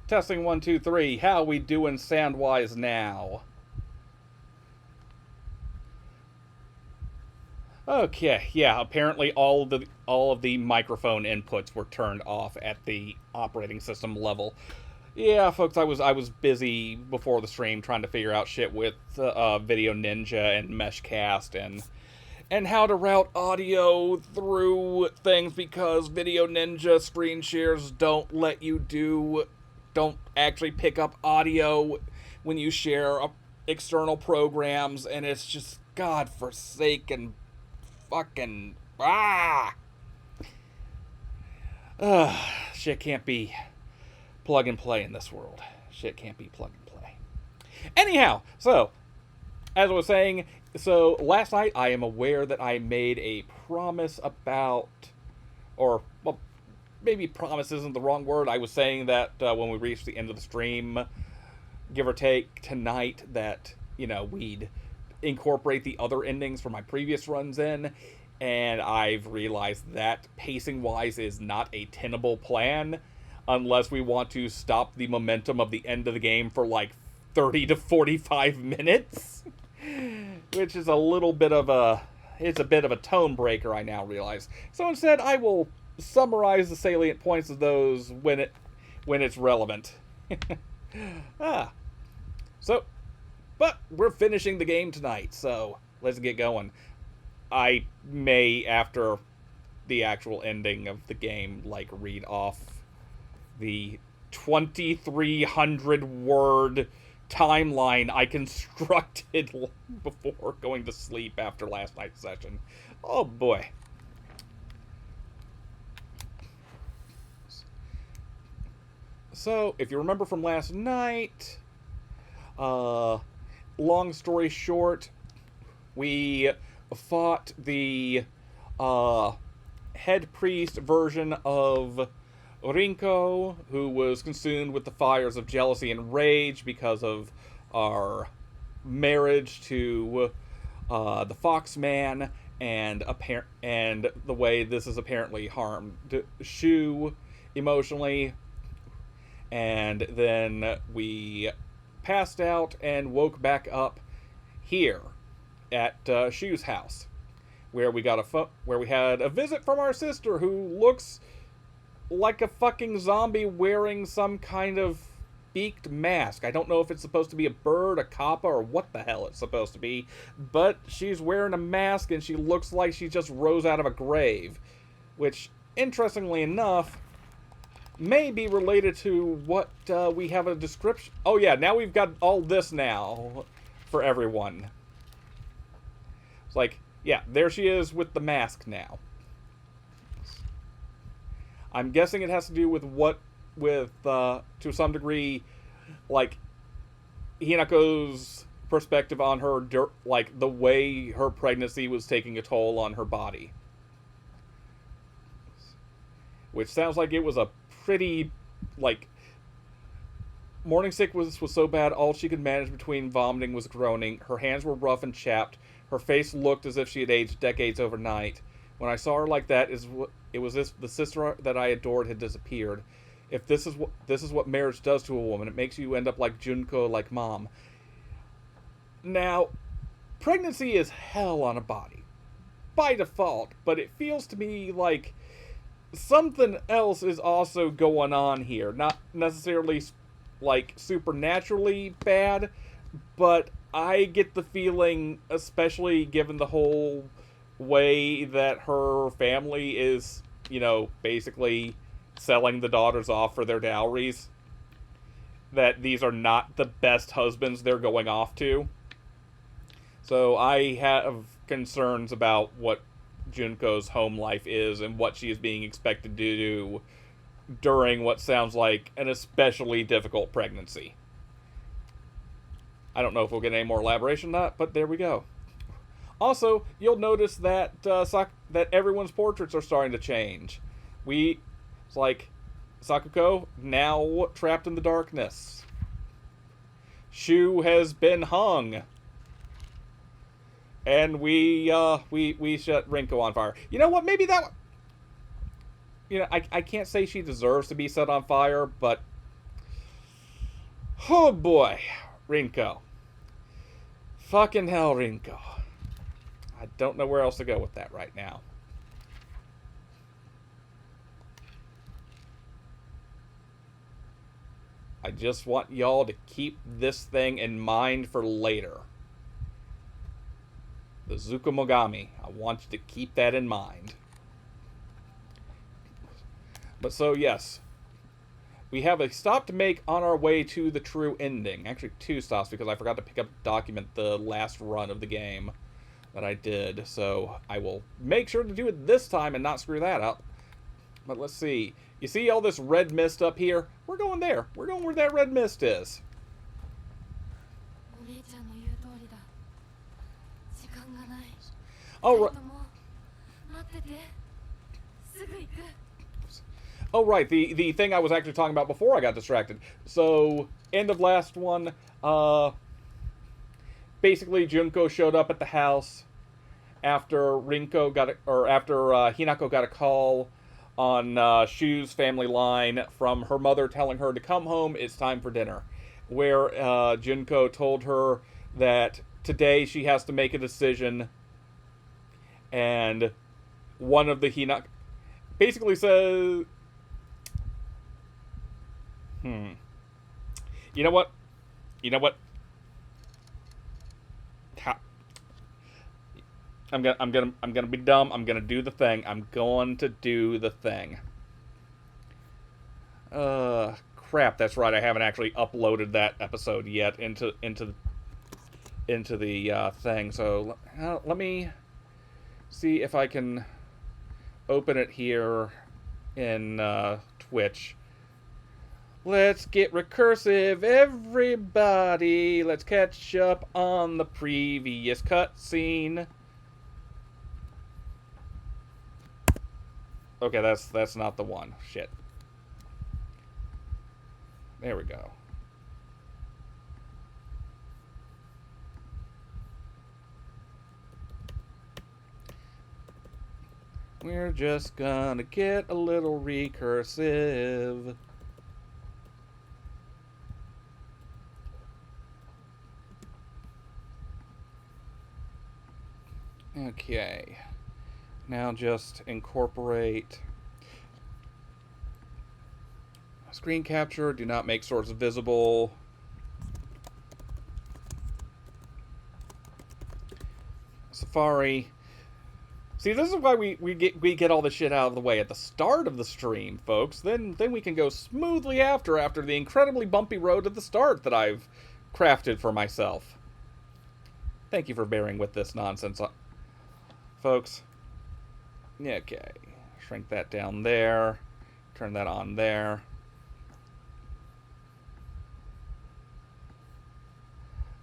Testing 1, 2, 3. How we doing sound-wise now? Okay, yeah. Apparently, all of the microphone inputs were turned off at the operating system level. Yeah, folks, I was busy before the stream trying to figure out shit with Video Ninja and Meshcast and how to route audio through things because Video Ninja screen shares don't actually pick up audio when you share external programs, and it's just godforsaken fucking shit can't be plug and play in this world. Shit can't be plug and play. Anyhow, so as I was saying, so last night I am aware that I made a promise about, or well, maybe promise isn't the wrong word. I was saying that when we reached the end of the stream, give or take tonight, that we'd incorporate the other endings from my previous runs in, and I've realized that pacing wise is not a tenable plan unless we want to stop the momentum of the end of the game for like 30 to 45 minutes, which is a bit of a tone breaker, I now realize. So instead I will summarize the salient points of those when it's relevant. But we're finishing the game tonight, so let's get going. I may, after the actual ending of the game, read off the 2,300 word timeline I constructed before going to sleep after last night's session. Oh boy. So, if you remember from last night, long story short, we fought the head priest version of Rinko, who was consumed with the fires of jealousy and rage because of our marriage to the Foxman, and the way this has apparently harmed Shu emotionally. And then we passed out and woke back up here at Shu's house, where we had a visit from our sister, who looks like a fucking zombie wearing some kind of beaked mask. I don't know if it's supposed to be a bird, a kappa, or what the hell it's supposed to be, but she's wearing a mask and she looks like she just rose out of a grave, which, interestingly enough, may be related to what we have a description. Oh yeah, now we've got all this now for everyone. It's like, yeah, there she is with the mask now. I'm guessing it has to do with to some degree, Hinako's perspective on her, the way her pregnancy was taking a toll on her body. Which sounds like it was a pretty, morning sickness was so bad all she could manage between vomiting was groaning. Her hands were rough and chapped. Her face looked as if she had aged decades overnight. When I saw her like that, the sister that I adored had disappeared. If this is what marriage does to a woman, it makes you end up like Junko, like Mom. Now, pregnancy is hell on a body, by default, but it feels to me like something else is also going on here. Not necessarily supernaturally bad, but I get the feeling, especially given the whole way that her family is, basically selling the daughters off for their dowries, that these are not the best husbands they're going off to. So I have concerns about what Junko's home life is and what she is being expected to do during what sounds like an especially difficult pregnancy. I don't know if we'll get any more elaboration on that, but there we go. Also, you'll notice that that everyone's portraits are starting to change. It's like Sakuko now trapped in the darkness. Shu has been hung. And we set Rinko on fire. You know what? Maybe that... I can't say she deserves to be set on fire, but Oh boy, Rinko. Fucking hell, Rinko. I don't know where else to go with that right now. I just want y'all to keep this thing in mind for later. The Zukumogami. I want you to keep that in mind. But so, yes. We have a stop to make on our way to the true ending. Actually, 2 stops because I forgot to pick up document the last run of the game that I did. So I will make sure to do it this time and not screw that up. But let's see. You see all this red mist up here? We're going there. We're going where that red mist is. Oh, right. Oh, right. The thing I was actually talking about before I got distracted. So, end of last one. Basically, Junko showed up at the house after Hinako got a call on Shu's family line from her mother telling her to come home. It's time for dinner. Where Junko told her that today she has to make a decision, and one of the Hinako basically says, You know what? I'm gonna be dumb. I'm gonna do the thing. I'm going to do the thing. Crap. That's right. I haven't actually uploaded that episode yet into the thing. So let me see if I can open it here in Twitch. Let's get recursive, everybody. Let's catch up on the previous cutscene. Okay, that's not the one. Shit. There we go. We're just gonna get a little recursive. Okay. Now just incorporate screen capture. Do not make source visible. Safari. See, this is why we get all the shit out of the way at the start of the stream, folks. Then we can go smoothly after the incredibly bumpy road at the start that I've crafted for myself. Thank you for bearing with this nonsense, folks. Okay, shrink that down there. Turn that on there.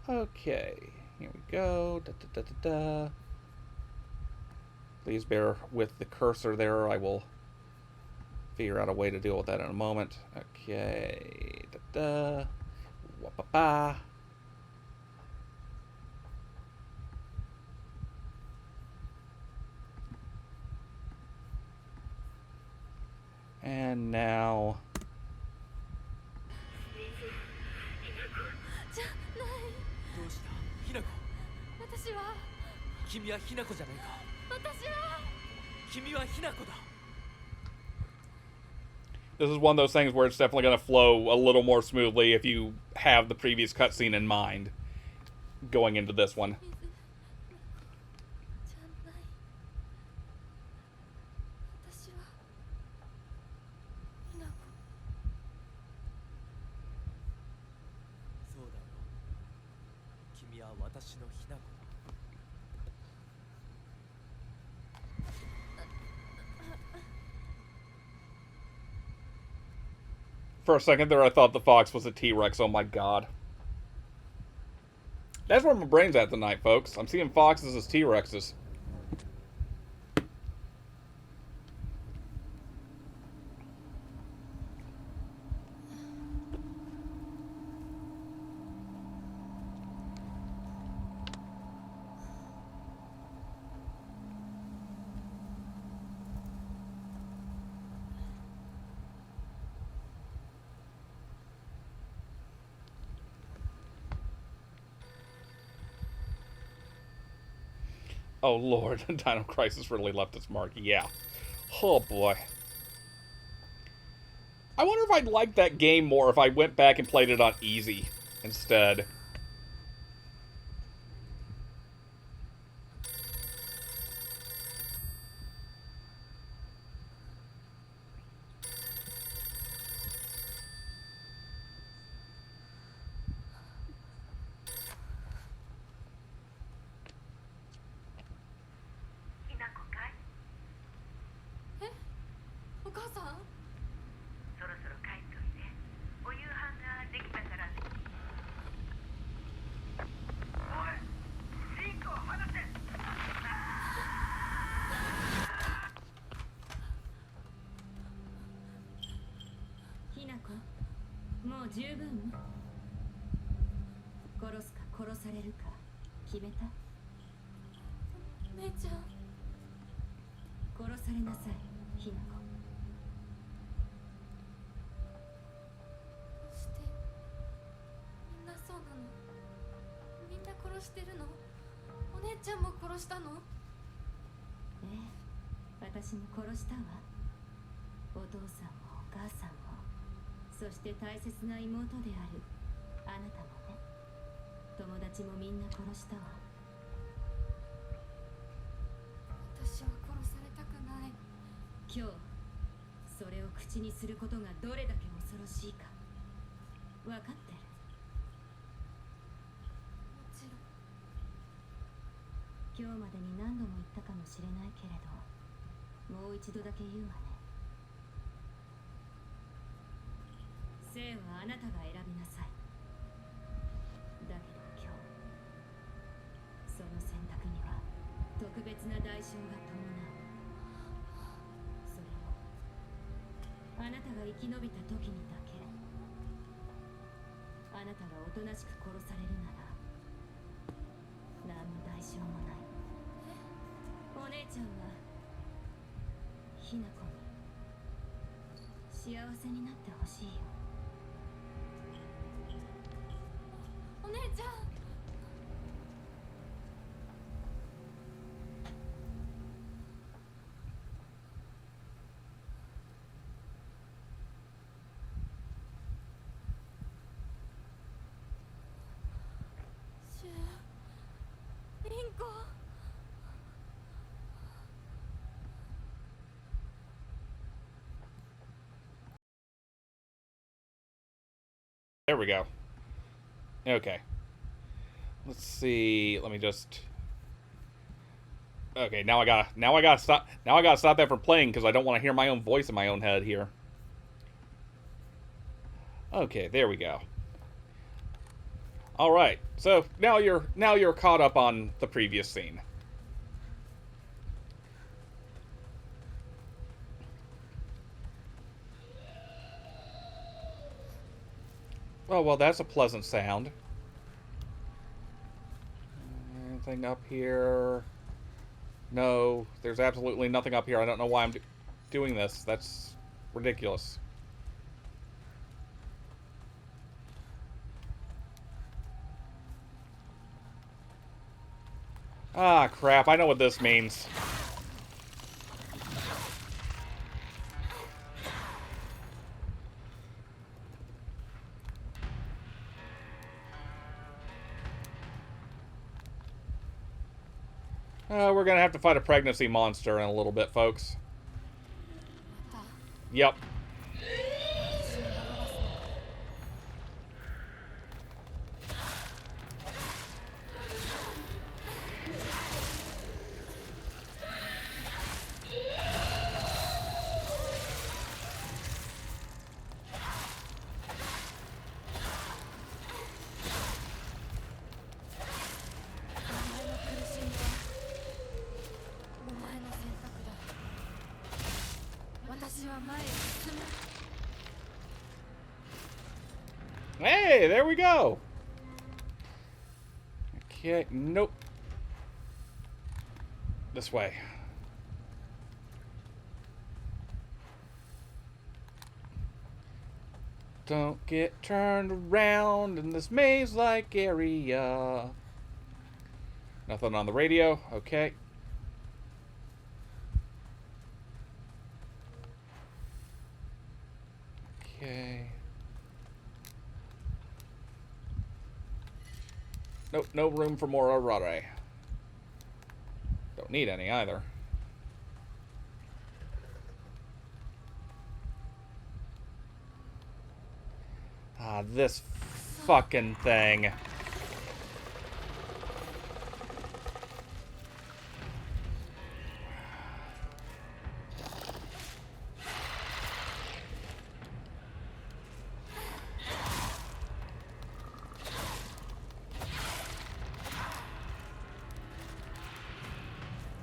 Okay, here we go. Da, da, da, da, da. Please bear with the cursor there. I will figure out a way to deal with that in a moment. Okay. Da, da. Wah-ba-ba. And now... This is one of those things where it's definitely going to flow a little more smoothly if you have the previous cutscene in mind going into this one. For a second there, I thought the fox was a T-Rex. Oh my god. That's where my brain's at tonight, folks. I'm seeing foxes as T-Rexes. Oh lord, Dino Crisis really left its mark. Yeah. Oh boy. I wonder if I'd like that game more if I went back and played it on easy instead.もう十分。殺すか殺されるか決めた？姉ちゃん。殺されなさい、ひな子。どうしてみんなそうなの？みんな殺してるの？お姉ちゃんも殺したの？ええ、私も殺したわ。お父さんもお母さんも。そして大切な妹であるあなたもね。友達もみんな殺したわ。私は殺されたくない。今日それを口にすることがどれだけ恐ろしいか分かってる？もちろん。今日までに何度も言ったかもしれないけれど、もう一度だけ言うわね。生はあなたが選びなさい。だけど今日、その選択には特別な代償が伴う。それもあなたが生き延びた時にだけ。あなたがおとなしく殺されるなら何の代償もない。お姉ちゃんはひな子に幸せになってほしいよ。お姉ちゃん。シュリンコ。There we go. Okay. Let's see. Let me just. Okay, now I gotta stop that from playing because I don't want to hear my own voice in my own head here. Okay, there we go. All right. So now you're caught up on the previous scene. Oh, well, that's a pleasant sound. Anything up here? No, there's absolutely nothing up here. I don't know why I'm doing this. That's ridiculous. Ah, crap. I know what this means. We're gonna have to fight a pregnancy monster in a little bit, folks. Yep. Hey, there we go. Okay, nope. This way. Don't get turned around in this maze-like area. Nothing on the radio. Okay. Nope, no room for more RUN+LORE. Don't need any either. Ah, this fucking thing.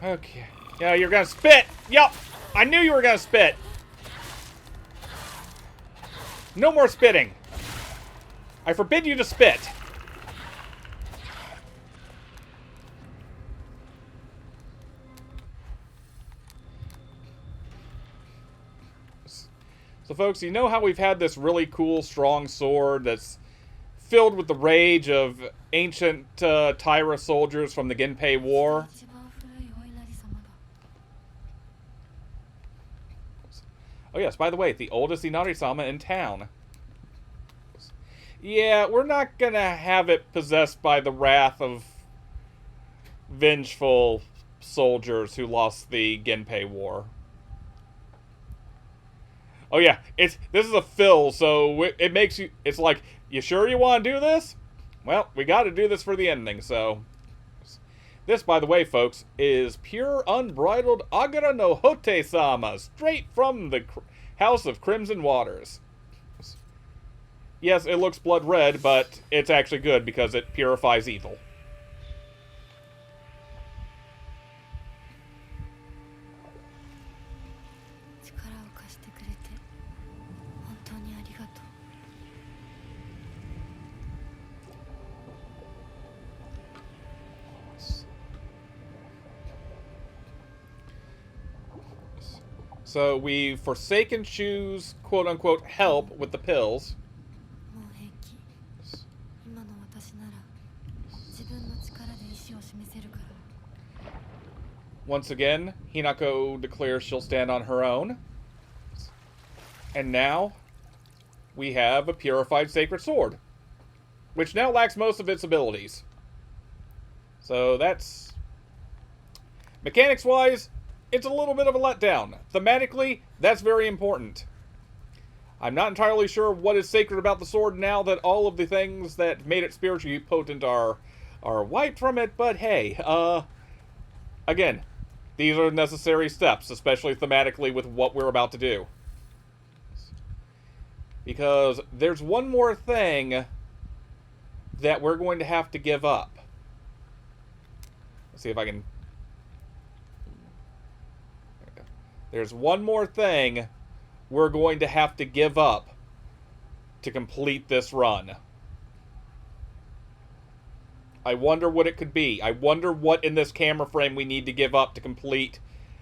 Okay. Yeah, you're gonna spit! Yup! I knew you were gonna spit! No more spitting! I forbid you to spit! So folks, you know how we've had this really cool, strong sword that's filled with the rage of ancient Tyra soldiers from the Genpei War? Oh yes, by the way, the oldest Inari-sama in town. Yeah, we're not gonna have it possessed by the wrath of vengeful soldiers who lost the Genpei War. Oh yeah, this is a fill, so it makes you, it's like, you sure you want to do this? Well, we got to do this for the ending, so. This, by the way, folks, is pure unbridled Agara no Hote-sama, straight from the House of Crimson Waters. Yes, it looks blood red, but it's actually good because it purifies evil. So we forsaken choose quote-unquote help with the pills. Once again, Hinako declares she'll stand on her own. And now, we have a purified sacred sword, which now lacks most of its abilities. So that's... Mechanics-wise, it's a little bit of a letdown. Thematically, that's very important. I'm not entirely sure what is sacred about the sword now that all of the things that made it spiritually potent are wiped from it, but hey, again, these are necessary steps, especially thematically with what we're about to do. Because there's one more thing that we're going to have to give up. Let's see if I can... There's one more thing we're going to have to give up to complete this run. I wonder what it could be. I wonder what in this camera frame we need to give up to complete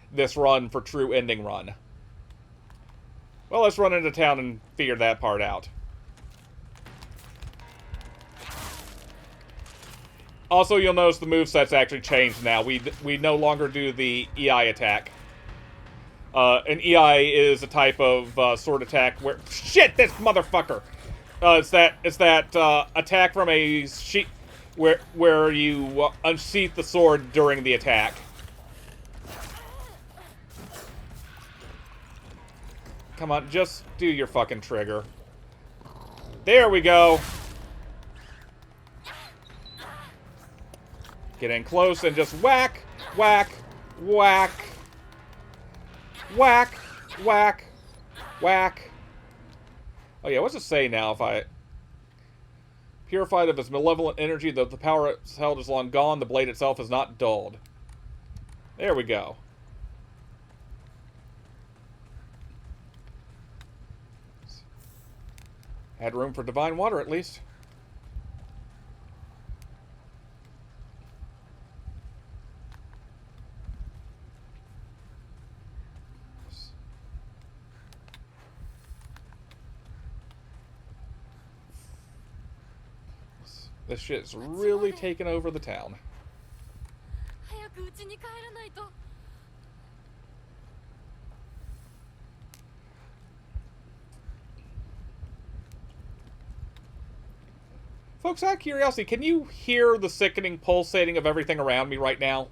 this run for true ending run. Well, let's run into town and figure that part out. Also, you'll notice the moveset's actually changed now. We no longer do the EI attack. An EI is a type of sword attack where... Shit, this motherfucker! It's that attack from a sheet where you unsheath the sword during the attack. Come on, just do your fucking trigger. There we go! Get in close and just whack, whack, whack. Whack, whack, whack. Oh yeah, what's it say now if I... Purified of its malevolent energy, though the power it's held is long gone, the blade itself is not dulled. There we go. Had room for divine water, at least. This shit's really taken over the town. Folks, out of curiosity, can you hear the sickening pulsating of everything around me right now?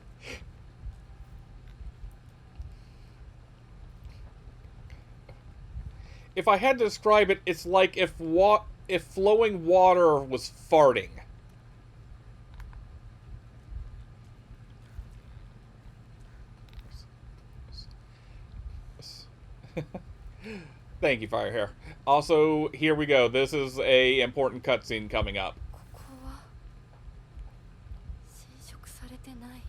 If I had to describe it, it's like if flowing water was farting. Thank you, Firehair. Also, here we go. This is a important cutscene coming up. ここは侵食されてない。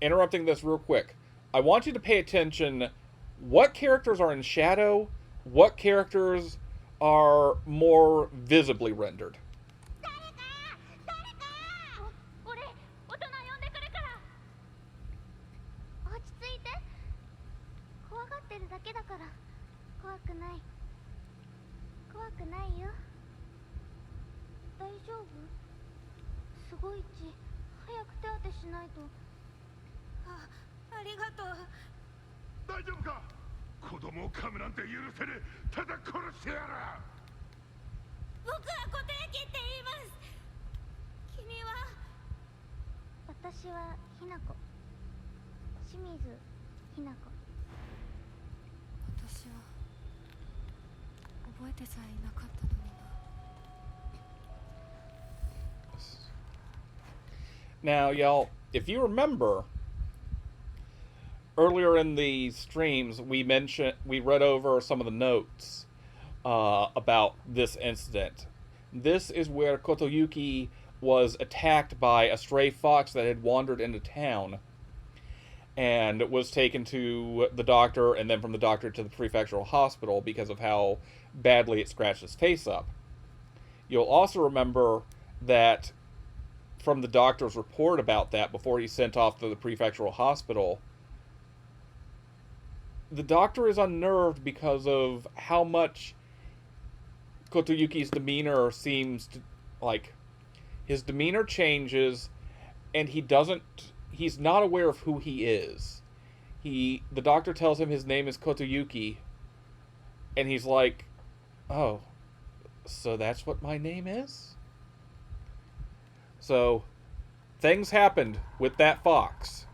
Interrupting this real quick. I want you to pay attention. What characters are in shadow? What characters are more visibly rendered? 俺、大人呼んでくるから。落ち着いて。怖がってるだけだから。怖くない。怖くないよ。大丈夫？すごい血。早く手当てしないと。ありがとう。大丈夫か？子供を噛むなんて許せねえ。ただ殺してやる。僕は固定機って言います。君は？私はひなこ。清水ひなこ。私は覚えてさえいなかったのにな。 Now, y'all, if you remember, earlier in the streams, we read over some of the notes about this incident. This is where Kotoyuki was attacked by a stray fox that had wandered into town and was taken to the doctor, and then from the doctor to the prefectural hospital because of how badly it scratched his face up. You'll also remember that from the doctor's report about that before he's sent off to the prefectural hospital, the doctor is unnerved because of how much Kotoyuki's demeanor seems to, like, his demeanor changes, and he's not aware of who he is. The doctor tells him his name is Kotoyuki, and he's like, oh, so that's what my name is? So, things happened with that fox.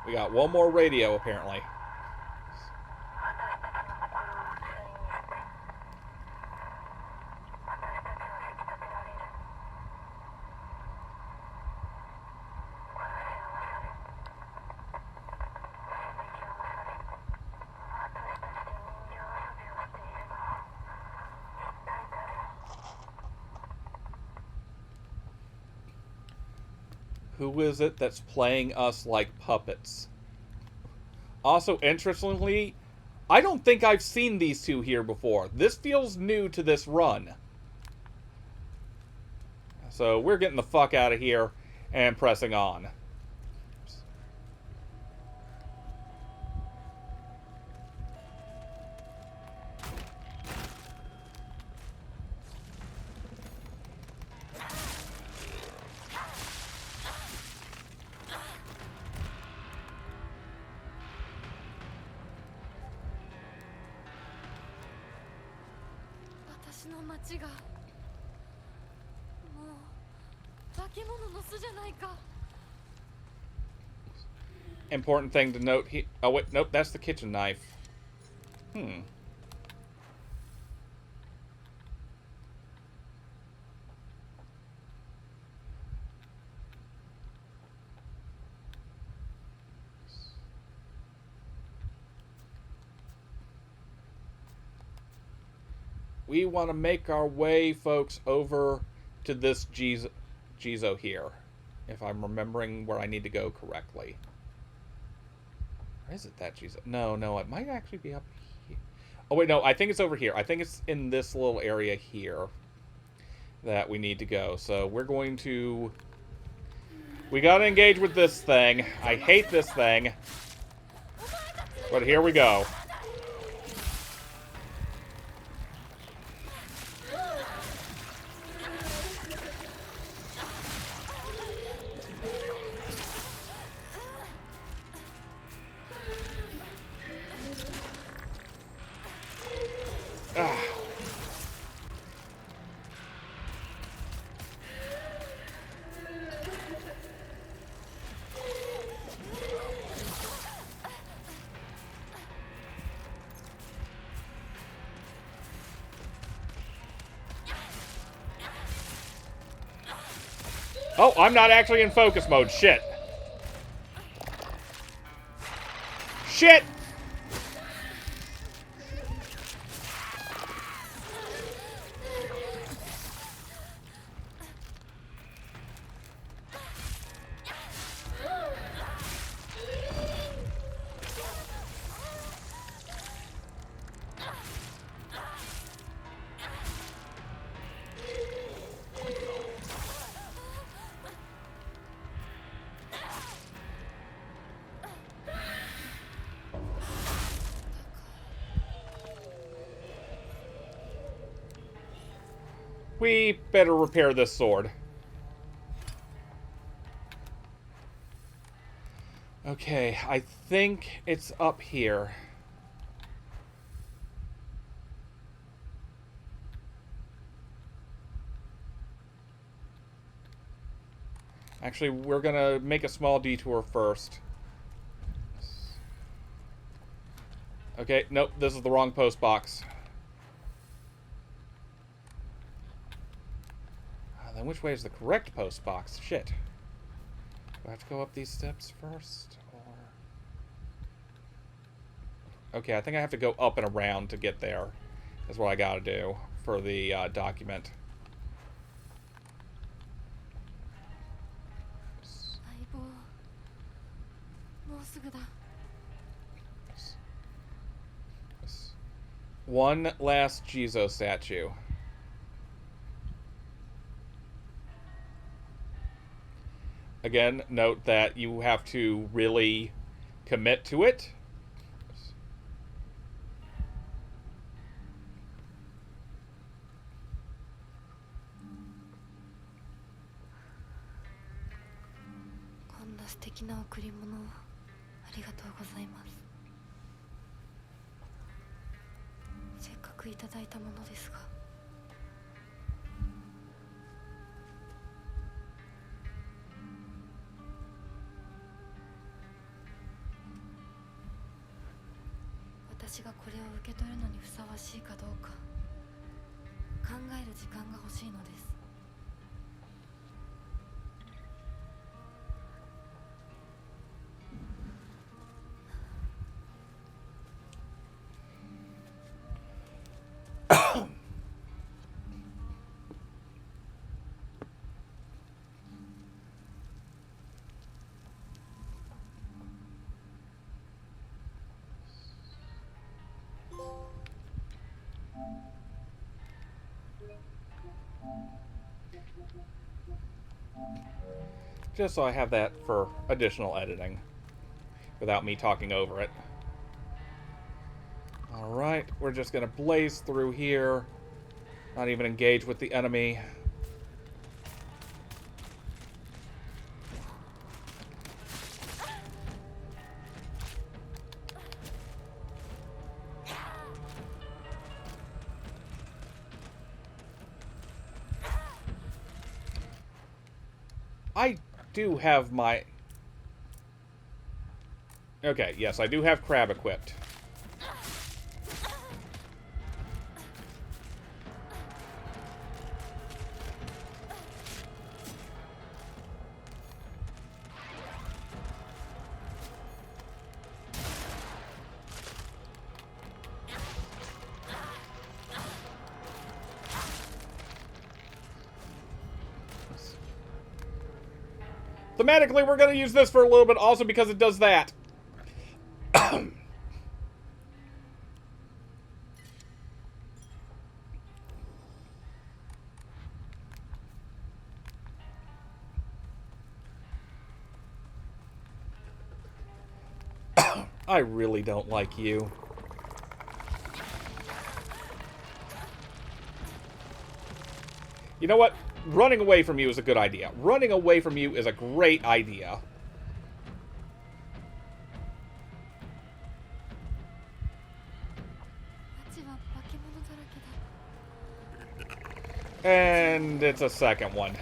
We got one more radio, apparently. Who is it that's playing us like puppets? Also, interestingly, I don't think I've seen these two here before. This feels new to this run. So we're getting the fuck out of here and pressing on. Important thing to note here. Oh, wait, nope, that's the kitchen knife. We want to make our way, folks, over to this Jizo here. If I'm remembering where I need to go correctly. Or is it that Jizo? No, it might actually be up here. Oh, wait, no, I think it's over here. I think it's in this little area here that we need to go. So we're going to... We gotta engage with this thing. I hate this thing. But here we go. Oh, I'm not actually in focus mode. Shit. Shit! We better repair this sword. Okay, I think it's up here. Actually, we're gonna make a small detour first. Okay, nope, this is the wrong post box. Then which way is the correct post box? Shit. Do I have to go up these steps first? Or... Okay, I think I have to go up and around to get there. That's what I gotta do for the document. One last Jizo statue. Again, note that you have to really commit to it. Just so I have that for additional editing without me talking over it. Alright, we're just gonna blaze through here. Not even engage with the enemy. I do have my... Okay, yes, I do have crab equipped. Thematically, we're going to use this for a little bit also because it does that. I really don't like you. You know what? Running away from you is a good idea. Running away from you is a great idea. And it's a second one.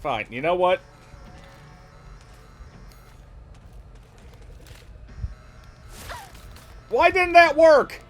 Fine. You know what? Why didn't that work?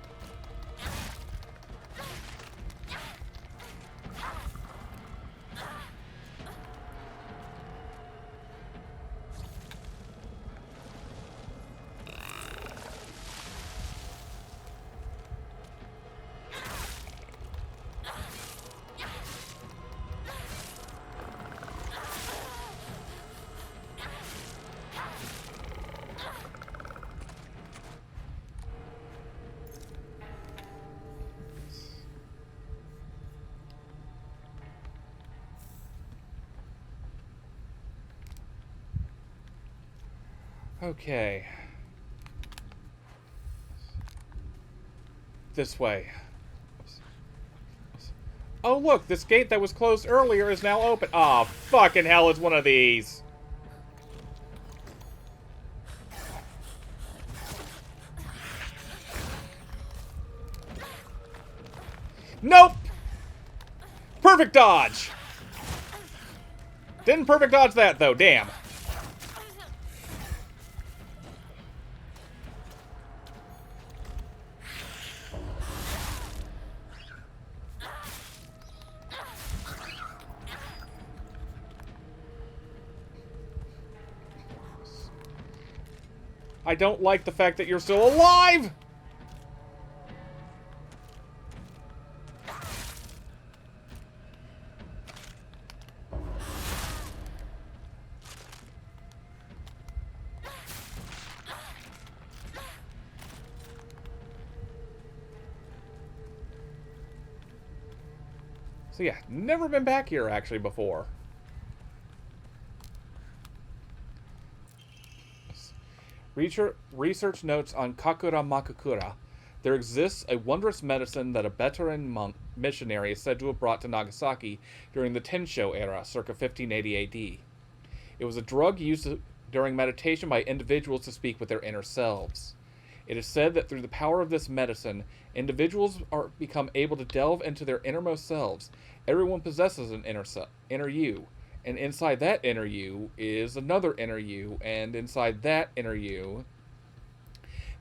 Okay. This way. Oh, look, this gate that was closed earlier is now open. Aw, fucking hell, it's one of these. Nope! Perfect dodge! Didn't perfect dodge that, though, damn. I don't like the fact that you're still alive! So yeah, never been back here actually before. Research notes on Kakura Makakura. There exists a wondrous medicine that a veteran monk missionary is said to have brought to Nagasaki during the Tensho era, circa 1580 AD. It was a drug used during meditation by individuals to speak with their inner selves. It is said that through the power of this medicine, individuals become able to delve into their innermost selves. Everyone possesses an inner you, and inside that inner you is another inner you, and inside that inner you,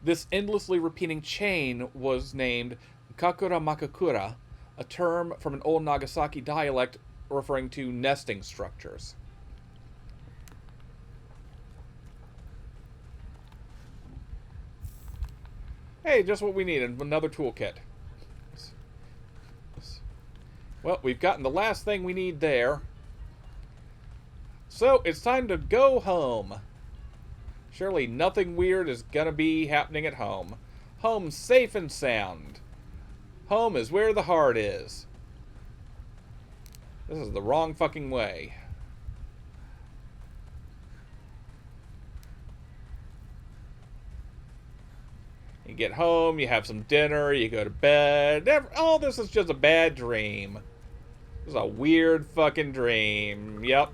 this endlessly repeating chain was named Kakura Makakura, a term from an old Nagasaki dialect referring to nesting structures. Hey, just what we needed. Another toolkit. Well, we've gotten the last thing we need there. So, it's time to go home. Surely nothing weird is gonna be happening at home. Home's safe and sound. Home is where the heart is. This is the wrong fucking way. You get home, you have some dinner, you go to bed. All this is just a bad dream. This is a weird fucking dream. Yep.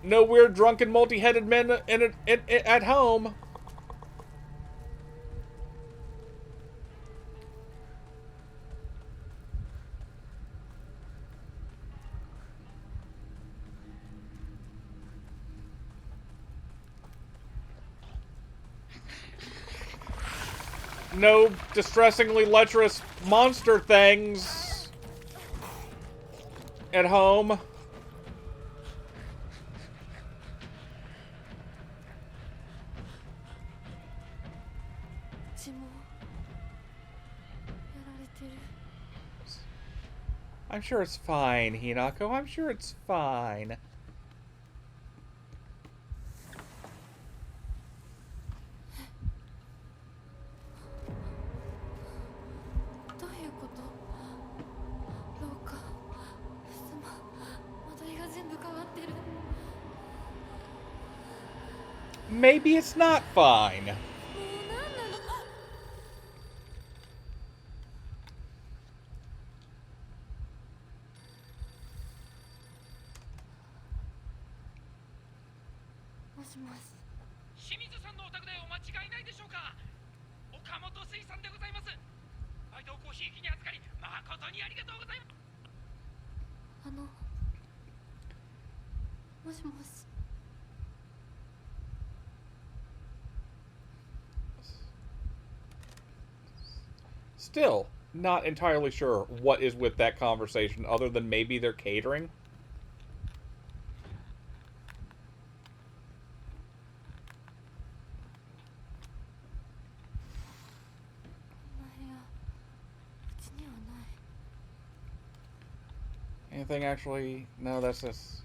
No weird drunken multi-headed men at home. No distressingly lecherous monster things at home. I'm sure it's fine, Hinako. I'm sure it's fine. Maybe it's not fine. Still, not entirely sure what is with that conversation, other than maybe they're catering. Anything actually? No, that's just...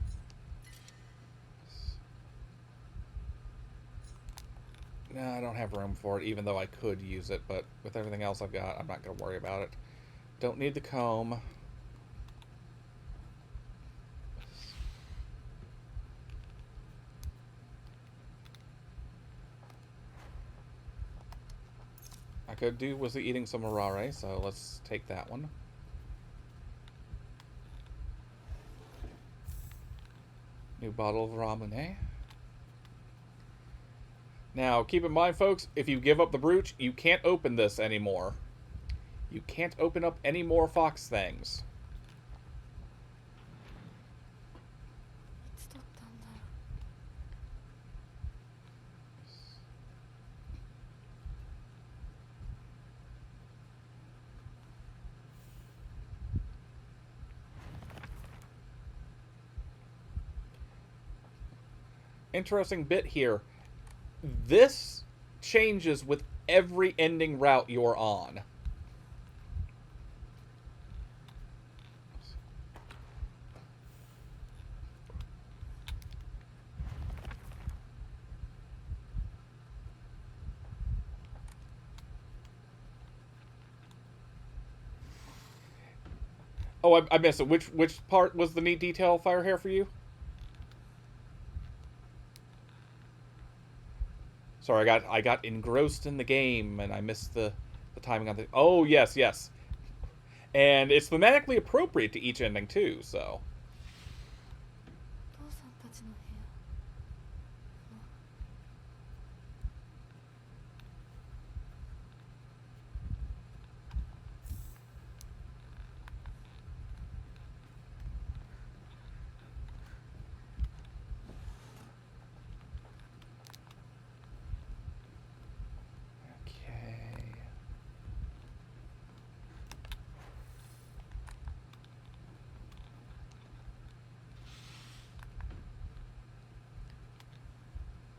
No, I don't have room for it, even though I could use it, but with everything else I've got, I'm not going to worry about it. Don't need the comb. could do was eating some Arare, so let's take that one. New bottle of Ramune. Now, keep in mind, folks, if you give up the brooch, you can't open this anymore. You can't open up any more fox things. いつ取ったんだろう。 Interesting bit here. This changes with every ending route you're on. Oh, I missed it. Which part was the neat detail, Firehair, for you? Sorry, I got engrossed in the game and I missed the timing on the. Oh yes, yes, and it's thematically appropriate to each ending too. So. お父さんたちの部屋。 Okay.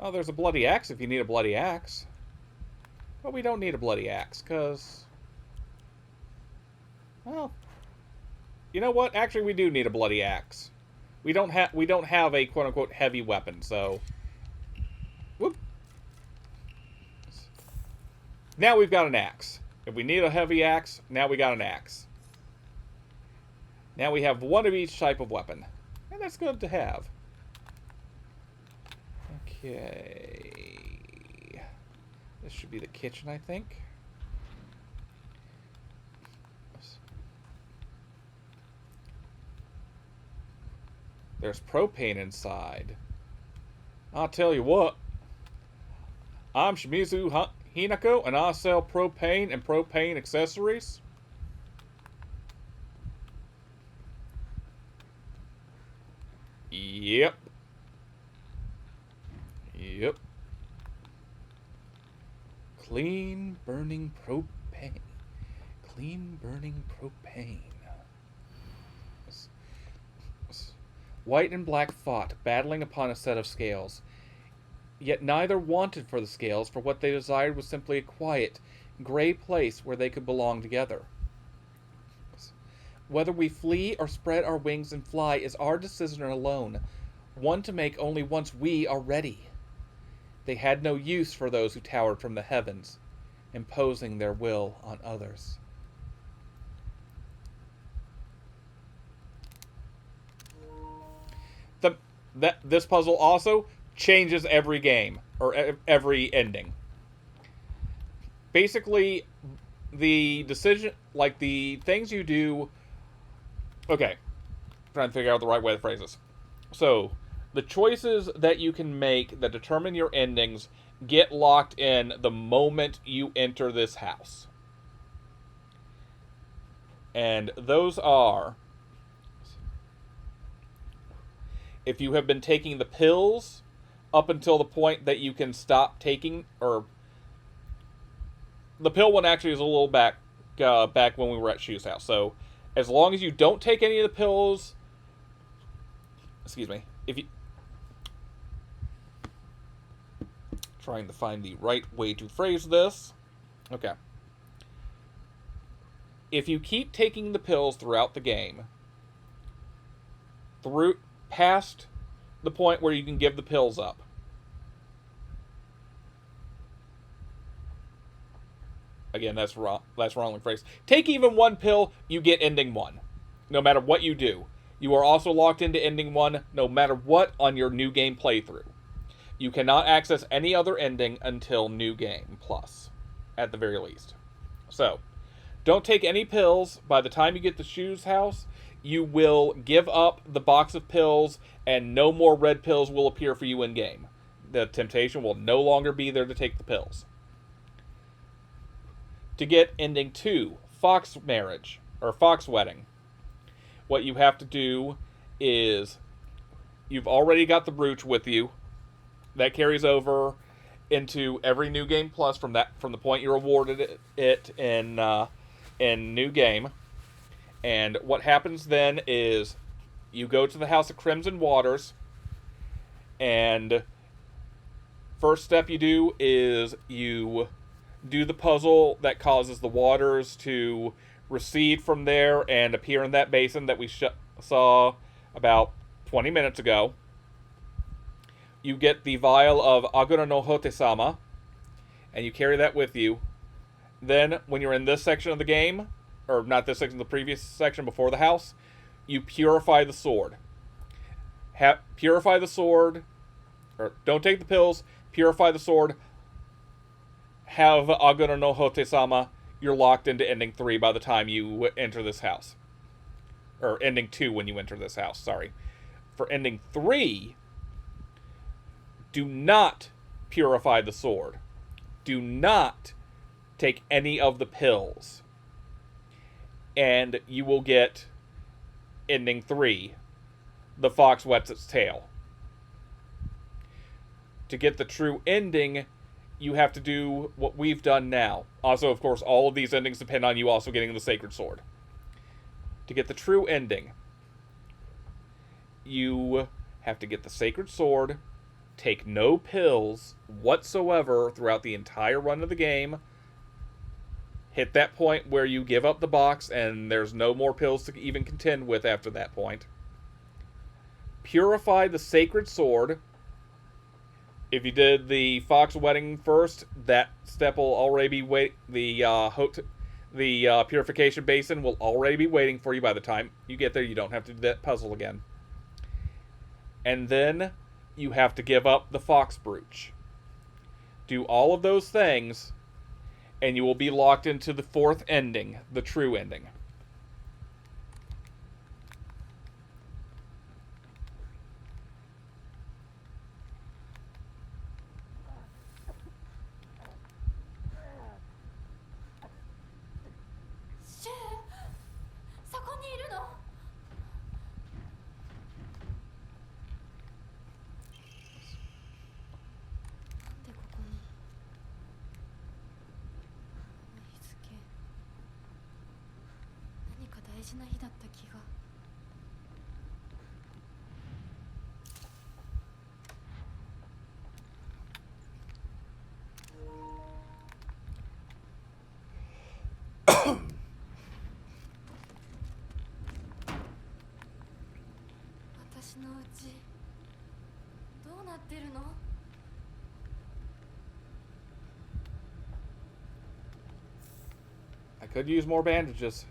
Oh, there's a bloody axe if you need a bloody axe. But we don't need a bloody axe, because... Well... You know what? Actually, we do need a bloody axe. We don't have a quote-unquote heavy weapon, so... Whoop! Now we've got an axe. If we need a heavy axe, now we got an axe. Now we have one of each type of weapon. And that's good to have. Okay. This should be the kitchen, I think. There's propane inside. I'll tell you what. I'm Shimizu Hinako, and I sell propane and propane accessories. Yep. Yep. Clean burning propane. Clean burning propane. White and black fought, battling upon a set of scales. Yet neither wanted for the scales, for what they desired was simply a quiet, gray place where they could belong together. Whether we flee or spread our wings and fly is our decision alone, one to make only once we are ready. They had no use for those who towered from the heavens, imposing their will on others. This puzzle also changes every game, or every ending. Basically, the decision, like the things you do... Okay, I'm trying to figure out the right way to phrase this. So, the choices that you can make that determine your endings get locked in the moment you enter this house. And those are... If you have been taking the pills up until the point that you can stop taking, or the pill one actually is a little back when we were at Shu's house. So as long as you don't take any of the pills, excuse me, if you trying to find the right way to phrase this. Okay. If you keep taking the pills throughout the game, past the point where you can give the pills up, again, that's wrongly phrased. Take even one pill, you get ending 1. No matter what you do. You are also locked into ending 1, no matter what, on your new game playthrough. You cannot access any other ending until New Game Plus, at the very least. So, don't take any pills. By the time you get to Shu's house, you will give up the box of pills, and no more red pills will appear for you in game. The temptation will no longer be there to take the pills. To get ending 2, Fox marriage, or Fox wedding, what you have to do is you've already got the brooch with you. That carries over into every new game plus from the point you're awarded it in new game. And what happens then is you go to the House of Crimson Waters, and first step you do is you do the puzzle that causes the waters to recede from there and appear in that basin that we saw about 20 minutes ago. You get the vial of Agura no Hote-sama, and you carry that with you. Then, when you're in this section of the game, or not this section, the previous section before the house, you purify the sword. Purify the sword, or don't take the pills, purify the sword, have Agura no Hote-sama, you're locked into ending 3 by the time you enter this house. Or ending 2 when you enter this house, sorry. For ending 3, do not purify the sword. Do not take any of the pills. And you will get ending 3. The fox wets its tail. To get the true ending, you have to do what we've done now. Also, of course, all of these endings depend on you also getting the sacred sword. To get the true ending, you have to get the sacred sword, take no pills whatsoever throughout the entire run of the game, hit that point where you give up the box and there's no more pills to even contend with after that point. Purify the sacred sword. If you did the fox wedding first, that step will already be the purification basin will already be waiting for you by the time you get there. You don't have to do that puzzle again. And then you have to give up the fox brooch. Do all of those things, and you will be locked into the 4th ending, the true ending.シュウ、そこにいるの？なんでここに？日付。何か大事な日だった気が。私のうちどうなってるの？ I could use more bandages.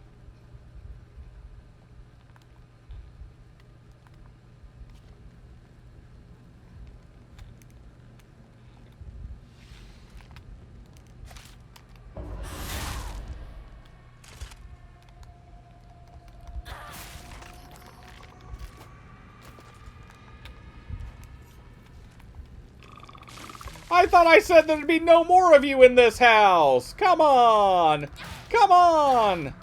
I thought I said there'd be no more of you in this house! Come on! Come on!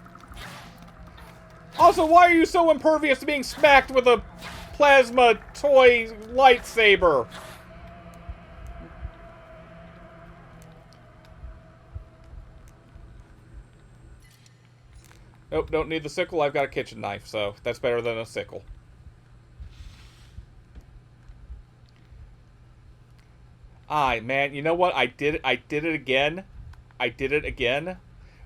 Also, why are you so impervious to being smacked with a plasma toy lightsaber? Nope, don't need the sickle. I've got a kitchen knife, so that's better than a sickle. Man, you know what? I did it again. I did it again,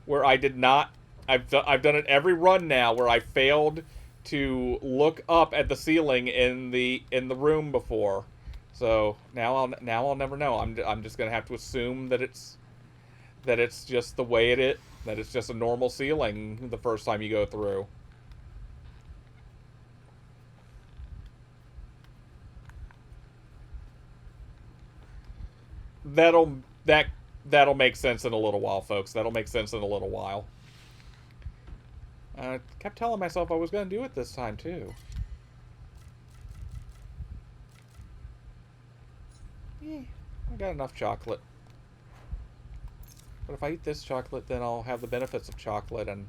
where I did not. I've done it every run now, where I failed to look up at the ceiling in the room before. So now I'll never know. I'm just gonna have to assume that it's just the way that it's just a normal ceiling the first time you go through. That'll make sense in a little while, folks. That'll make sense in a little while. I kept telling myself I was going to do it this time, too. I got enough chocolate. But if I eat this chocolate, then I'll have the benefits of chocolate, and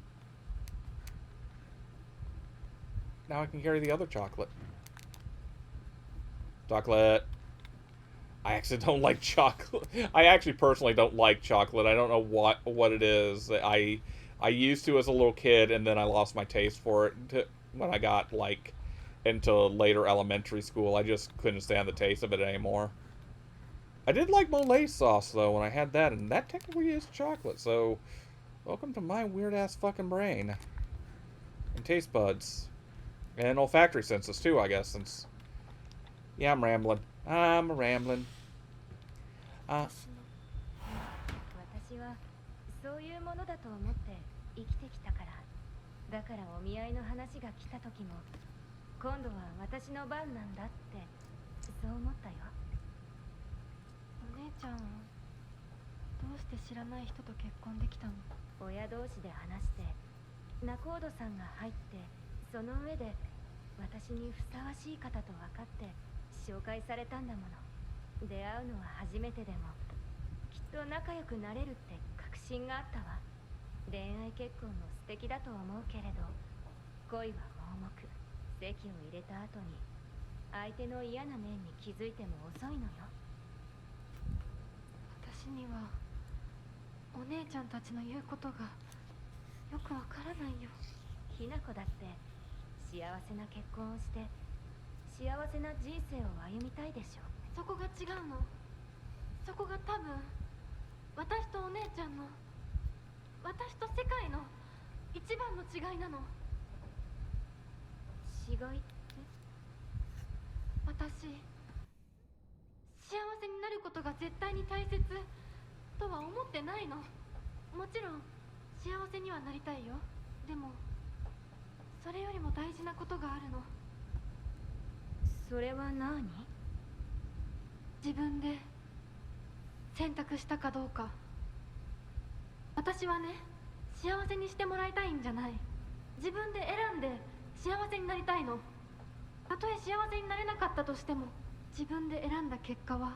now I can carry the other chocolate. Chocolate. I actually don't like chocolate. I actually personally don't like chocolate. I don't know what it is. I used to as a little kid, and then I lost my taste for it when I got, like, into later elementary school. I just couldn't stand the taste of it anymore. I did like mole sauce, though, when I had that, and that technically is chocolate, so welcome to my weird-ass fucking brain. And taste buds. And olfactory senses, too, I guess, since... Yeah, I'm rambling. I'm rambling. 私はそういうものだと思って生きてきたから。だからお見合いの話が来た時も、今度は私の番なんだってそう思ったよ。お姉ちゃんはどうして知らない人と結婚できたの？親同士で話して、仲人さんが入って、その上で私にふさわしい方と分かって紹介されたんだもの。出会うのは初めてでも、きっと仲良くなれるって確信があったわ。恋愛結婚も素敵だと思うけれど、恋は盲目。籍を入れた後に相手の嫌な面に気づいても遅いのよ。私にはお姉ちゃんたちの言うことがよくわからないよ。ひな子だって幸せな結婚をして幸せな人生を歩みたいでしょ。そこが違うの。そこが多分私とお姉ちゃんの、私と世界の一番の違いなの。違いって？私、幸せになることが絶対に大切とは思ってないの。もちろん幸せにはなりたいよ。でもそれよりも大事なことがあるの。それは何？自分で選択したかどうか。私はね、幸せにしてもらいたいんじゃない。自分で選んで幸せになりたいの。たとえ幸せになれなかったとしても、自分で選んだ結果は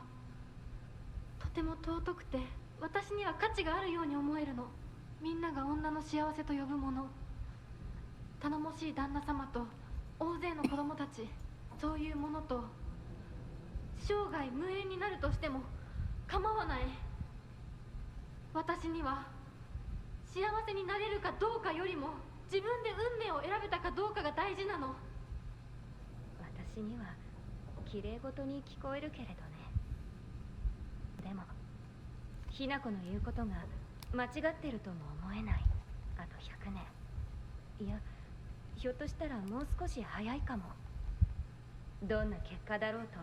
とても尊くて、私には価値があるように思えるの。みんなが女の幸せと呼ぶもの、頼もしい旦那様と大勢の子供たち、そういうものと生涯無縁になるとしても構わない。私には幸せになれるかどうかよりも、自分で運命を選べたかどうかが大事なの。私には綺麗事に聞こえるけれどね。でもひな子の言うことが間違ってるとも思えない。あと100年、いやひょっとしたらもう少し早いかも。どんな結果だろうと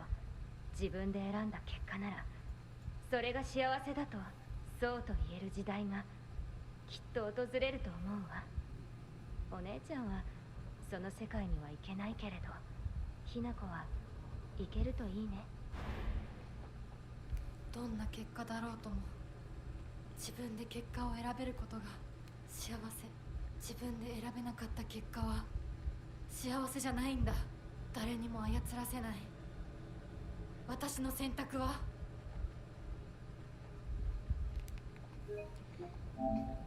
自分で選んだ結果なら、それが幸せだとそうと言える時代がきっと訪れると思うわ。お姉ちゃんはその世界には行けないけれど、ひな子は行けるといいね。どんな結果だろうとも、自分で結果を選べることが幸せ。自分で選べなかった結果は幸せじゃないんだ。誰にも操らせない。私の選択は。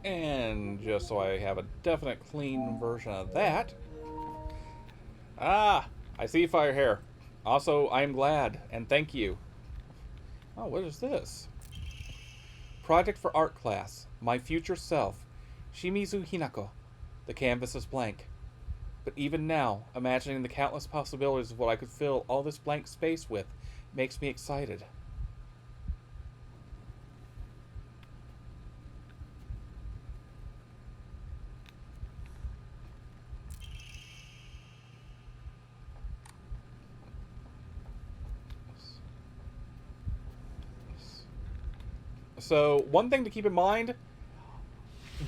And just so I have a definite clean version of that. Ah, I see fire here. Also, I am glad and thank you. Oh, what is this? Project for art class. My future self. Shimizu Hinako. The canvas is blank. But even now, imagining the countless possibilities of what I could fill all this blank space with makes me excited. So, one thing to keep in mind,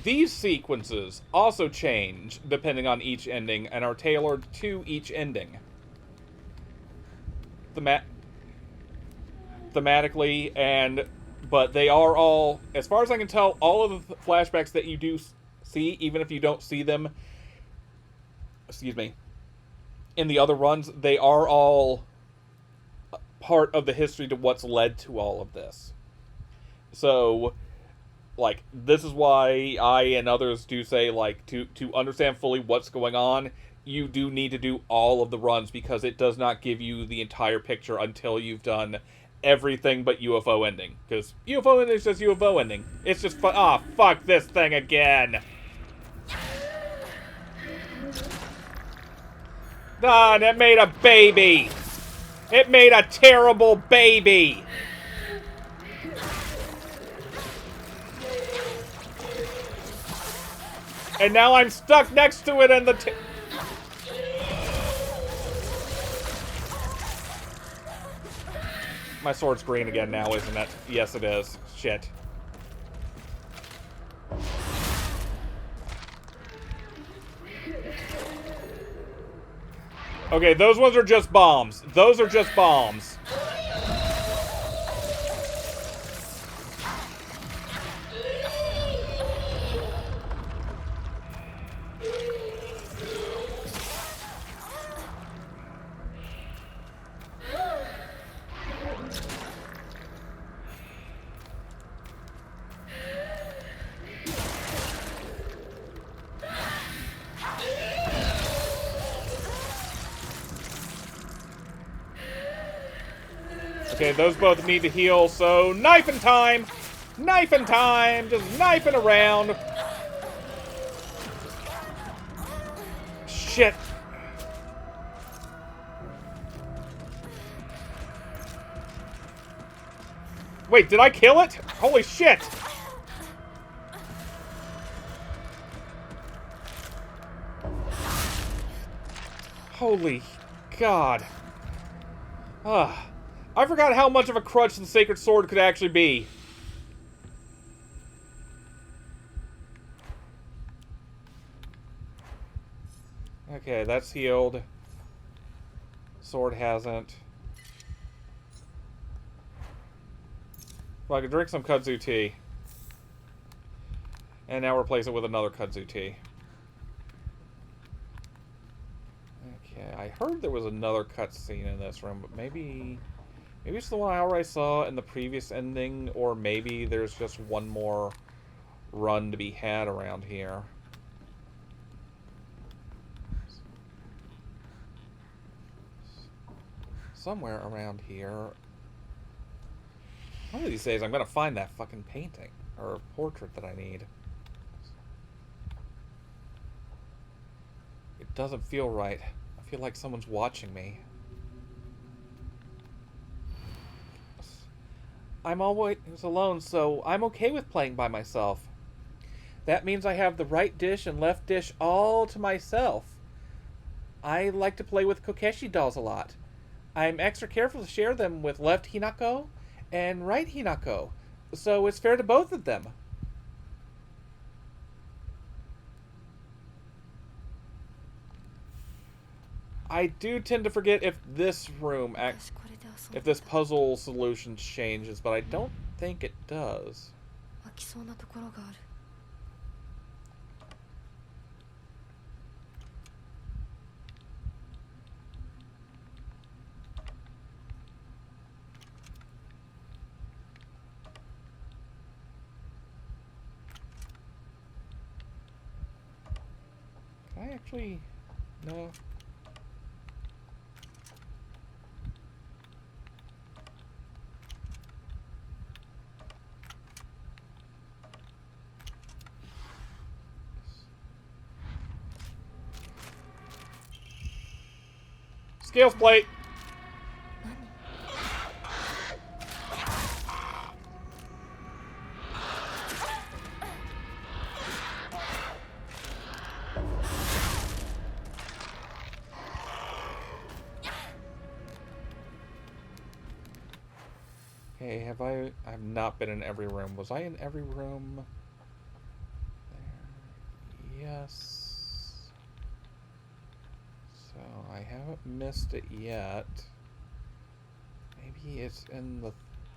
these sequences also change depending on each ending and are tailored to each ending. Thematically and But they are all, as far as I can tell, all of the flashbacks that you do see, even if you don't see them, excuse me, in the other runs, they are all part of the history to what's led to all of this. So, like, this is why I and others do say, like, to understand fully what's going on, you do need to do all of the runs, because it does not give you the entire picture until you've done everything but UFO ending. Because UFO ending is just UFO ending. It's just fuck this thing again. Ah, and it made a baby. It made a terrible baby. And now I'm stuck next to it, and the my sword's green again now, isn't it? Yes, it is. Shit. Okay, those ones are just bombs. Those are just bombs. Okay, those both need to heal, so knifing time! Knifing time! Just knifing around. Shit. Wait, did I kill it? Holy shit! Holy God. Ah. I forgot how much of a crutch the Sacred Sword could actually be. Okay, that's healed. Sword hasn't. Well, I can drink some kudzu tea. And now replace it with another kudzu tea. Okay, I heard there was another cutscene in this room, but maybe it's the one I already saw in the previous ending, or maybe there's just one more run to be had around here. Somewhere around here. One of these days I'm gonna find that fucking painting, or portrait that I need. It doesn't feel right. I feel like someone's watching me. I'm always alone, so I'm okay with playing by myself. That means I have the right dish and left dish all to myself. I like to play with Kokeshi dolls a lot. I'm extra careful to share them with left Hinako and right Hinako, so it's fair to both of them. I do tend to forget if this room if this puzzle solution changes, but I don't think it does. Can I actually... No. Scales plate! Okay, I've not been in every room. Was I in every room? There. Yes. So, I haven't missed it yet. Maybe it's in the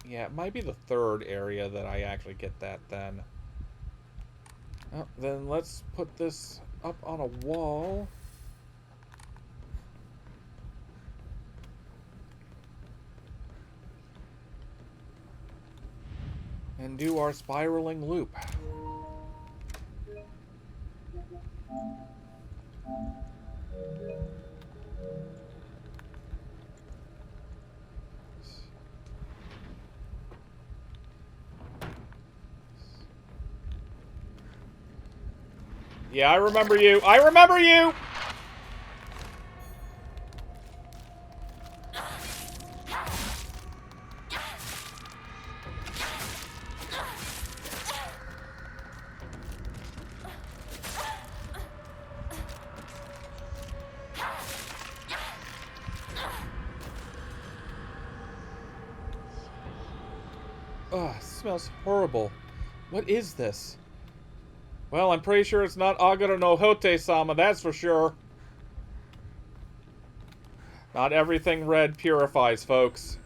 Yeah, it might be the third area that I actually get that then. Oh, then let's put this up on a wall. And do our spiraling loop. Yeah, I remember you. I remember you! Ugh, it smells horrible. What is this? Well, I'm pretty sure it's not Agara no Hote-sama, that's for sure. Not everything red purifies, folks.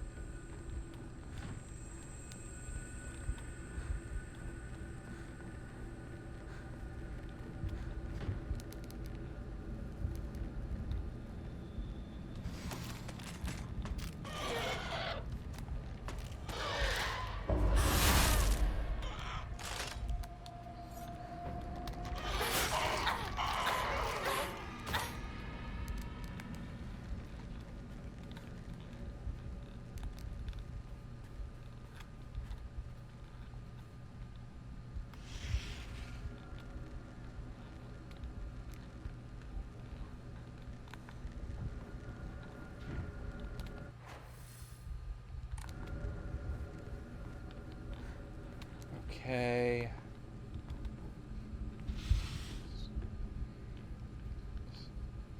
Okay.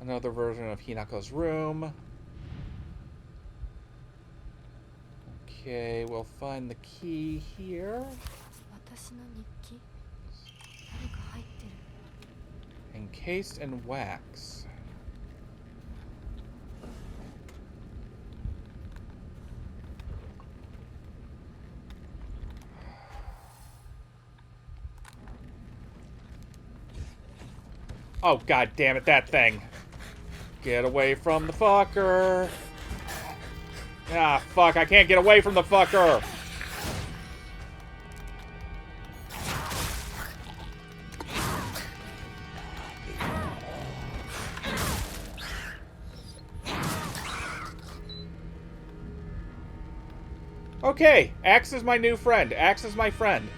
Another version of Hinako's room. Okay, we'll find the key here. 私の日記何か入ってる Encased in wax. Oh, god damn it, that thing. Get away from the fucker. Ah, fuck, I can't get away from the fucker. Okay, Axe is my new friend. Axe is my friend.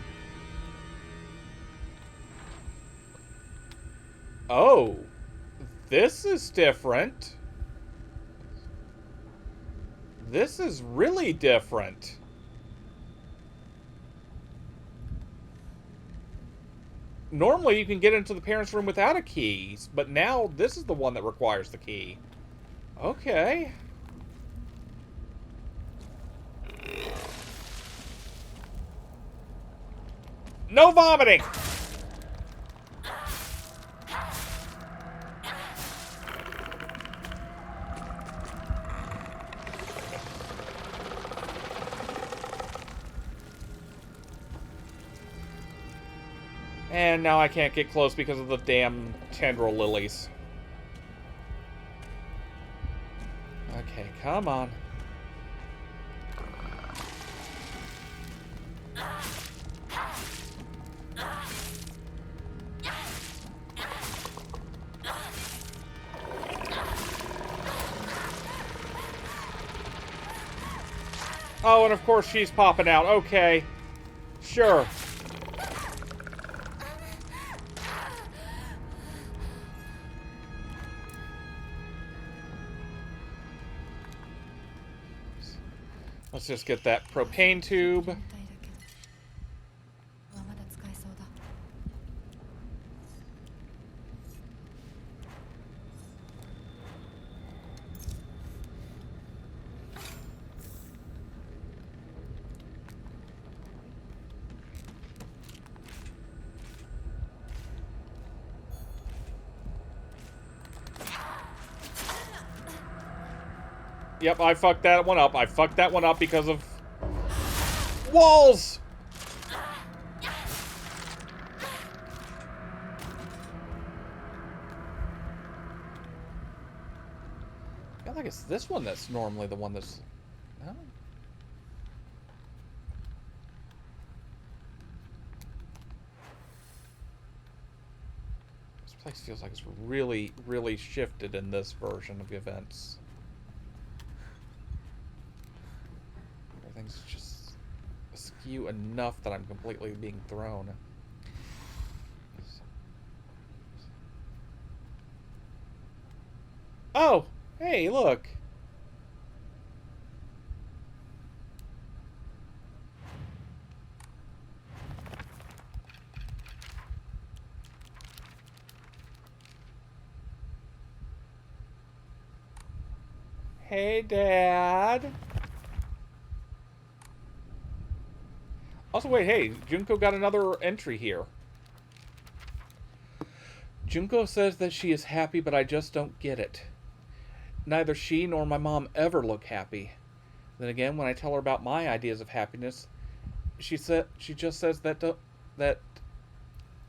Oh, this is different. This is really different. Normally you can get into the parents' room without a key, but now this is the one that requires the key. Okay. No vomiting! And now I can't get close because of the damn tendril lilies. Okay, come on. Oh, and of course she's popping out. Okay. Sure. Let's just get that propane tube. 全体だけどまだ使えそうだ Yep, I fucked that one up. I fucked that one up because of Walls! I feel like it's this one that's normally the one that's... No? This place feels like it's really, really shifted in this version of events. Everything's just askew enough that I'm completely being thrown. Oh! Hey, look! Hey, Dad! Also, wait, hey, Junko got another entry here. Junko says that she is happy, but I just don't get it. Neither she nor my mom ever look happy. Then again, when I tell her about my ideas of happiness, she just says that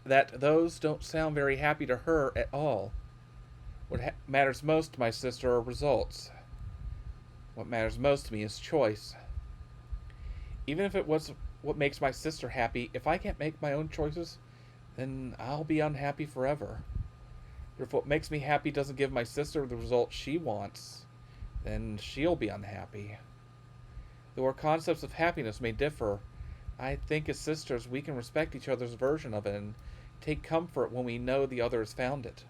those don't sound very happy to her at all. What matters most to my sister are results. What matters most to me is choice. Even if it was what makes my sister happy, if I can't make my own choices, then I'll be unhappy forever. But if what makes me happy doesn't give my sister the result she wants, then she'll be unhappy. Though our concepts of happiness may differ, I think as sisters we can respect each other's version of it and take comfort when we know the other has found it.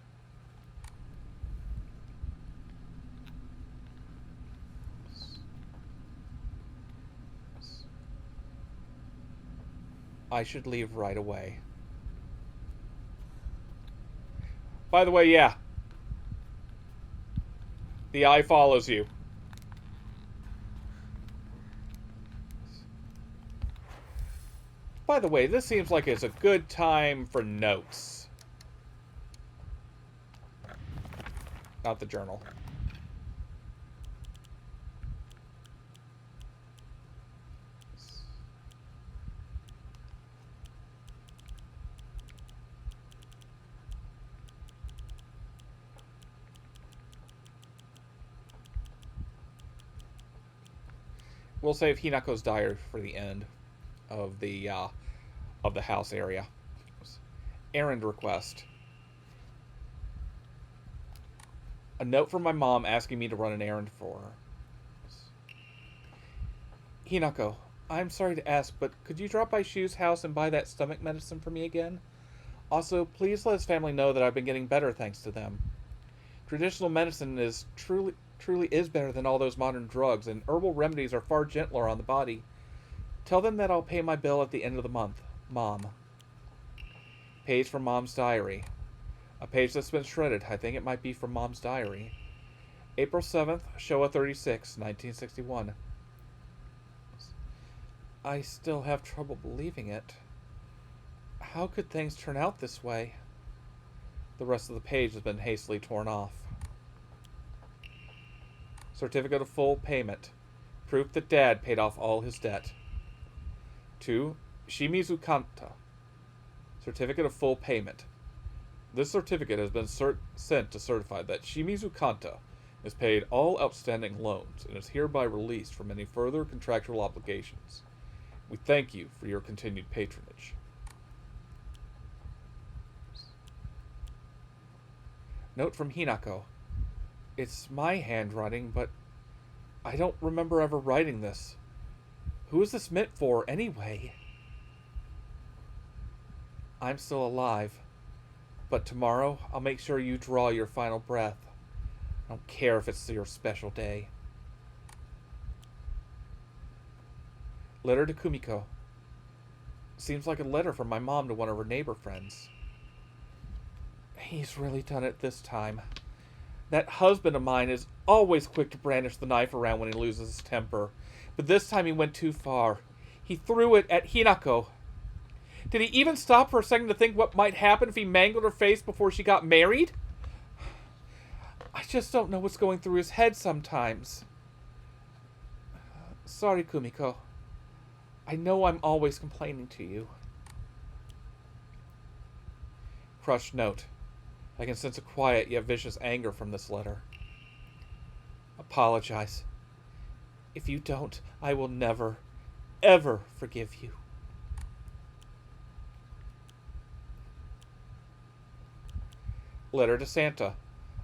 I should leave right away. By the way, yeah. The eye follows you. By the way, this seems like it's a good time for notes. Not the journal. We'll save Hinako's diary for the end of the house area. Errand request. A note from my mom asking me to run an errand for her. Hinako, I'm sorry to ask, but could you drop by Shu's house and buy that stomach medicine for me again? Also, please let his family know that I've been getting better thanks to them. Traditional medicine is truly is better than all those modern drugs, and herbal remedies are far gentler on the body. Tell them that I'll pay my bill at the end of the month. Mom. Page from Mom's diary. A page that's been shredded. I think it might be from Mom's diary. April 7th, Showa 36, 1961. I still have trouble believing it. How could things turn out this way? The rest of the page has been hastily torn off. Certificate of full payment. Proof that Dad paid off all his debt. 2. Shimizu Kanta. Certificate of full payment. This certificate has been sent to certify that Shimizu Kanta has paid all outstanding loans and is hereby released from any further contractual obligations. We thank you for your continued patronage. Note from Hinako. It's my handwriting, but I don't remember ever writing this. Who is this meant for, anyway? I'm still alive, but tomorrow I'll make sure you draw your final breath. I don't care if it's your special day. Letter to Kumiko. Seems like a letter from my mom to one of her neighbor friends. He's really done it this time. That husband of mine is always quick to brandish the knife around when he loses his temper. But this time he went too far. He threw it at Hinako. Did he even stop for a second to think what might happen if he mangled her face before she got married? I just don't know what's going through his head sometimes. Sorry, Kumiko. I know I'm always complaining to you. Crushed note. I can sense a quiet yet vicious anger from this letter. Apologize. If you don't, I will never, ever forgive you. Letter to Santa.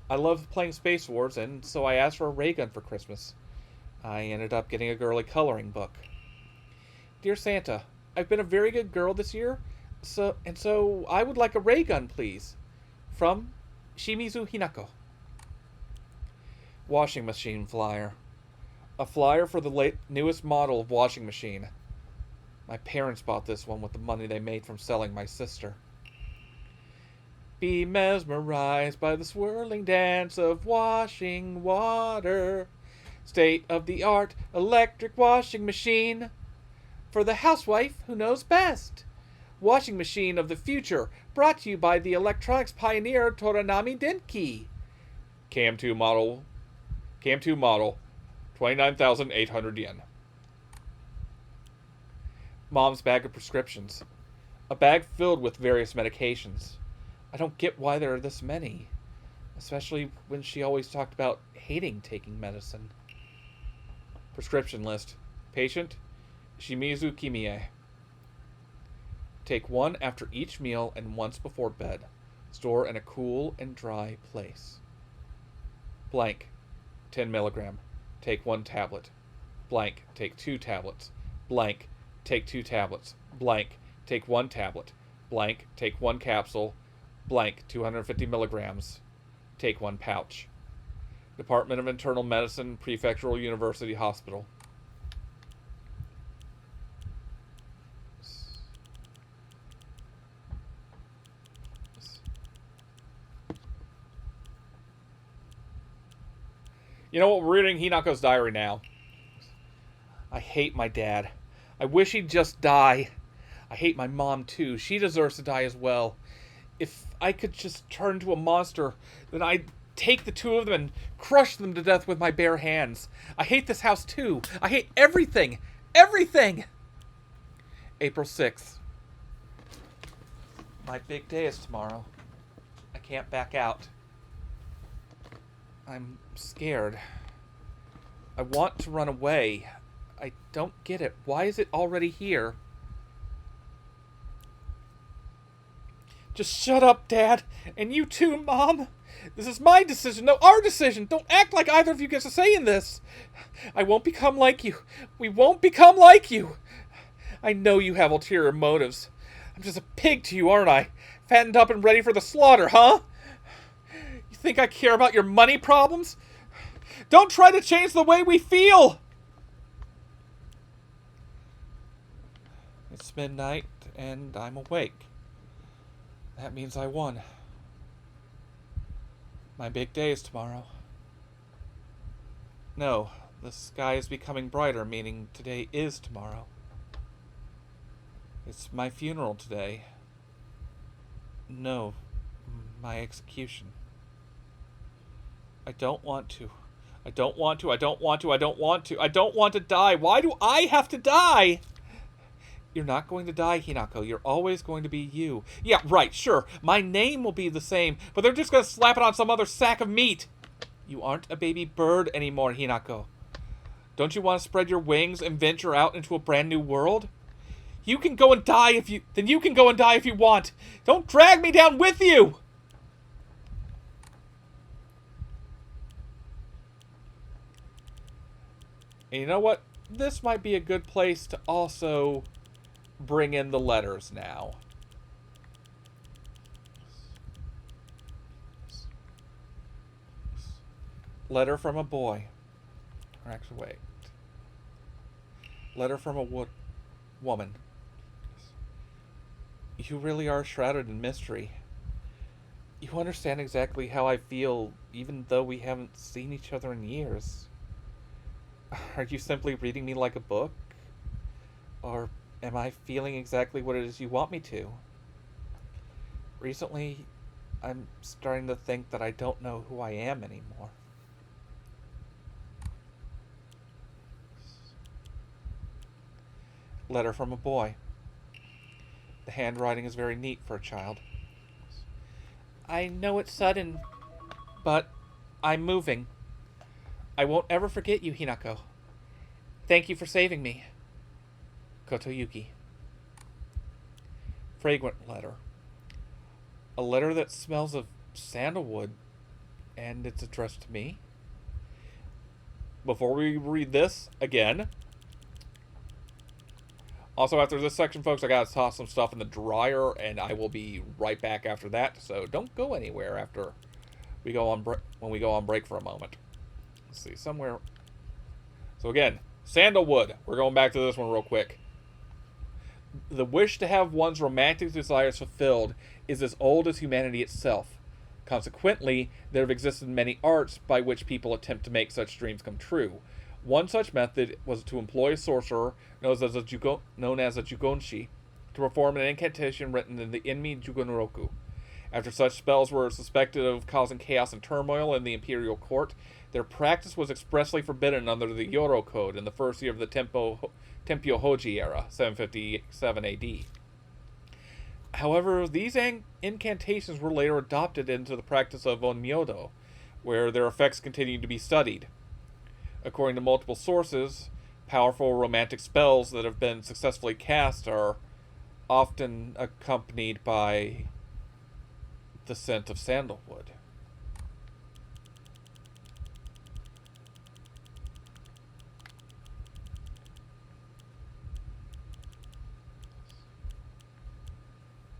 I love playing Space Wars, and so I asked for a ray gun for Christmas. I ended up getting a girly coloring book. Dear Santa, I've been a very good girl this year, so I would like a ray gun, please. From Shimizu Hinako. Washing machine flyer. A flyer for the newest model of washing machine. My parents bought this one with the money they made from selling my sister. Be mesmerized by the swirling dance of washing water. State-of-the-art electric washing machine. For the housewife who knows best. Washing machine of the future, brought to you by the electronics pioneer Toranami Denki. Cam2 model, 29,800 yen. Mom's bag of prescriptions. A bag filled with various medications. I don't get why there are this many, especially when she always talked about hating taking medicine. Prescription list. Patient, Shimizu Kimie. Take one after each meal and once before bed. Store in a cool and dry place. Blank, 10 milligram. Take 1 tablet. Blank, take 2 tablets. Blank, take 2 tablets. Blank, take 1 tablet. Blank, take 1 capsule. Blank, 250 milligrams. Take 1 pouch. Department of Internal Medicine, Prefectural University Hospital. You know what? We're reading Hinako's diary now. I hate my dad. I wish he'd just die. I hate my mom too. She deserves to die as well. If I could just turn to a monster, then I'd take the two of them and crush them to death with my bare hands. I hate this house too. I hate everything. Everything! April 6th. My big day is tomorrow. I can't back out. I'm scared. I want to run away. I don't get it. Why is it already here? Just shut up, Dad. And you too, Mom. This is my decision, no, our decision. Don't act like either of you gets a say in this. I won't become like you. We won't become like you. I know you have ulterior motives. I'm just a pig to you, aren't I? Fattened up and ready for the slaughter, huh? You think I care about your money problems? Don't try to change the way we feel! It's midnight, and I'm awake. That means I won. My big day is tomorrow. No, the sky is becoming brighter, meaning today is tomorrow. It's my funeral today. No, my execution. I don't want to. I don't want to. I don't want to. I don't want to. I don't want to die. Why do I have to die? You're not going to die, Hinako. You're always going to be you. Yeah, right, sure. My name will be the same, but they're just going to slap it on some other sack of meat. You aren't a baby bird anymore, Hinako. Don't you want to spread your wings and venture out into a brand new world? You can go and die if you... Then you can go and die if you want. Don't drag me down with you! And you know what? This might be a good place to also bring in the letters now. Letter from a boy. Or actually, wait. Letter from a woman. You really are shrouded in mystery. You understand exactly how I feel, even though we haven't seen each other in years. Are you simply reading me like a book? Or am I feeling exactly what it is you want me to? Recently, I'm starting to think that I don't know who I am anymore. Letter from a boy. The handwriting is very neat for a child. I know it's sudden, but I'm moving. I won't ever forget you, Hinako. Thank you for saving me. Kotoyuki. Fragrant letter. A letter that smells of sandalwood, and it's addressed to me. Before we read this again, also after this section, folks, I gotta toss some stuff in the dryer, and I will be right back after that. So don't go anywhere after we go on when we go on break for a moment. Let's see, somewhere. So again, sandalwood. We're going back to this one real quick. The wish to have one's romantic desires fulfilled is as old as humanity itself. Consequently, there have existed many arts by which people attempt to make such dreams come true. One such method was to employ a sorcerer known as a jugonshi to perform an incantation written in the Inmi Jugonroku. After such spells were suspected of causing chaos and turmoil in the imperial court, their practice was expressly forbidden under the Yoro Code in the first year of the Tempio Hoji era, 757 AD. However, these incantations were later adopted into the practice of onmyodo, where their effects continued to be studied. According to multiple sources, powerful romantic spells that have been successfully cast are often accompanied by the scent of sandalwood.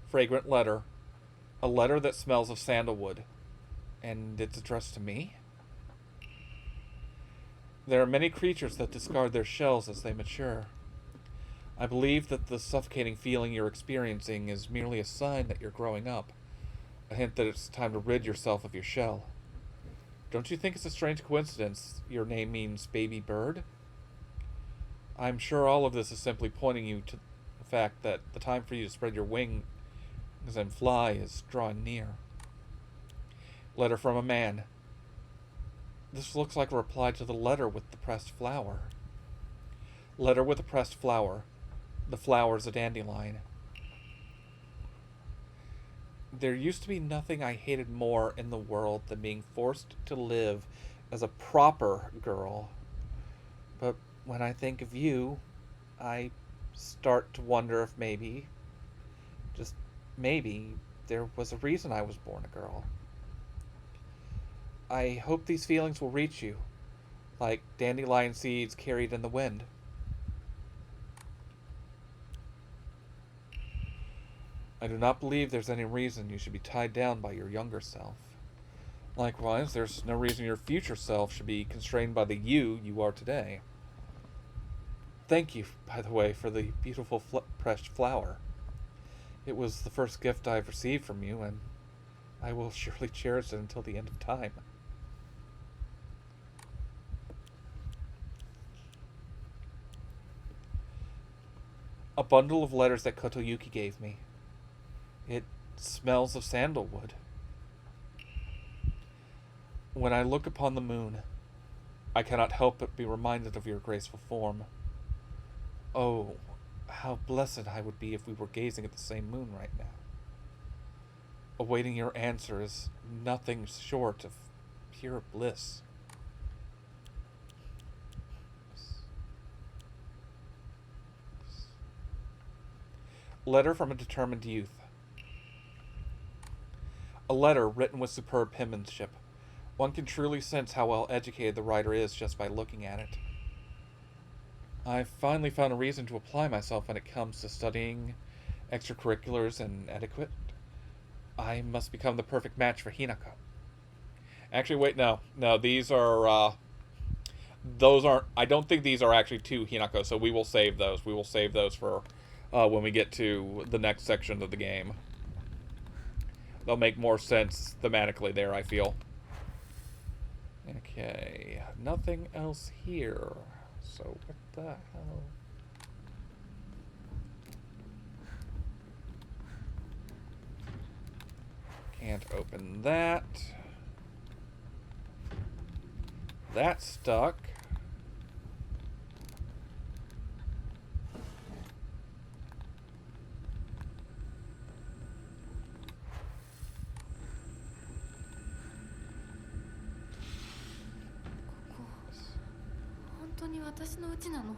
Fragrant letter. A letter that smells of sandalwood. And it's addressed to me? There are many creatures that discard their shells as they mature. I believe that the suffocating feeling you're experiencing is merely a sign that you're growing up. A hint that it's time to rid yourself of your shell. Don't you think it's a strange coincidence your name means baby bird? I'm sure all of this is simply pointing you to the fact that the time for you to spread your wings and fly is drawing near. Letter from a man. This looks like a reply to the letter with the pressed flower. Letter with a pressed flower. The flower is a dandelion. There used to be nothing I hated more in the world than being forced to live as a proper girl. But when I think of you, I start to wonder if maybe, just maybe, there was a reason I was born a girl. I hope these feelings will reach you, like dandelion seeds carried in the wind. I do not believe there's any reason you should be tied down by your younger self. Likewise, there's no reason your future self should be constrained by the you are today. Thank you, by the way, for the beautiful pressed flower. It was the first gift I've received from you, and I will surely cherish it until the end of time. A bundle of letters that Kotoyuki gave me. It smells of sandalwood. When I look upon the moon, I cannot help but be reminded of your graceful form. Oh, how blessed I would be if we were gazing at the same moon right now. Awaiting your answer is nothing short of pure bliss. Letter from a determined youth. A letter written with superb penmanship. One can truly sense how well educated the writer is just by looking at it. I've finally found a reason to apply myself when it comes to studying extracurriculars and etiquette. I must become the perfect match for Hinako. Actually, wait, no, these are, those aren't, I don't think these are actually to Hinako, so we will save those. We will save those for when we get to the next section of the game. They'll make more sense thematically there, I feel. Okay, nothing else here. So what the hell? Can't open that. That's stuck. に私の家なの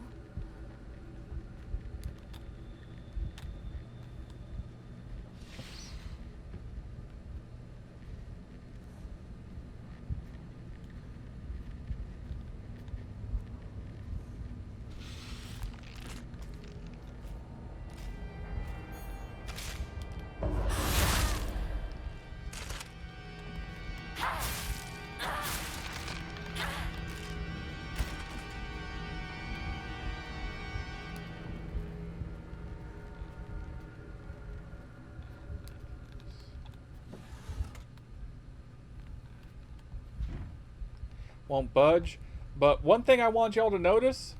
？Won't budge. But one thing I want y'all to notice,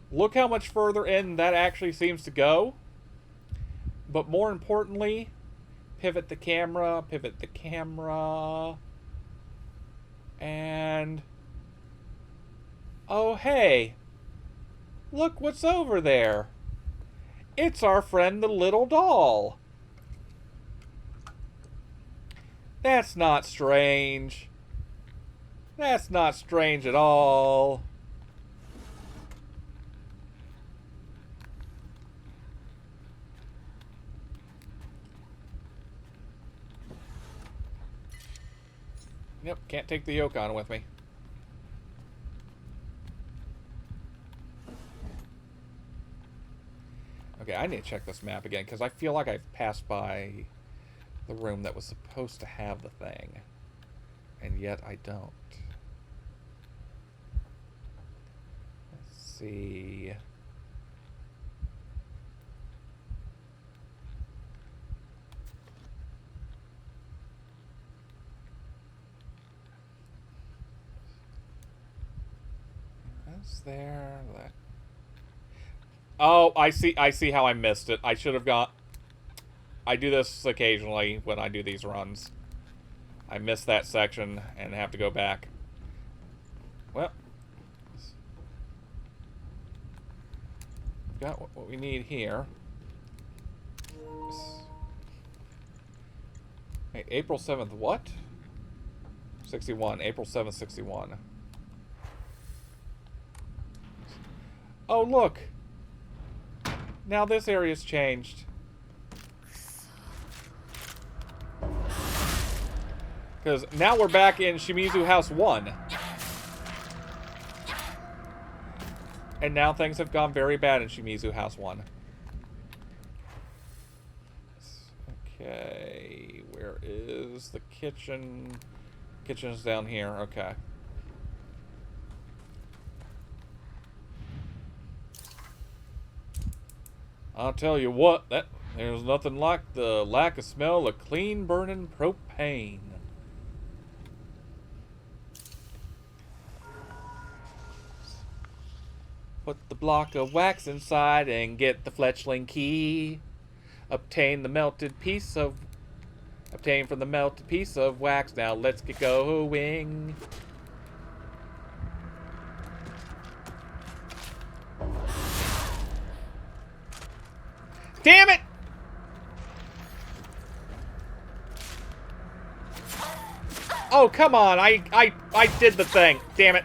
look how much further in that actually seems to go. But more importantly, pivot the camera, and oh hey, look what's over there. It's our friend the little doll. That's not strange. That's not strange at all. Yep, can't take the Yukon with me. Okay, I need to check this map again, because I feel like I've passed by the room that was supposed to have the thing. And yet I don't. Let's see. Is there that? Oh, I see how I missed it. I should have got. I do this occasionally when I do these runs. I missed that section and have to go back. Well, we've got what we need here. Hey, April 7th, what? 61, April 7th, 61. Oh, look! Now this area's changed. Because now we're back in Shimizu House 1. And now things have gone very bad in Shimizu House 1. Okay, where is the kitchen? Kitchen's down here, okay. I'll tell you what, there's nothing like the lack of smell of clean burning propane. Put the block of wax inside and get the fletchling key. Obtain from the melted piece of wax. Now let's get going. Damn it! Oh, come on. I did the thing. Damn it.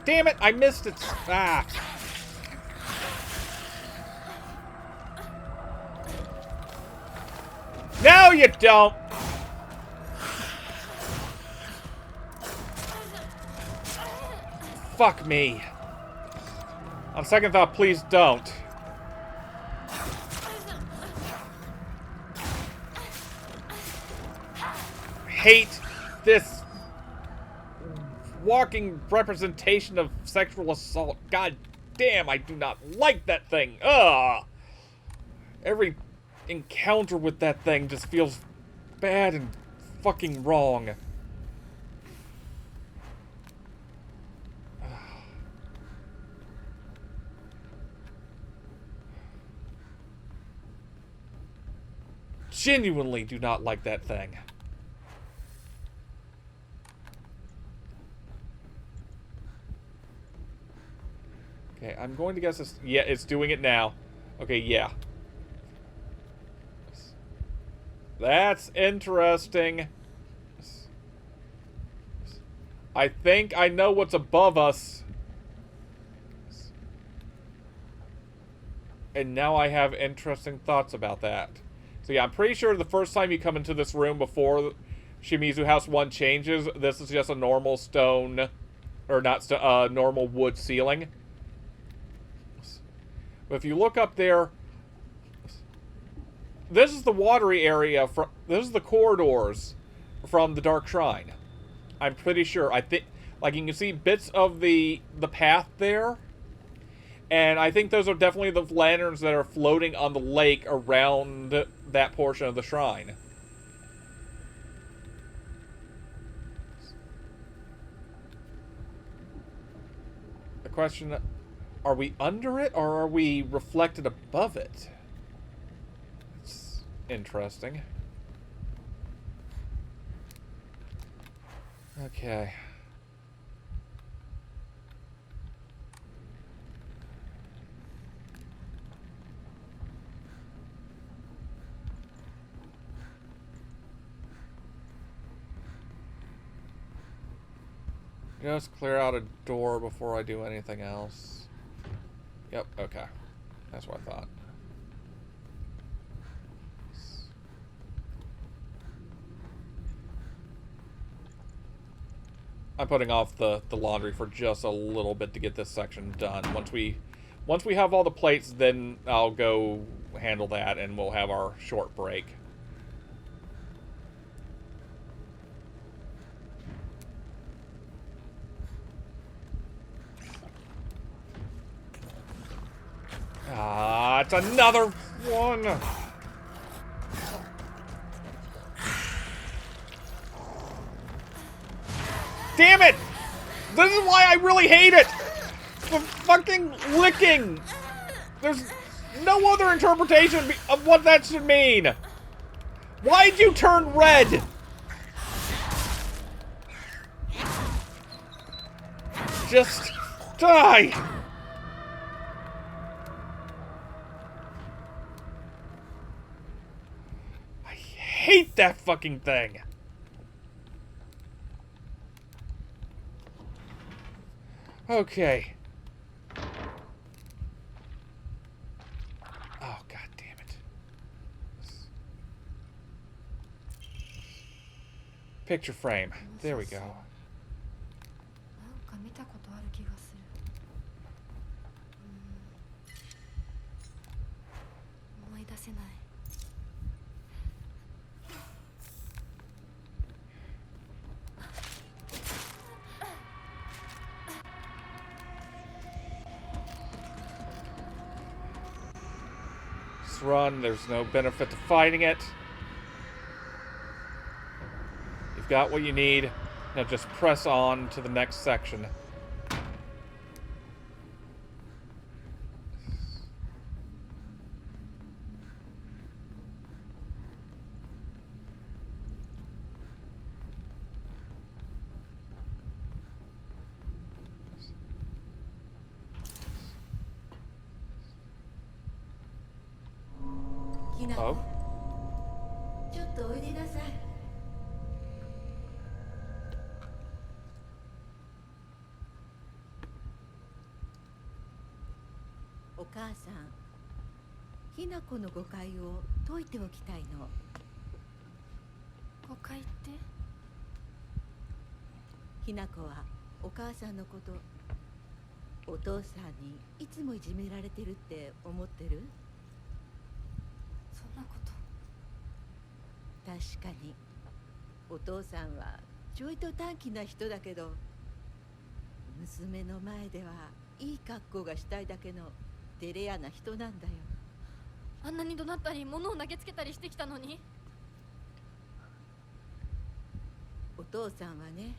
Damn it, I missed it. Ah. No, you don't. Fuck me. On second thought, please don't. Hate this walking representation of sexual assault. God damn, I do not like that thing. Ugh. Every encounter with that thing just feels bad and fucking wrong. genuinely do not like that thing. Okay, I'm going to guess this. Yeah, it's doing it now. Okay, yeah. That's interesting. I think I know what's above us. And now I have interesting thoughts about that. So yeah, I'm pretty sure the first time you come into this room before Shimizu House 1 changes, this is just a normal stone, or not stone, normal wood ceiling. But if you look up there, this is the watery area. This is the corridors from the Dark Shrine. I'm pretty sure. I think, like, you can see bits of the path there, and I think those are definitely the lanterns that are floating on the lake around that portion of the shrine. The question: are we under it, or are we reflected above it? It's interesting. Okay. Just clear out a door before I do anything else. Yep, okay. That's what I thought. I'm putting off the laundry for just a little bit to get this section done. Once we have all the plates, then I'll go handle that and we'll have our short break. Ah, it's another one. Damn it! This is why I really hate it! The fucking licking! There's no other interpretation of what that should mean! Why'd you turn red? Just die! I hate that fucking thing! Okay. Oh, god damn it. Picture frame. There we go. なんか見たことある気がする。思い出せない。Just run. There's no benefit to fighting it. You've got what you need. Now just press on to the next section. Oh. ちょっとおいでなさい。お母さん、ひな子の誤解を解いておきたいの。誤解って？ひな子はお母さんのこと、お父さんにいつもいじめられてるって思ってる？そんなこと。確かにお父さんはちょいと短気な人だけど、娘の前ではいい格好がしたいだけの照れ屋な人なんだよ。あんなに怒鳴ったり物を投げつけたりしてきたのに。お父さんはね、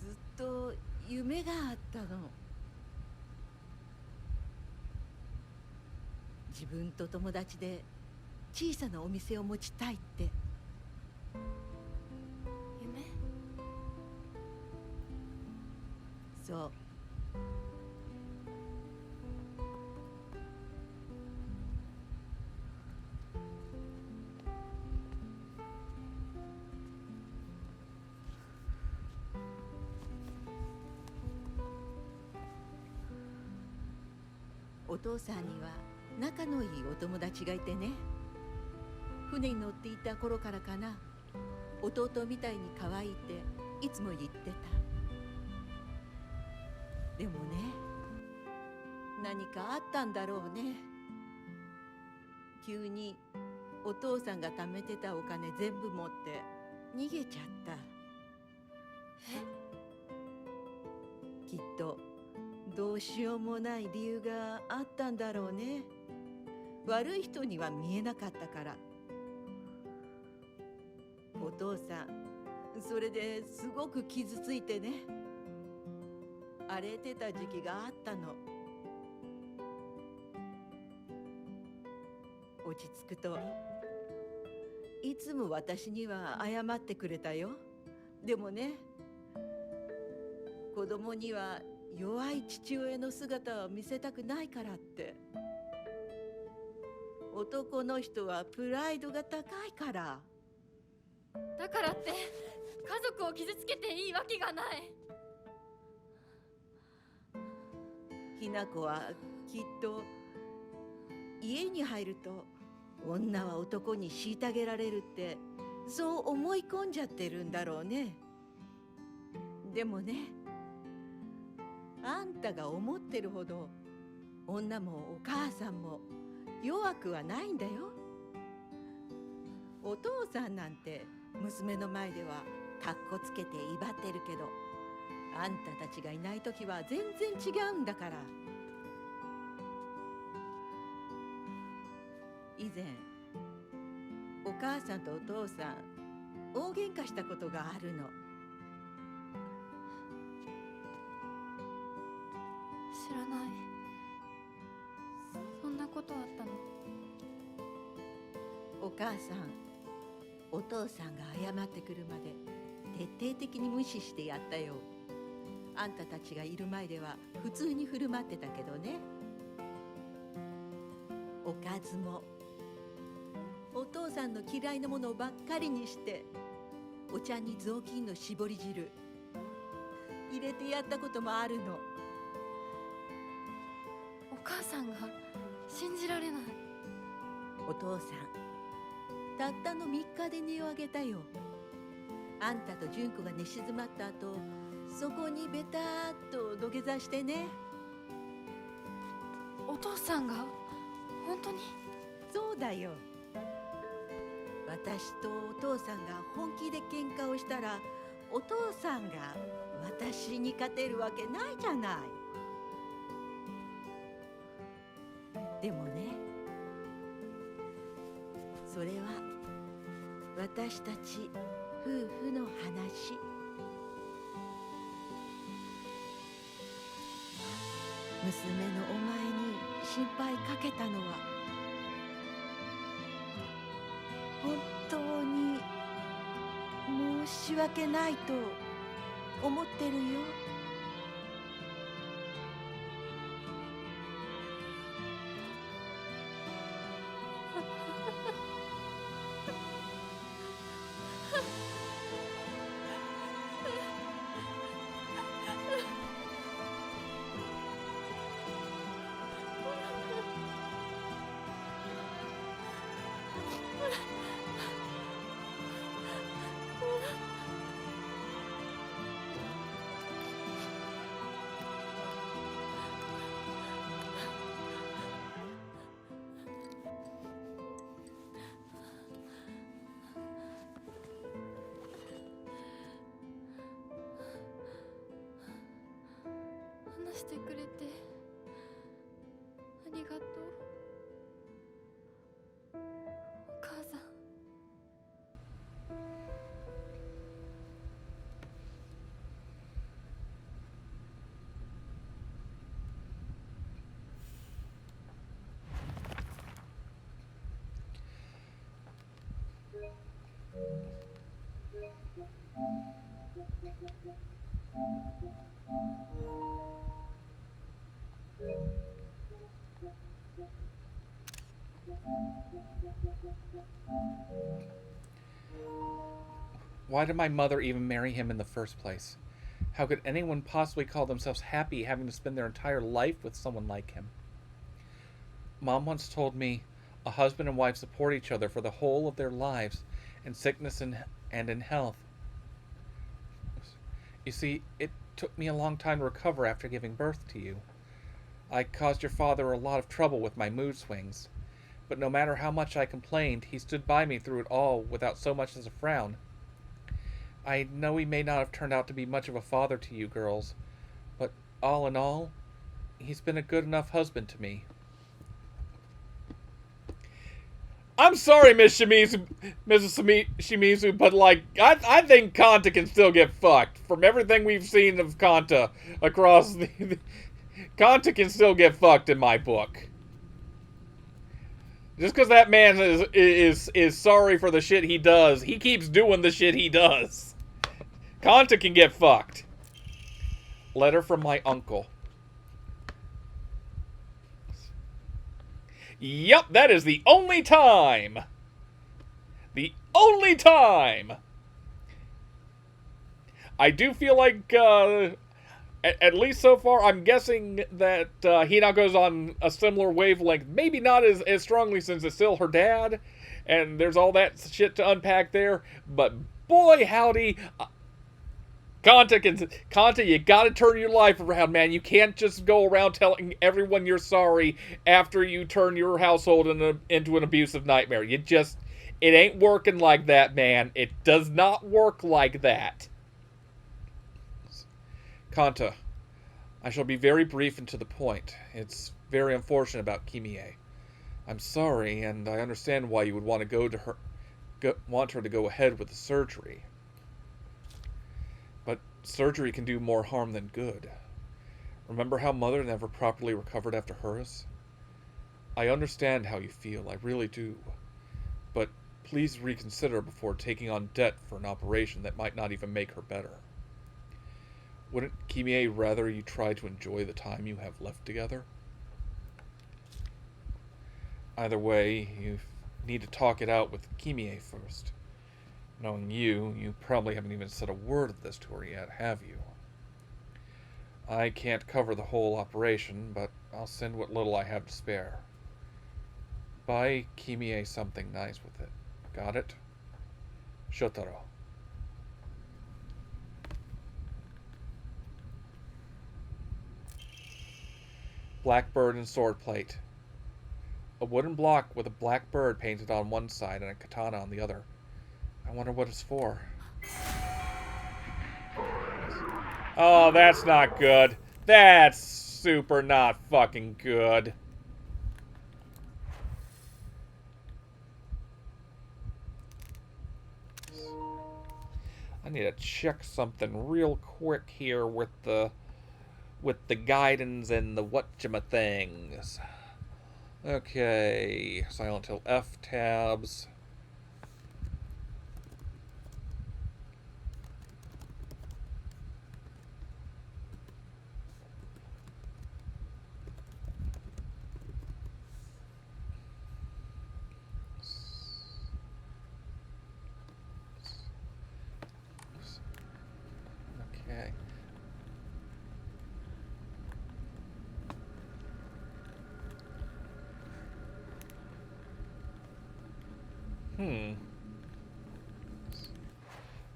ずっと夢があったの。自分と友達で小さなお店を持ちたいって。夢？そう。お父さんには仲のいいお友達がいてね、船に乗っていた頃からかな、弟みたいに可愛いっていつも言ってた。でもね、何かあったんだろうね。急にお父さんが貯めてたお金全部持って逃げちゃった。きっとどうしようもない理由があったんだろうね。悪い人には見えなかったから。お父さんそれですごく傷ついてね、荒れてた時期があったの。落ち着くといつも私には謝ってくれたよ。でもね、子供には弱い父親の姿を見せたくないからって。男の人はプライドが高いから。だからって家族を傷つけていいわけがない。ひな子はきっと家に入ると女は男に虐げられるってそう思い込んじゃってるんだろうね。でもね、あんたが思ってるほど女もお母さんも弱くはないんだよ。お父さんなんて娘の前ではかっこつけて威張ってるけど、あんたたちがいない時は全然違うんだから。以前お母さんとお父さん大喧嘩したことがあるの。知らない。そんなことあったの？お母さんお父さんが謝ってくるまで徹底的に無視してやったよ。あんたたちがいる前では普通に振る舞ってたけどね。おかずもお父さんの嫌いなものばっかりにして、お茶に雑巾の搾り汁入れてやったこともあるの。お母さんが信じられない。お父さんたったの3日で音を上げたよ。あんたと純子が寝静まった後、そこにベターっと土下座してね。お父さんが本当に？そうだよ。私とお父さんが本気で喧嘩をしたら、お父さんが私に勝てるわけないじゃない。でもね、それは私たち夫婦の話。娘のお前に心配かけたのは本当に申し訳ないと思ってるよ。話してくれてありがとう。お母さん。Why did my mother even marry him in the first place? How could anyone possibly call themselves happy having to spend their entire life with someone like him? Mom once told me a husband and wife support each other for the whole of their lives, in sickness and in health. You see, it took me a long time to recover after giving birth to you. I caused your father a lot of trouble with my mood swings, but no matter how much I complained, he stood by me through it all without so much as a frown. I know he may not have turned out to be much of a father to you girls, but all in all, he's been a good enough husband to me. I'm sorry, Mrs. Shimizu, but like, I think Kanta can still get fucked. From everything we've seen of Kanta across Kanta can still get fucked in my book. Just because that man is sorry for the shit he does, he keeps doing the shit he does. Kanta can get fucked. Letter from my uncle. Yup, that is the only time. The only time. I do feel like, at least so far, I'm guessing that Hinako's on a similar wavelength. Maybe not as strongly since it's still her dad, and there's all that shit to unpack there. But boy, howdy. Kanta, you gotta turn your life around, man. You can't just go around telling everyone you're sorry after you turn your household into an abusive nightmare. It ain't working like that, man. It does not work like that. Kanta, I shall be very brief and to the point. It's very unfortunate about Kimie. I'm sorry, and I understand why you would want her to go ahead with the surgery. But surgery can do more harm than good. Remember how Mother never properly recovered after hers? I understand how you feel, I really do. But please reconsider before taking on debt for an operation that might not even make her better. Wouldn't Kimie rather you try to enjoy the time you have left together? Either way, you need to talk it out with Kimie first. Knowing you probably haven't even said a word of this to her yet, have you? I can't cover the whole operation, but I'll send what little I have to spare. Buy Kimie something nice with it. Got it? Shotaro. Blackbird and sword plate. A wooden block with a black bird painted on one side and a katana on the other. I wonder what it's for. Oh, that's not good. That's super not fucking good. I need to check something real quick here with the guidance and the whatchamathings. Okay, Silent Hill F tabs. Okay.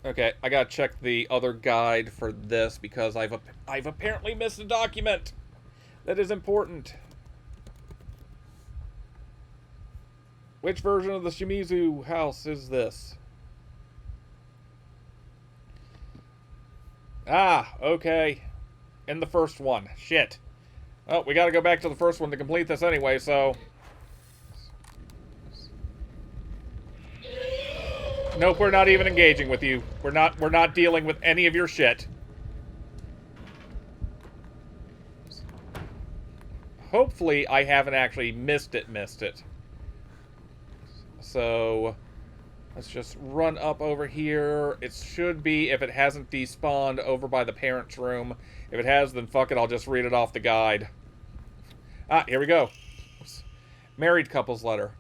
Okay, I gotta check the other guide for this because I've apparently missed a document that is important. Which version of the Shimizu house is this? Ah, okay. In the first one. Shit. Oh, we gotta go back to the first one to complete this anyway, so... Nope, we're not even engaging with you. We're not dealing with any of your shit. Hopefully I haven't actually missed it. So... Let's just run up over here. It should be, if it hasn't despawned, over by the parents' room. If it has, then fuck it, I'll just read it off the guide. Ah, here we go. Married couple's letter.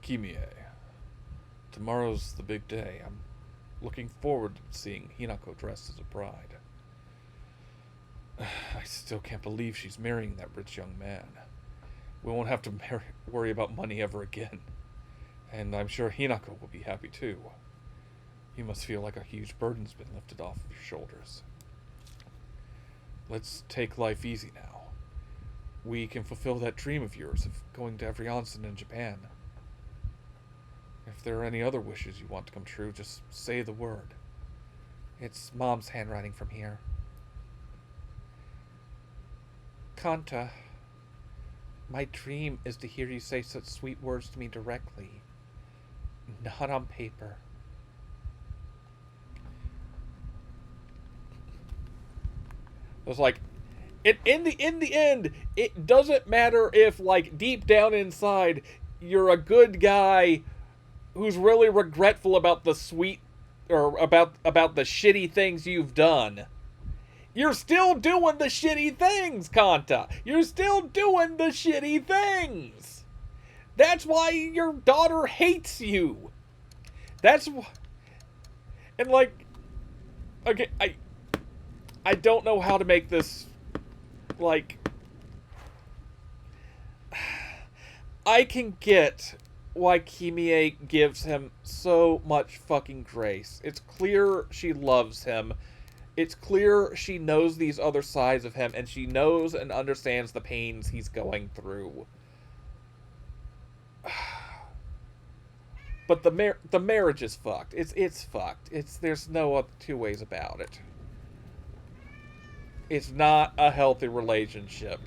Kimie, tomorrow's the big day. I'm looking forward to seeing Hinako dressed as a bride. I still can't believe she's marrying that rich young man. We won't have to worry about money ever again. And I'm sure Hinako will be happy too. You must feel like a huge burden's been lifted off of your shoulders. Let's take life easy now. We can fulfill that dream of yours of going to every onsen in Japan. If there are any other wishes you want to come true, just say the word. It's Mom's handwriting from here. Kanta, my dream is to hear you say such sweet words to me directly, not on paper. It was like, in the end, it doesn't matter if, like, deep down inside, you're a good guy who's really regretful about the sweet, or about the shitty things you've done. You're still doing the shitty things, Kanta. You're still doing the shitty things. That's why your daughter hates you. That's why. And, like, okay, I don't know how to make this, like, I can get why Kimie gives him so much fucking grace. It's clear she loves him. It's clear she knows these other sides of him, and she knows and understands the pains he's going through. But the marriage is fucked. It's fucked. There's no other two ways about it. It's not a healthy relationship.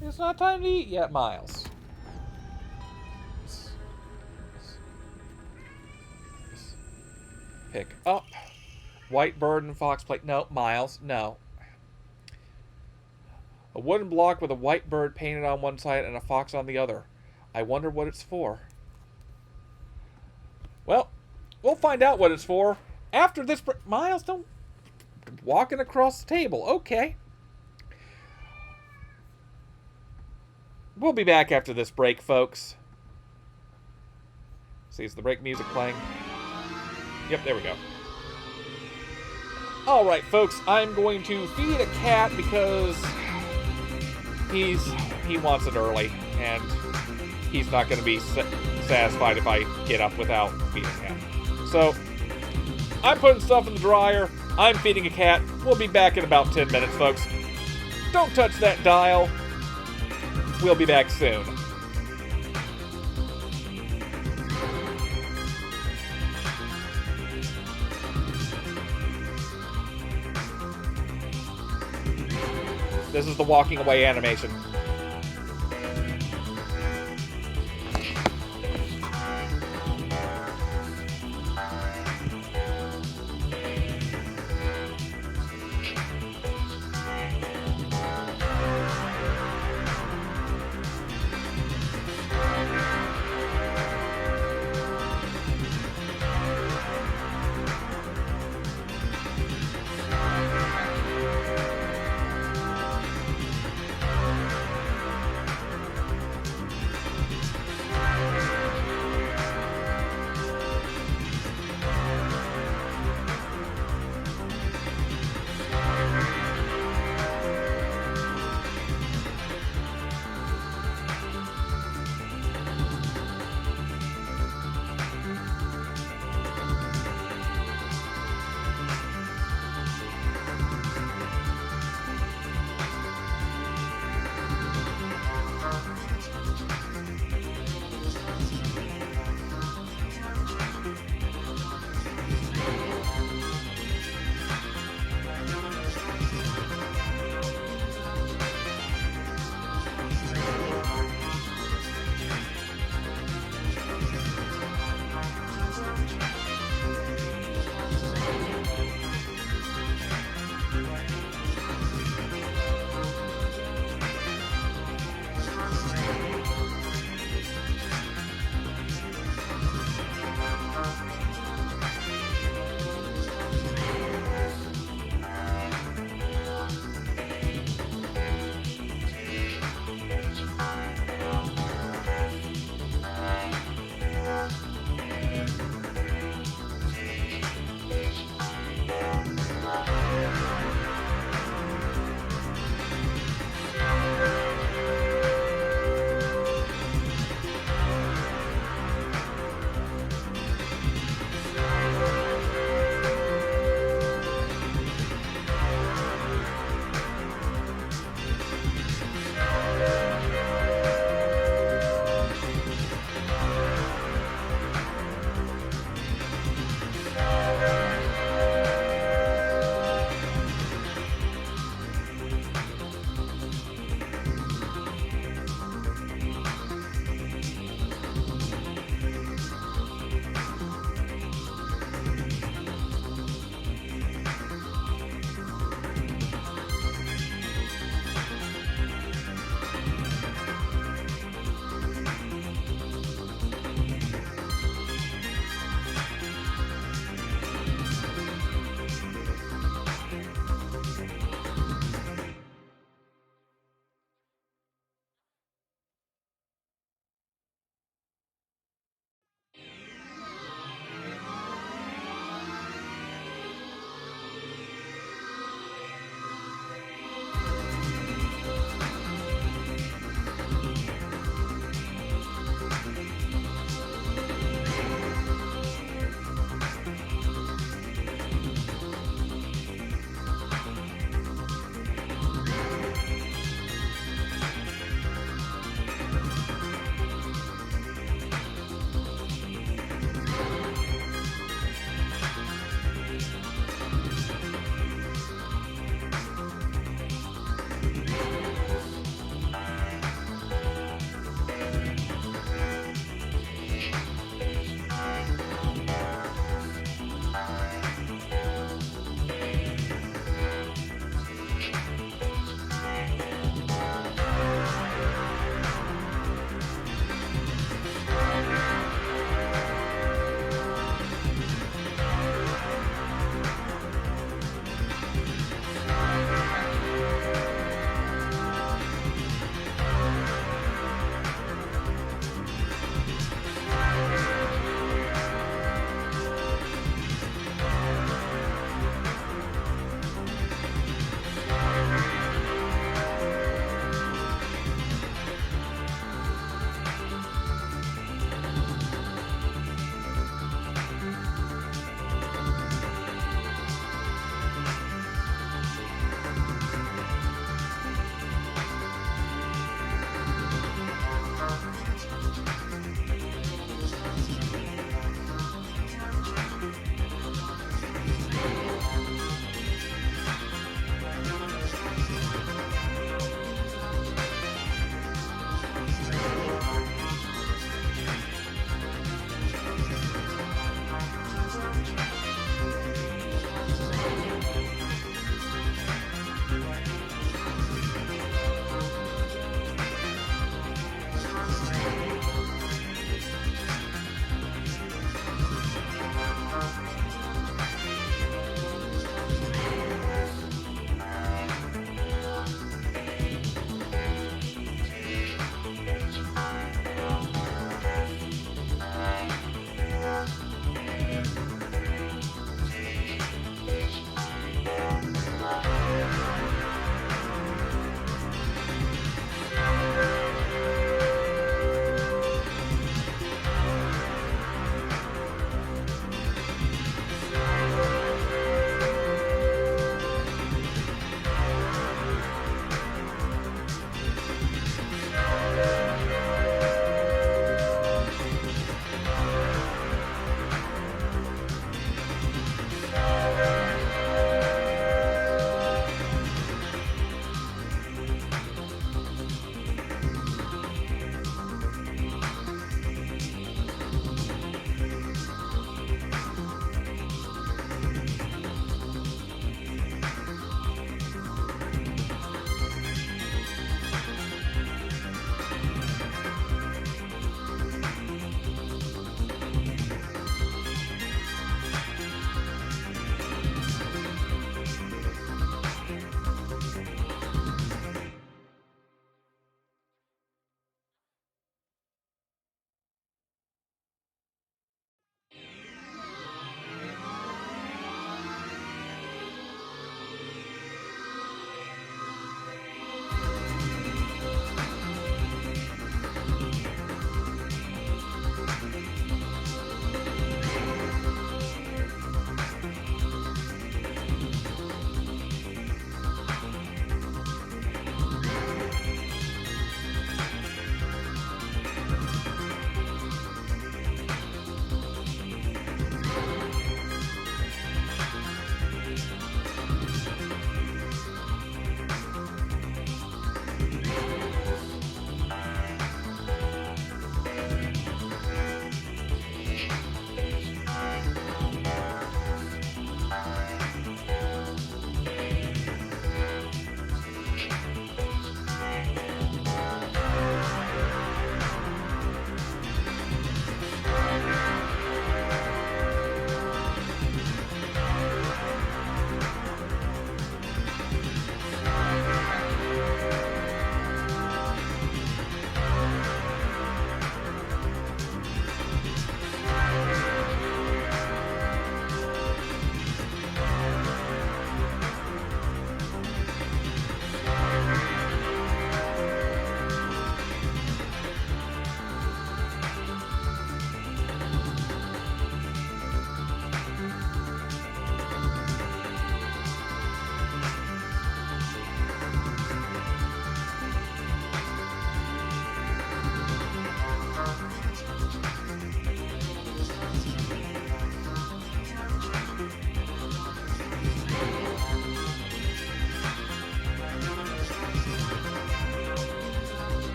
It's not time to eat yet, Miles. Pick up. White bird and fox plate. No, Miles, no. A wooden block with a white bird painted on one side and a fox on the other. I wonder what it's for. Well, we'll find out what it's for after this break. Miles, don't... Walking across the table. Okay. We'll be back after this break, folks. See, is the break music playing? Yep, there we go. Alright, folks, I'm going to feed a cat because he wants it early, and he's not going to be satisfied if I get up without feeding him. So, I'm putting stuff in the dryer. I'm feeding a cat. We'll be back in about 10 minutes, folks. Don't touch that dial. We'll be back soon. This is the walking away animation.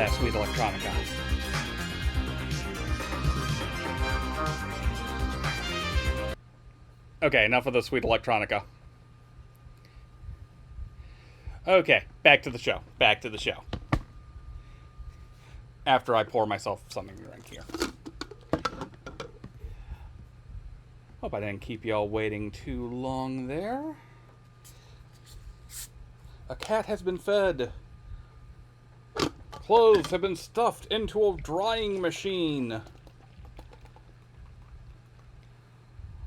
that sweet electronica. Okay, enough of the sweet electronica. Okay, back to the show. Back to the show. After I pour myself something to drink here. Hope I didn't keep y'all waiting too long there. A cat has been fed. Clothes have been stuffed into a drying machine.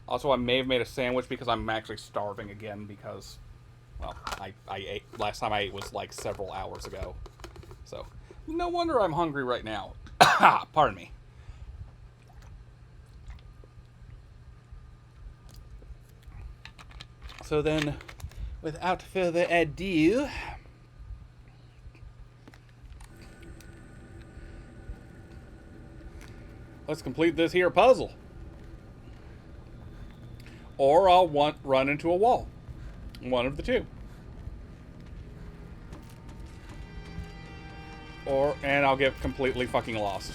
Also, I may have made a sandwich because I'm actually starving again because, well, I ate, last time I ate was like several hours ago. So, no wonder I'm hungry right now. Pardon me. So then, without further ado, let's complete this here puzzle. Or I'll run into a wall. One of the two. And I'll get completely fucking lost.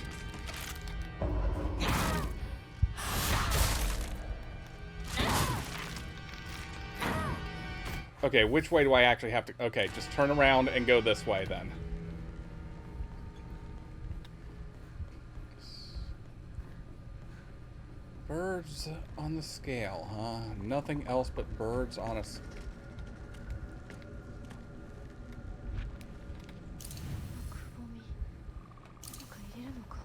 Okay, which way do I actually have to... Okay, just turn around and go this way, then. Birds on the scale, huh? Nothing else but birds on a... くぼみなんか入れるのか。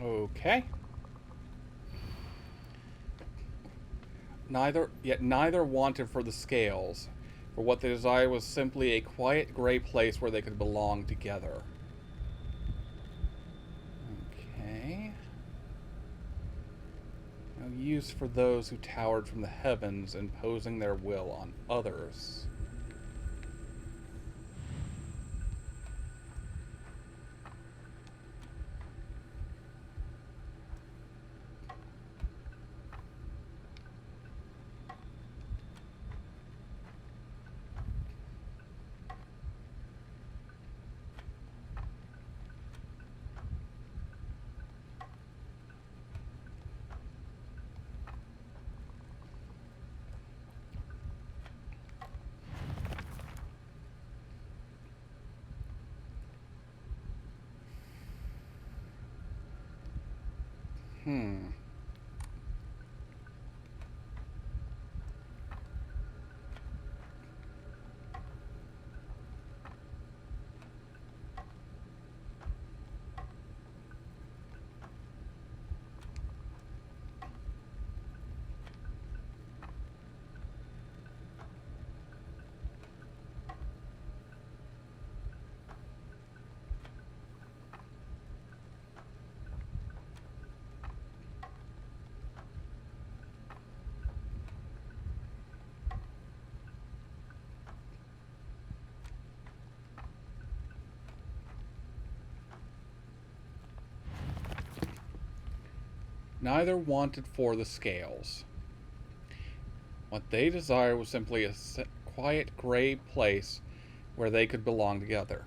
Okay. Neither wanted for the scales, for what they desired was simply a quiet gray place where they could belong together. Okay. No use for those who towered from the heavens, imposing their will on others. Neither wanted for the scales. What they desired was simply a quiet gray place where they could belong together.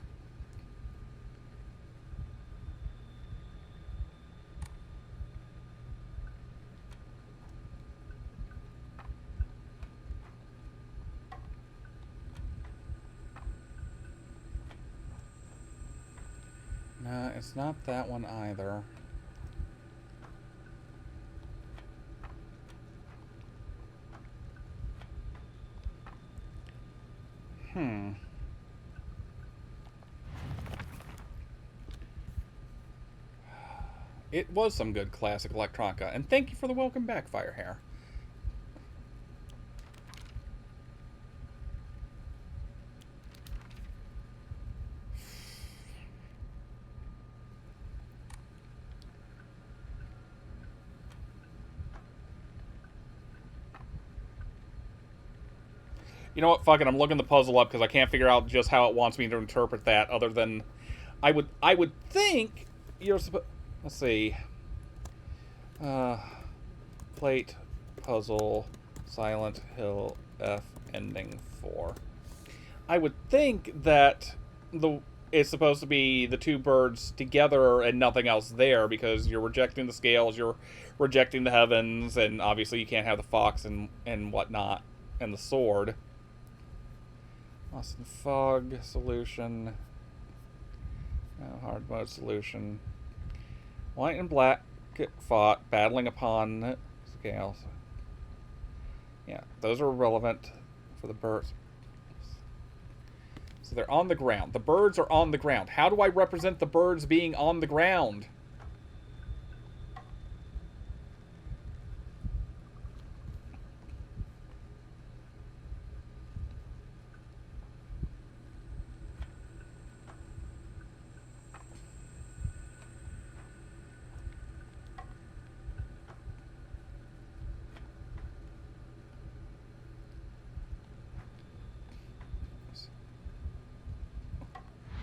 No, it's not that one either. It was some good classic electronica, and thank you for the welcome back, Firehair. You know what? Fuck it. I'm looking the puzzle up because I can't figure out just how it wants me to interpret that. Other than, I would think you're supposed. Let's see. Plate, puzzle, Silent Hill F ending 4. I would think that it's supposed to be the two birds together and nothing else there, because you're rejecting the scales, you're rejecting the heavens, and obviously you can't have the fox and whatnot, and the sword. Lost in fog solution. No, hard mode solution. White and black fought, battling upon scales. Yeah, those are relevant for the birds. So they're on the ground. The birds are on the ground. How do I represent the birds being on the ground?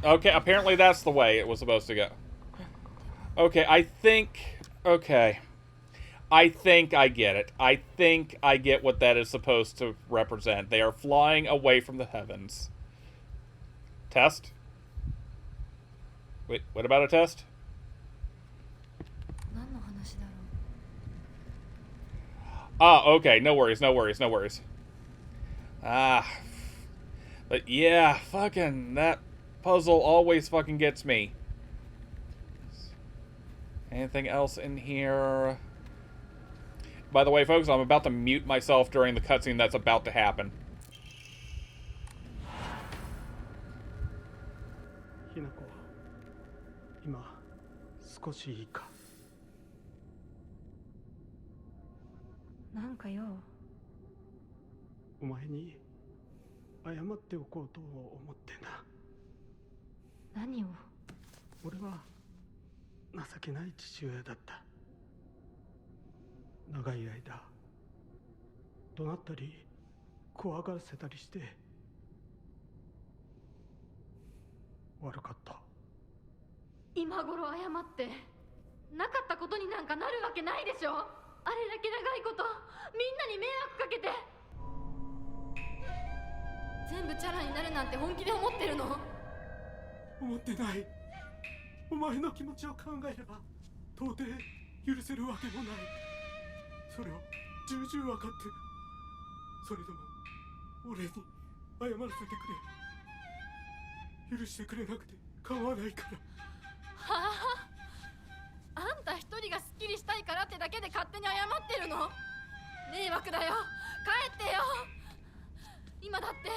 Okay, apparently that's the way it was supposed to go. Okay, I think... Okay. I think I get it. I think I get what that is supposed to represent. They are flying away from the heavens. Test? Wait, what about a test? 何の話だろ Ah, okay, no worries, no worries, no worries. Ah. But yeah, fucking, that puzzle always fucking gets me. Anything else in here? By the way, folks, I'm about to mute myself during the cutscene that's about to happen. ひな子は今少しいいか。う。なんかよ。お前に謝っておこうと思ってな。何を。俺は情けない父親だった。長い間怒鳴ったり怖がらせたりして悪かった。今頃謝ってなかったことになんかなるわけないでしょ。あれだけ長いことみんなに迷惑かけて、全部チャラになるなんて本気で思ってるの？思ってない。お前の気持ちを考えれば到底許せるわけもない。それを重々分かってる。それでも俺に謝らせてくれ。許してくれなくて構わないから。はあ、あんた一人がスッキリしたいからってだけで勝手に謝ってるの？迷惑だよ。帰ってよ。今だって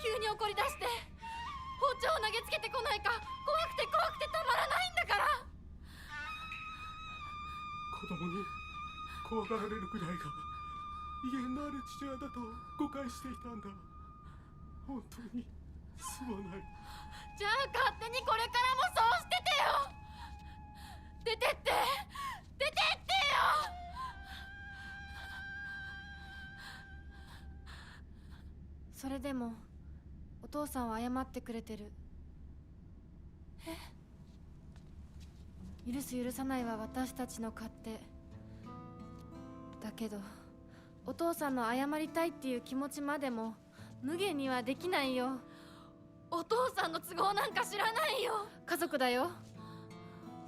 急に怒り出して包丁を投げつけてこないか怖くて怖くてたまらないんだから。子供に怖がられるくらいが威厳のある父親だと誤解していたんだ。本当にすまない。じゃあ勝手にこれからもそうしててよ。出てって出てってよ。それでもお父さんは謝ってくれてる。許す許さないは私たちの勝手だけど、お父さんの謝りたいっていう気持ちまでも無限にはできないよ。お父さんの都合なんか知らないよ。家族だよ。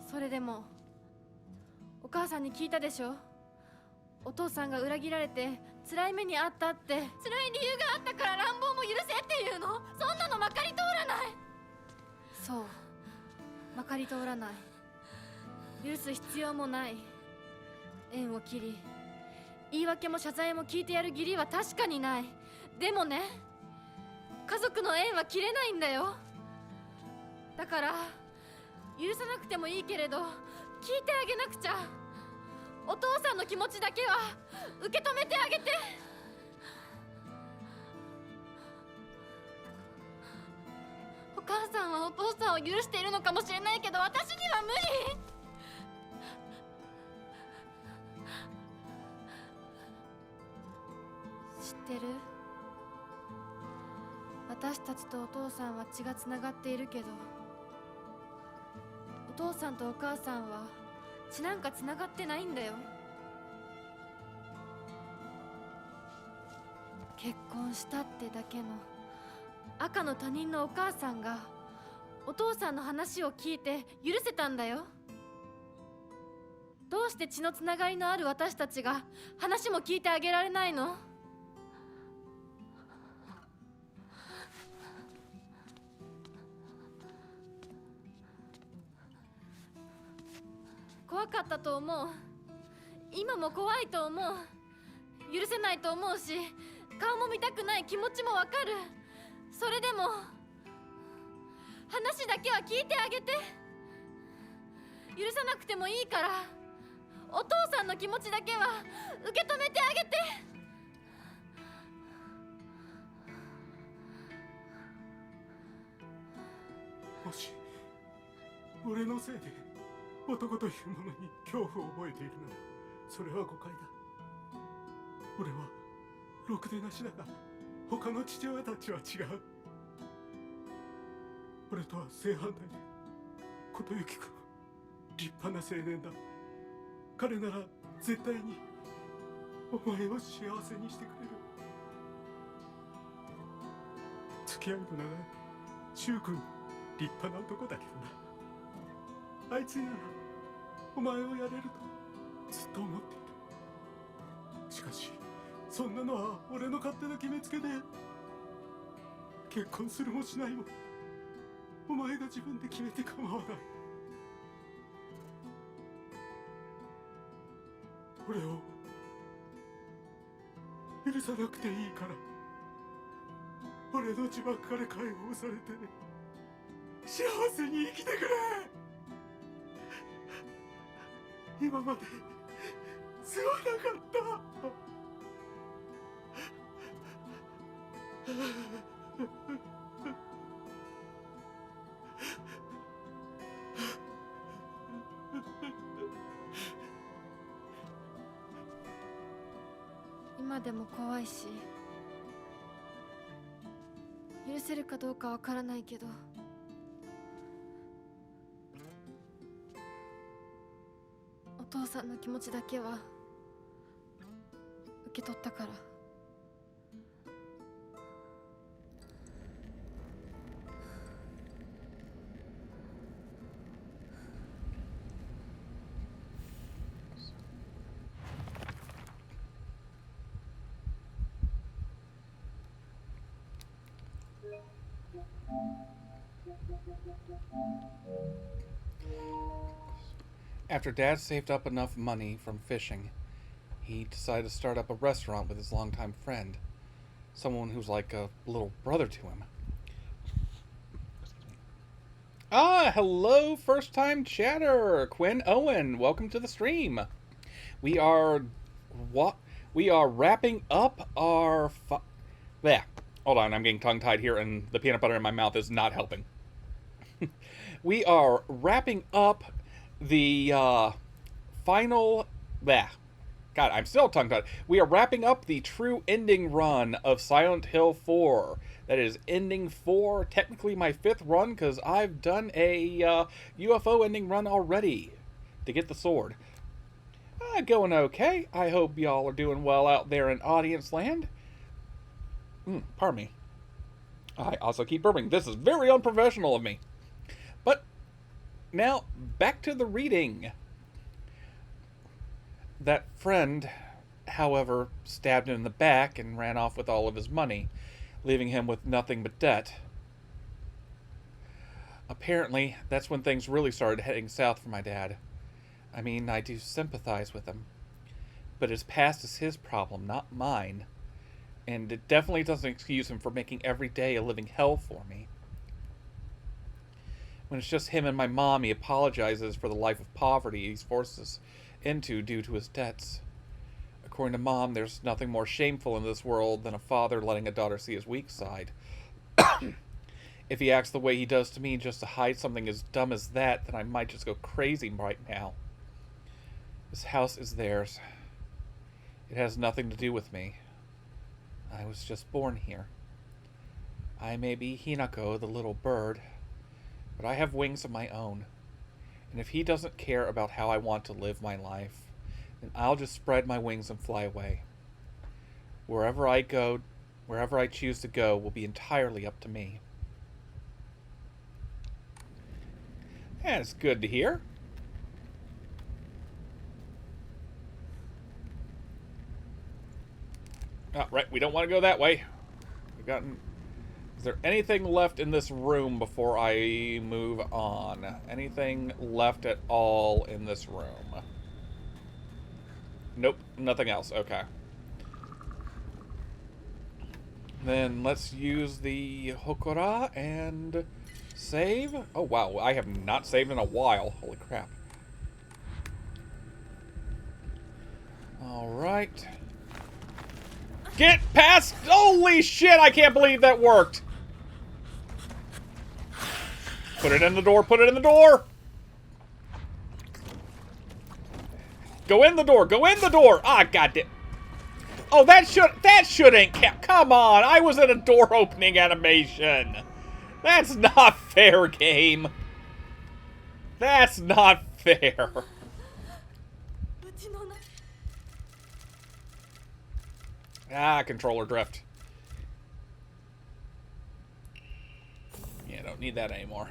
それでもお母さんに聞いたでしょ。お父さんが裏切られて辛い目にあったって。辛い理由があったから乱暴も許せっていうの？そんなのまかり通らない。そう、まかり通らない。許す必要もない。縁を切り言い訳も謝罪も聞いてやる義理は確かにない。でもね、家族の縁は切れないんだよ。だから許さなくてもいいけれど聞いてあげなくちゃ。お父さんの気持ちだけは受け止めてあげて。お母さんはお父さんを許しているのかもしれないけど私には無理。知ってる？私たちとお父さんは血がつながっているけど、お父さんとお母さんは血なんかつながってないんだよ。結婚したってだけの赤の他人のお母さんがお父さんの話を聞いて許せたんだよ。どうして血のつながりのある私たちが話も聞いてあげられないの？怖かったと思う。今も怖いと思う。許せないと思うし、顔も見たくない気持ちもわかる。それでも話だけは聞いてあげて。許さなくてもいいから、お父さんの気持ちだけは受け止めてあげて。もし俺のせいで男というものに恐怖を覚えているなら、それは誤解だ。俺はろくでなしだが、他の父親たちは違う。俺とは正反対で、琴行君は立派な青年だ。彼なら絶対にお前を幸せにしてくれる。付き合いの長い柊君、立派な男だけどな。あいつにならお前をやれるとずっと思っていた。しかしそんなのは俺の勝手な決めつけで、結婚するもしないもお前が自分で決めて構わない。俺を許さなくていいから、俺の呪縛から解放されて幸せに生きてくれ。今まですまなかった。今でも怖いし、許せるかどうかわからないけど、お父さんの気持ちだけは受け取ったから。After Dad saved up enough money from fishing, he decided to start up a restaurant with his longtime friend, someone who's like a little brother to him. Ah, hello, first time chatter, Quinn Owen. Welcome to the stream. We are wrapping up our there. Hold on, I'm getting tongue-tied here, and the peanut butter in my mouth is not helping. We are wrapping up the final. God, I'm still tongue-tied. We are wrapping up the true ending run of Silent Hill 4. That is ending 4, technically my 5th run, because I've done a UFO ending run already to get the sword. Going okay. I hope y'all are doing well out there in audience land. Pardon me. I also keep burping. This is very unprofessional of me. But now, back to the reading. That friend, however, stabbed him in the back and ran off with all of his money, leaving him with nothing but debt. Apparently, that's when things really started heading south for my dad. I mean, I do sympathize with him. But his past is his problem, not mine. And it definitely doesn't excuse him for making every day a living hell for me. When it's just him and my mom, he apologizes for the life of poverty he's forced us into due to his debts. According to Mom, there's nothing more shameful in this world than a father letting a daughter see his weak side. If he acts the way he does to me just to hide something as dumb as that, then I might just go crazy right now. This house is theirs. It has nothing to do with me. I was just born here. I may be Hinako, the little bird, but I have wings of my own. And if he doesn't care about how I want to live my life, then I'll just spread my wings and fly away. Wherever I go, wherever I choose to go will be entirely up to me. That's good to hear. Oh, right, we don't want to go that way. We've gotten... Is there anything left in this room before I move on? Anything left at all in this room? Nope, nothing else. Okay. Then let's use the Hokora and save. Oh, wow. I have not saved in a while. Holy crap. Alright. Get past! Holy shit, I can't believe that worked! Put it in the door, put it in the door! Go in the door, go in the door! Ah, goddamn. Oh, that shouldn't count. Come on, I was in a door opening animation. That's not fair, game. That's not fair. Ah, controller drift. Yeah, don't need that anymore.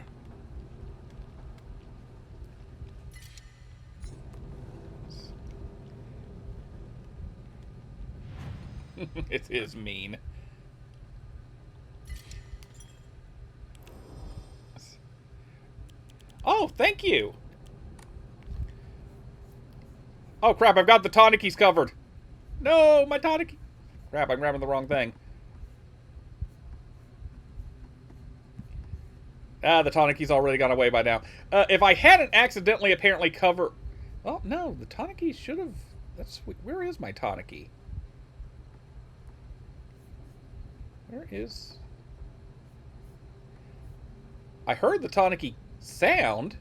It is mean. Oh, thank you. Oh, crap, I've got the tonikies covered. No, my tonic. Crap, I'm grabbing the wrong thing. Ah, the toniki's already gone away by now. If I hadn't accidentally apparently covered... Oh, no, the toniki should have... That's... Where is my toniki? Where is... I heard the toniki sound.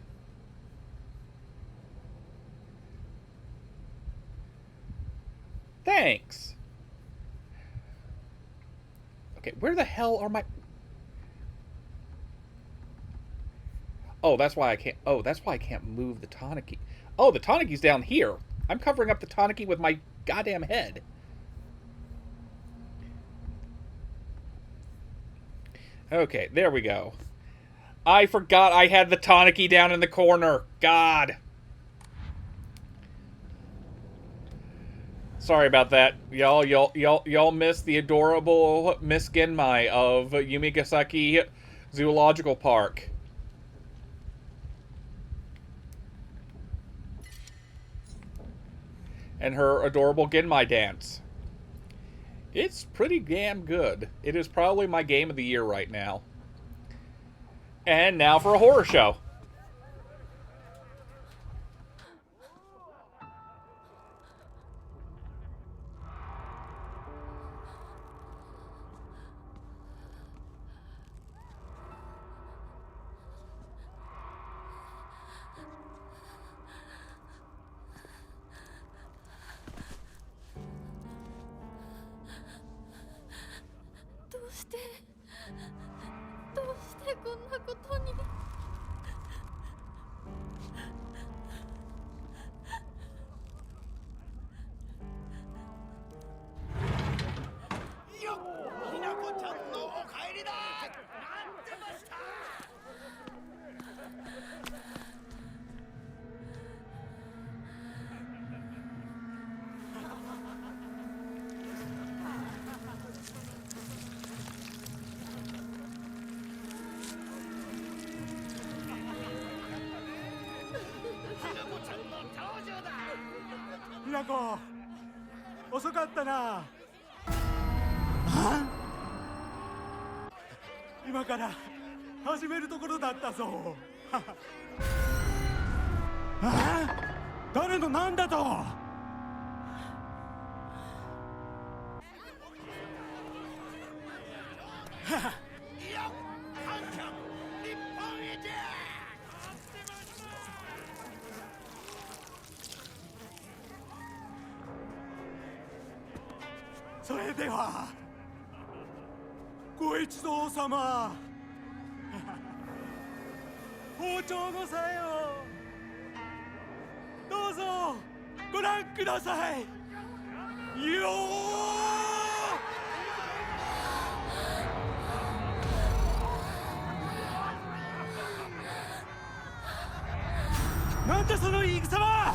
Thanks. Okay, where the hell are my... Oh, that's why I can't... Oh, that's why I can't move the toniki. Oh, the toniki's down here. I'm covering up the toniki with my goddamn head. Okay, there we go. I forgot I had the toniki down in the corner. God. Sorry about that. Y'all missed the adorable Miss Genmai of Yumigasaki Zoological Park. And her adorable Genmai dance. It's pretty damn good. It is probably my game of the year right now. And now for a horror show.ひなこ、遅かったな。今から始めるところだったぞ。誰のなんだと。それではご一同様包丁のさえをどうぞご覧くださいよーなんだその言い草は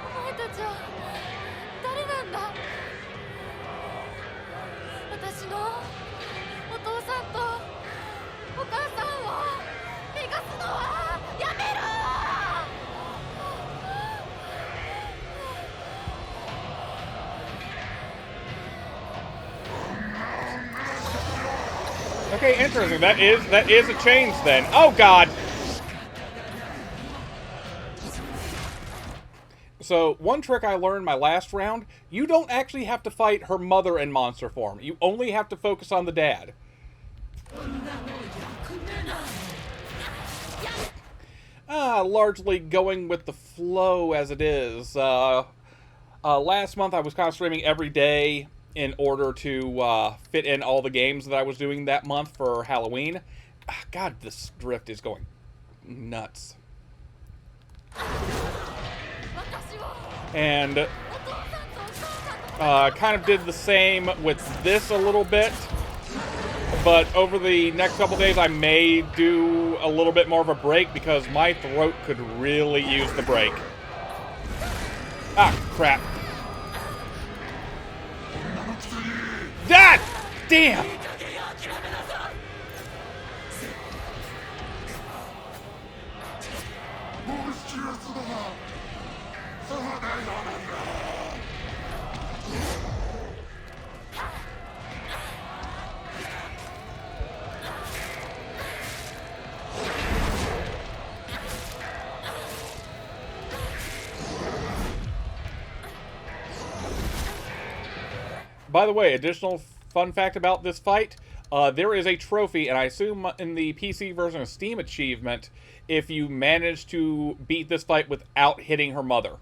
お前たちは誰なんだ。私のお父さんとお母さんを逃がすのはやめろ。 Okay, interesting. That is a change then. Oh God. So, one trick I learned my last round, you don't actually have to fight her mother in monster form. You only have to focus on the dad. Largely going with the flow as it is. Last month I was kind of streaming every day in order to fit in all the games that I was doing that month for Halloween. God, this drift is going nuts. And kind of did the same with this a little bit. But over the next couple days, I may do a little bit more of a break because my throat could really use the break. Ah, crap. God damn! By the way, additional fun fact about this fight, there is a trophy, and I assume in the PC version of Steam achievement, if you manage to beat this fight without hitting her mother.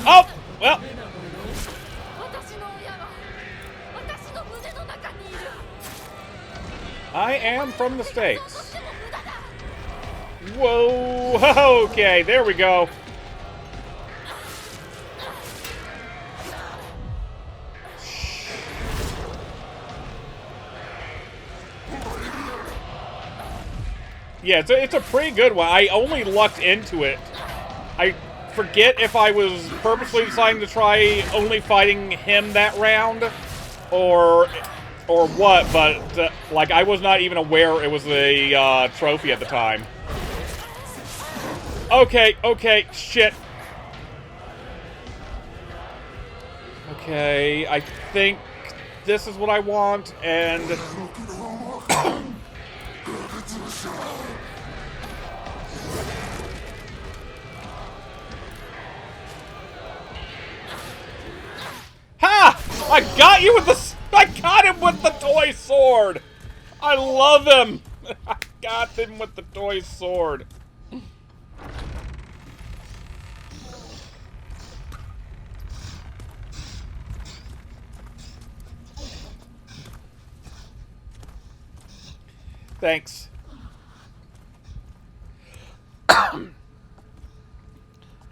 Oh! Well... I am from the States. Whoa! Okay, there we go. Yeah, it's a pretty good one. I only lucked into it. I forget if I was purposely deciding to try only fighting him that round, or what, but, like, I was not even aware it was a, trophy at the time. Okay, shit. Okay, I think this is what I want, and... Ha! I got you with the... I got him with the toy sword! I love him! I got him with the toy sword. Thanks.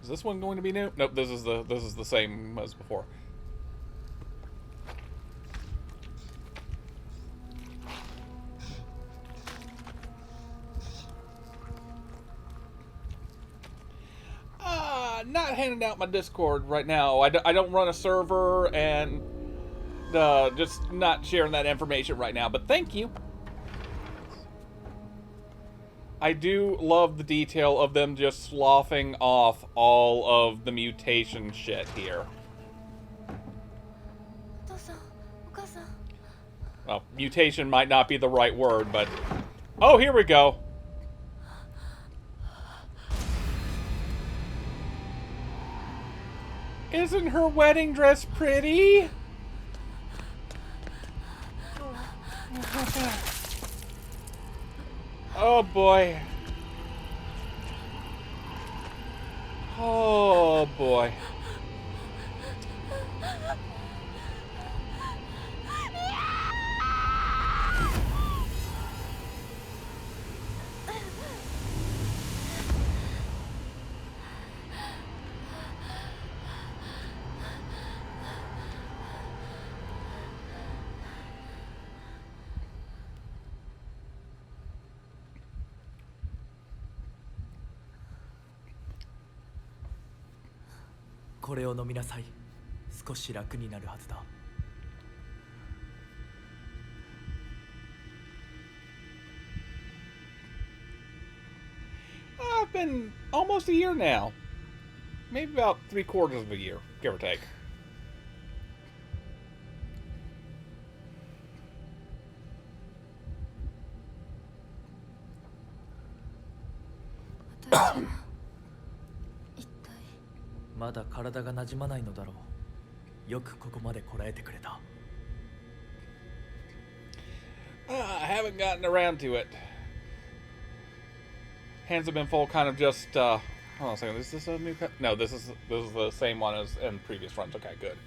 Is this one going to be new? Nope, this is the same as before. handing out my Discord right now. I don't run a server, and just not sharing that information right now, but thank you. I do love the detail of them just sloughing off all of the mutation shit here. お父さんお母さん Well, mutation might not be the right word, but... Oh, here we go. Isn't her wedding dress pretty? Oh boy. Oh boy. I've been almost a year now. Maybe about 3/4 of a year, give or take. 私は一体まだ体が馴染まないのだろう。よくここまでこらえてくれた。I haven't gotten around to it. Hands have been full, kind of just, hold on a second, is this a new cut? No, this is the same one as in previous runs. Okay, good.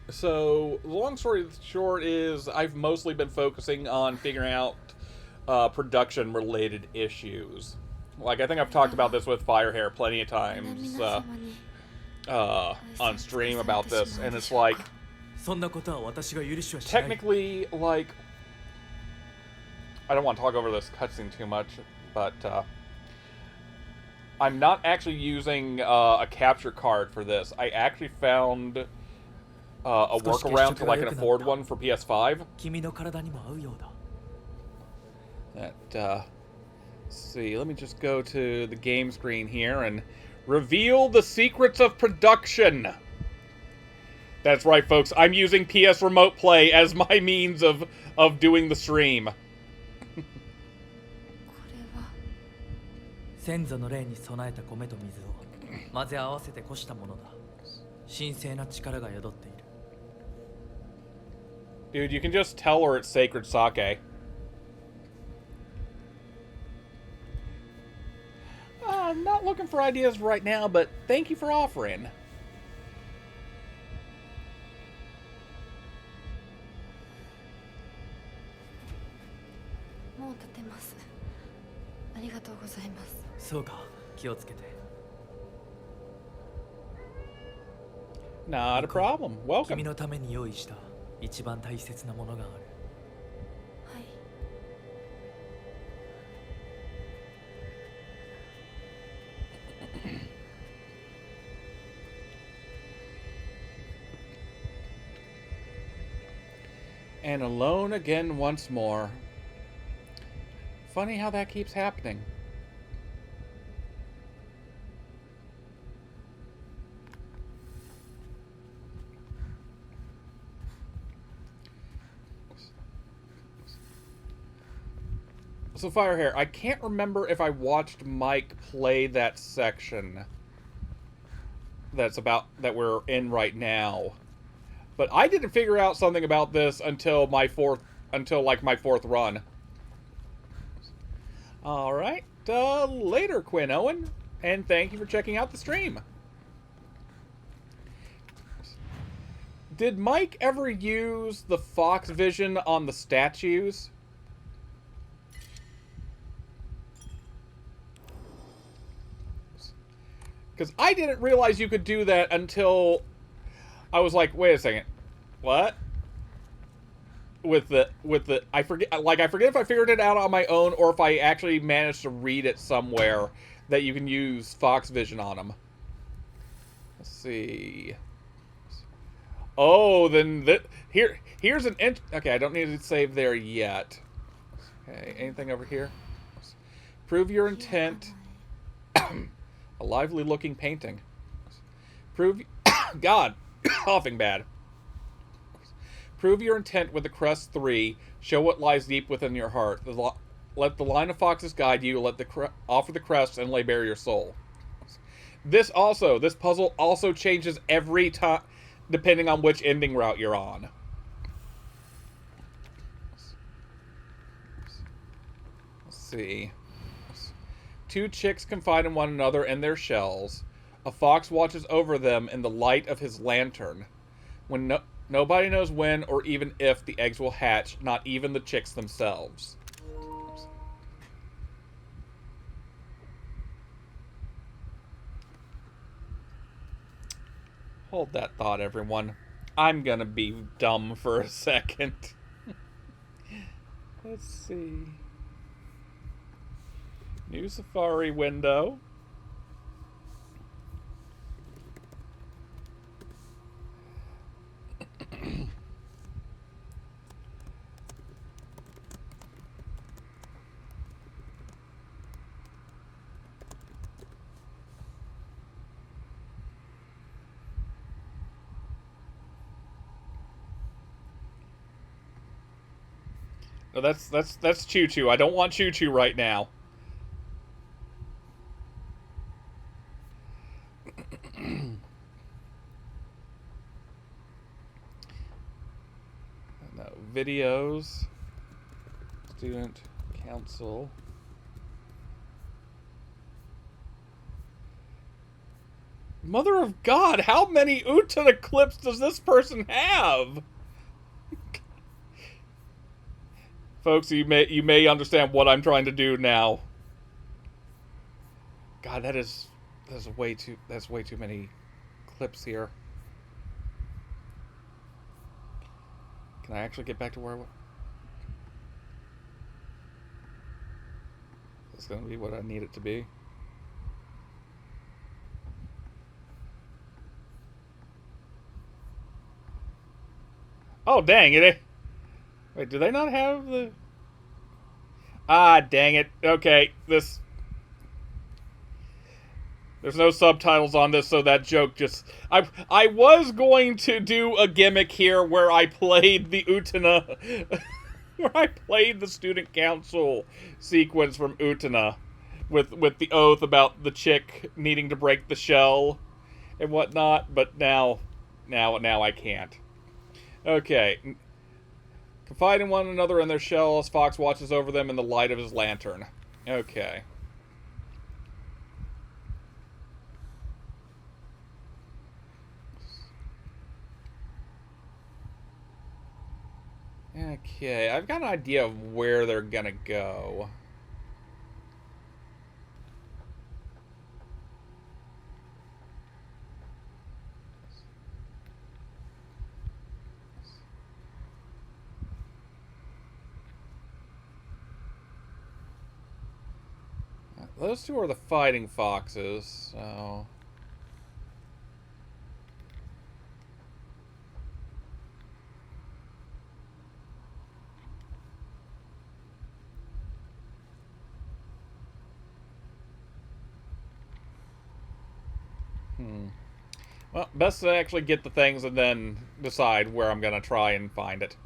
So, the long story short is, I've mostly been focusing on figuring out production-related issues. Like, I think I've talked about this with Firehair plenty of times on stream about this, and it's like, technically, like, I don't want to talk over this cutscene too much, but I'm not actually using a capture card for this. I actually found a workaround till I can afford one for PS5. Let's see, let me just go to the game screen here and reveal the secrets of production. That's right, folks. I'm using PS Remote Play as my means of doing the stream. これは先祖の霊に備えた米と水を混ぜ合わせてこしたものだ。神聖な力が宿っている。Dude, you can just tell her it's sacred sake. I'm not looking for ideas right now, but thank you for offering. もう立てます。ありがとうございます。そうか、気をつけて。Not a problem. 君 Welcome. のために用意した一番大切なものがある。はい。 And alone again once more. Funny how that keeps happening. So Firehair, I can't remember if I watched Mike play that section that we're in right now. But I didn't figure out something about this until my fourth run. All right, later, Quinn Owen, and thank you for checking out the stream. Did Mike ever use the Fox vision on the statues? Because I didn't realize you could do that until I was like, wait a second, what? With the I forget if I figured it out on my own or if I actually managed to read it somewhere that you can use Fox Vision on them. Let's see. Oh, then here's an okay. I don't need to save there yet. Okay, anything over here? Prove your intent. A lively looking painting. Prove God, coughing bad. Prove your intent with the crest 3. Show what lies deep within your heart. Let the line of foxes guide you. Offer the crest and lay bare your soul. This puzzle also changes every time, depending on which ending route you're on. Let's see. 2 chicks confide in one another and their shells. A fox watches over them in the light of his lantern. When nobody knows when or even if the eggs will hatch, not even the chicks themselves. Hold that thought, everyone. I'm gonna be dumb for a second. Let's see. New Safari window. No, that's Choo Choo. I don't want Choo Choo right now. No, videos. Student council. Mother of God, how many Utana clips does this person have? Folks, you may understand what I'm trying to do now. God, that's way too many clips here. Can I actually get back to where I was? It's gonna be what I need it to be. Oh, dang it. Wait, do they not have the... Ah, dang it. Okay, there's no subtitles on this, so that joke just... I was going to do a gimmick here where I played the Utana... where I played the student council sequence from Utana with the oath about the chick needing to break the shell and whatnot, but now I can't. Okay. Confide in one another in their shells. Fox watches over them in the light of his lantern. Okay. Okay, I've got an idea of where they're gonna go. Those two are the fighting foxes, so... Well, best to actually get the things and then decide where I'm gonna try and find it.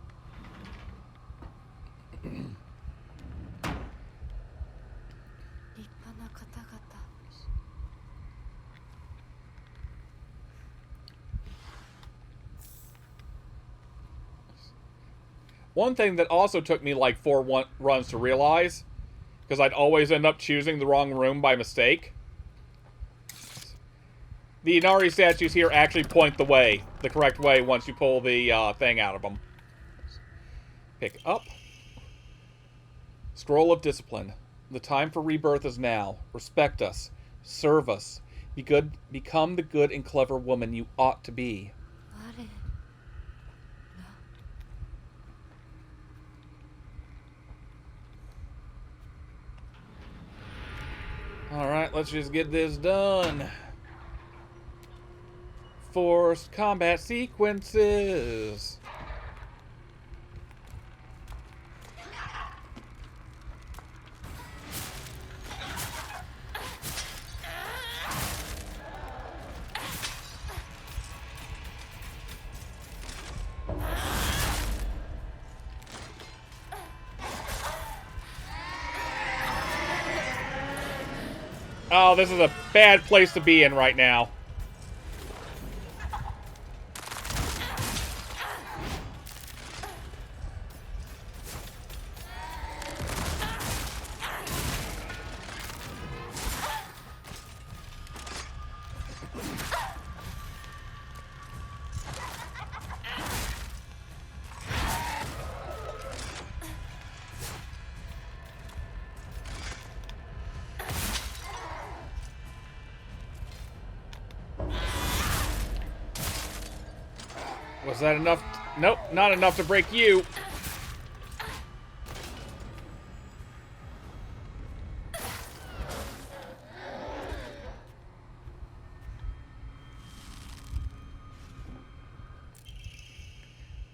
One thing that also took me like 4 runs to realize, because I'd always end up choosing the wrong room by mistake. The Inari statues here actually point the way, the correct way, once you pull the thing out of them. Pick up. Scroll of Discipline. The time for rebirth is now. Respect us. Serve us. Be good. Become the good and clever woman you ought to be. Alright, let's just get this done. Forced combat sequences. Oh, this is a bad place to be in right now. Was that enough? Nope, not enough to break you.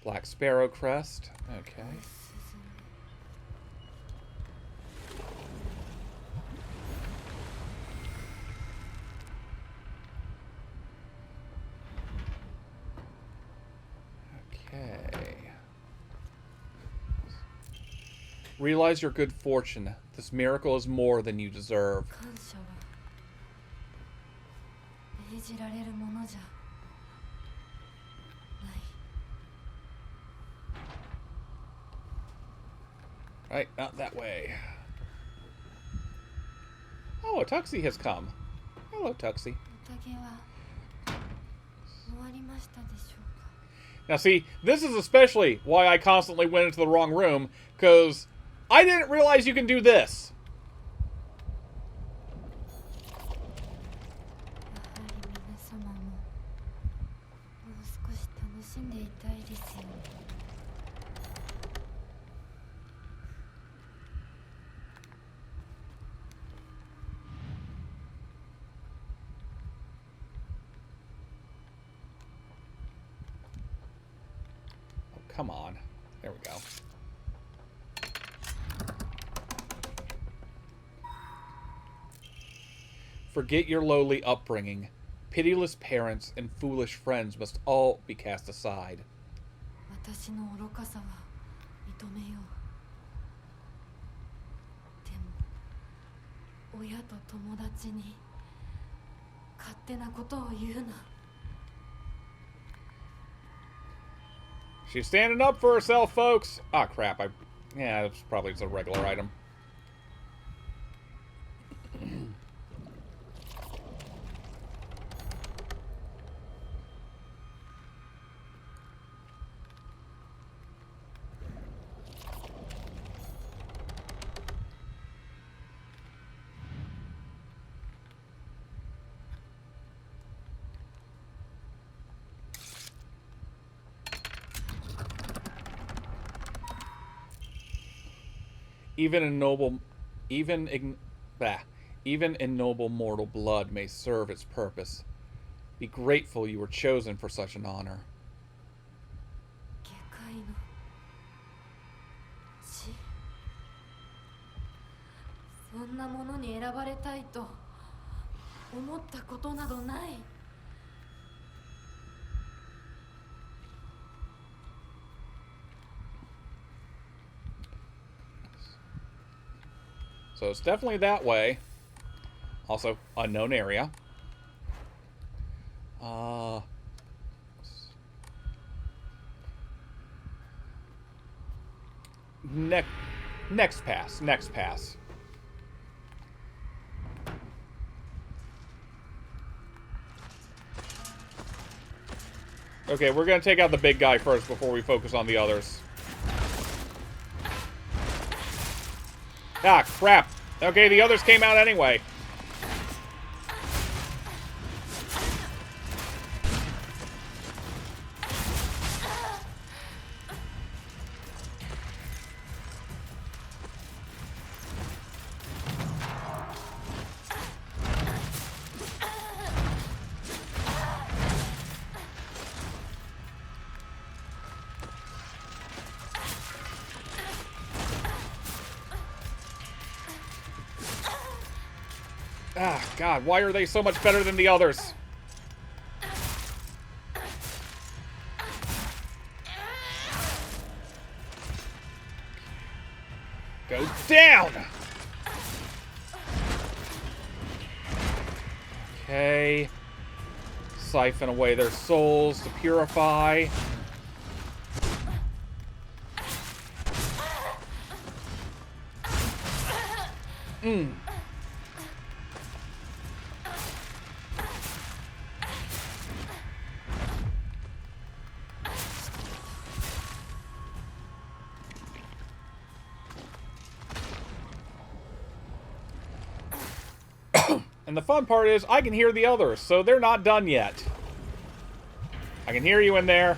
Black Sparrow crest. Okay. Okay. Realize your good fortune. This miracle is more than you deserve. 感謝は命じられるものじゃない。 Right, not that way. Oh, a Tuxie has come. Hello, Tuxie. 宴は終わりましたでしょうか。 Now, see, this is especially why I constantly went into the wrong room, because I didn't realize you can do this. やはり皆様ももう少し楽しんでいたいですよね。 Oh, come on. There we go. Forget your lowly upbringing. Pitiless parents and foolish friends must all be cast aside. 私の愚かさは認めよう。でも親と友達に勝手なことを言うな。 She's standing up for herself, folks. Ah, crap. Yeah, it's probably just a regular item. Even in noble mortal blood may serve its purpose. Be grateful you were chosen for such an honor. 下界の血。そんなものに選ばれたいと思ったことなどない。 So it's definitely that way. Also, unknown area. Next pass. Okay, we're gonna take out the big guy first before we focus on the others. Ah, crap. Okay, the others came out anyway. Ah, God, why are they so much better than the others? Go down! Okay. Siphon away their souls to purify. And the fun part is, I can hear the others, so they're not done yet. I can hear you in there.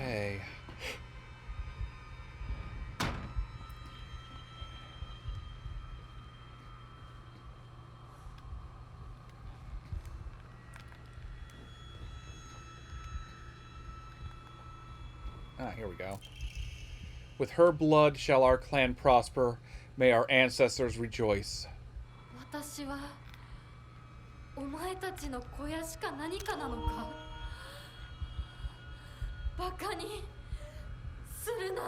Okay. Ah, here we go. With her blood shall our clan prosper. May our ancestors rejoice. 私はお前たちの小屋しか何かなのか。バカにするな。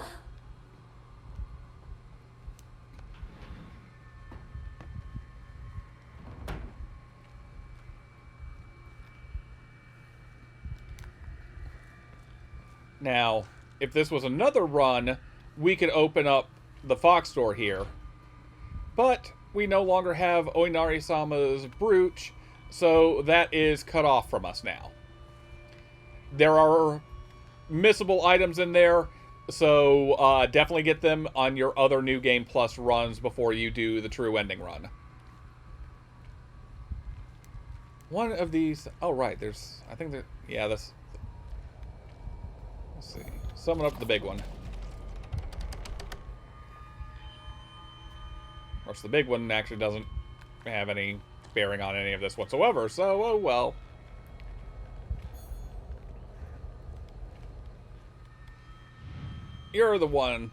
Now, if this was another run, we could open up the Fox store here. But we no longer have Oinari-sama's brooch, so that is cut off from us now. There are missable items in there, so definitely get them on your other New Game Plus runs before you do the true ending run. One of these... Oh, right, there's... I think that... Yeah, this... Let's see. Summon up the big one. Of course, the big one actually doesn't have any bearing on any of this whatsoever, so, oh well. You're the one.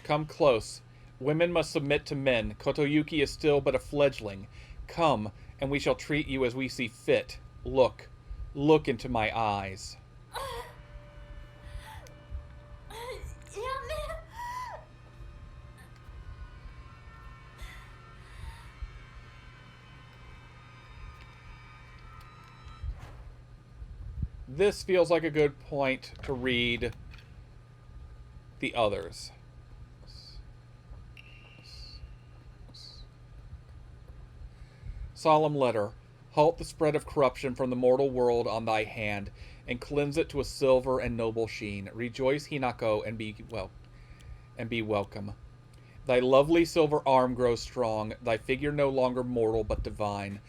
Come close. Women must submit to men. Kotoyuki is still but a fledgling. Come, and we shall treat you as we see fit. Look. Look into my eyes. This feels like a good point to read the others. Solemn letter. Halt the spread of corruption from the mortal world on thy hand, and cleanse it to a silver and noble sheen. Rejoice, Hinako, and be welcome. Thy lovely silver arm grows strong, thy figure no longer mortal but divine.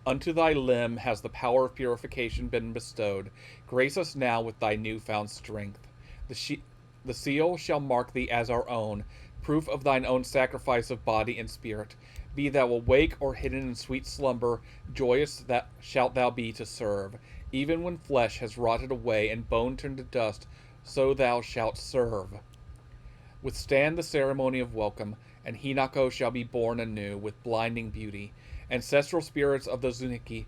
Unto thy limb has the power of purification been bestowed. Grace us now with thy new-found strength. The seal shall mark thee as our own, proof of thine own sacrifice of body and spirit. Be thou awake or hidden in sweet slumber, joyous that shalt thou be to serve. Even when flesh has rotted away and bone turned to dust, so thou shalt serve. Withstand the ceremony of welcome, and Hinako shall be born anew with blinding beauty. Ancestral spirits of the Zuniki,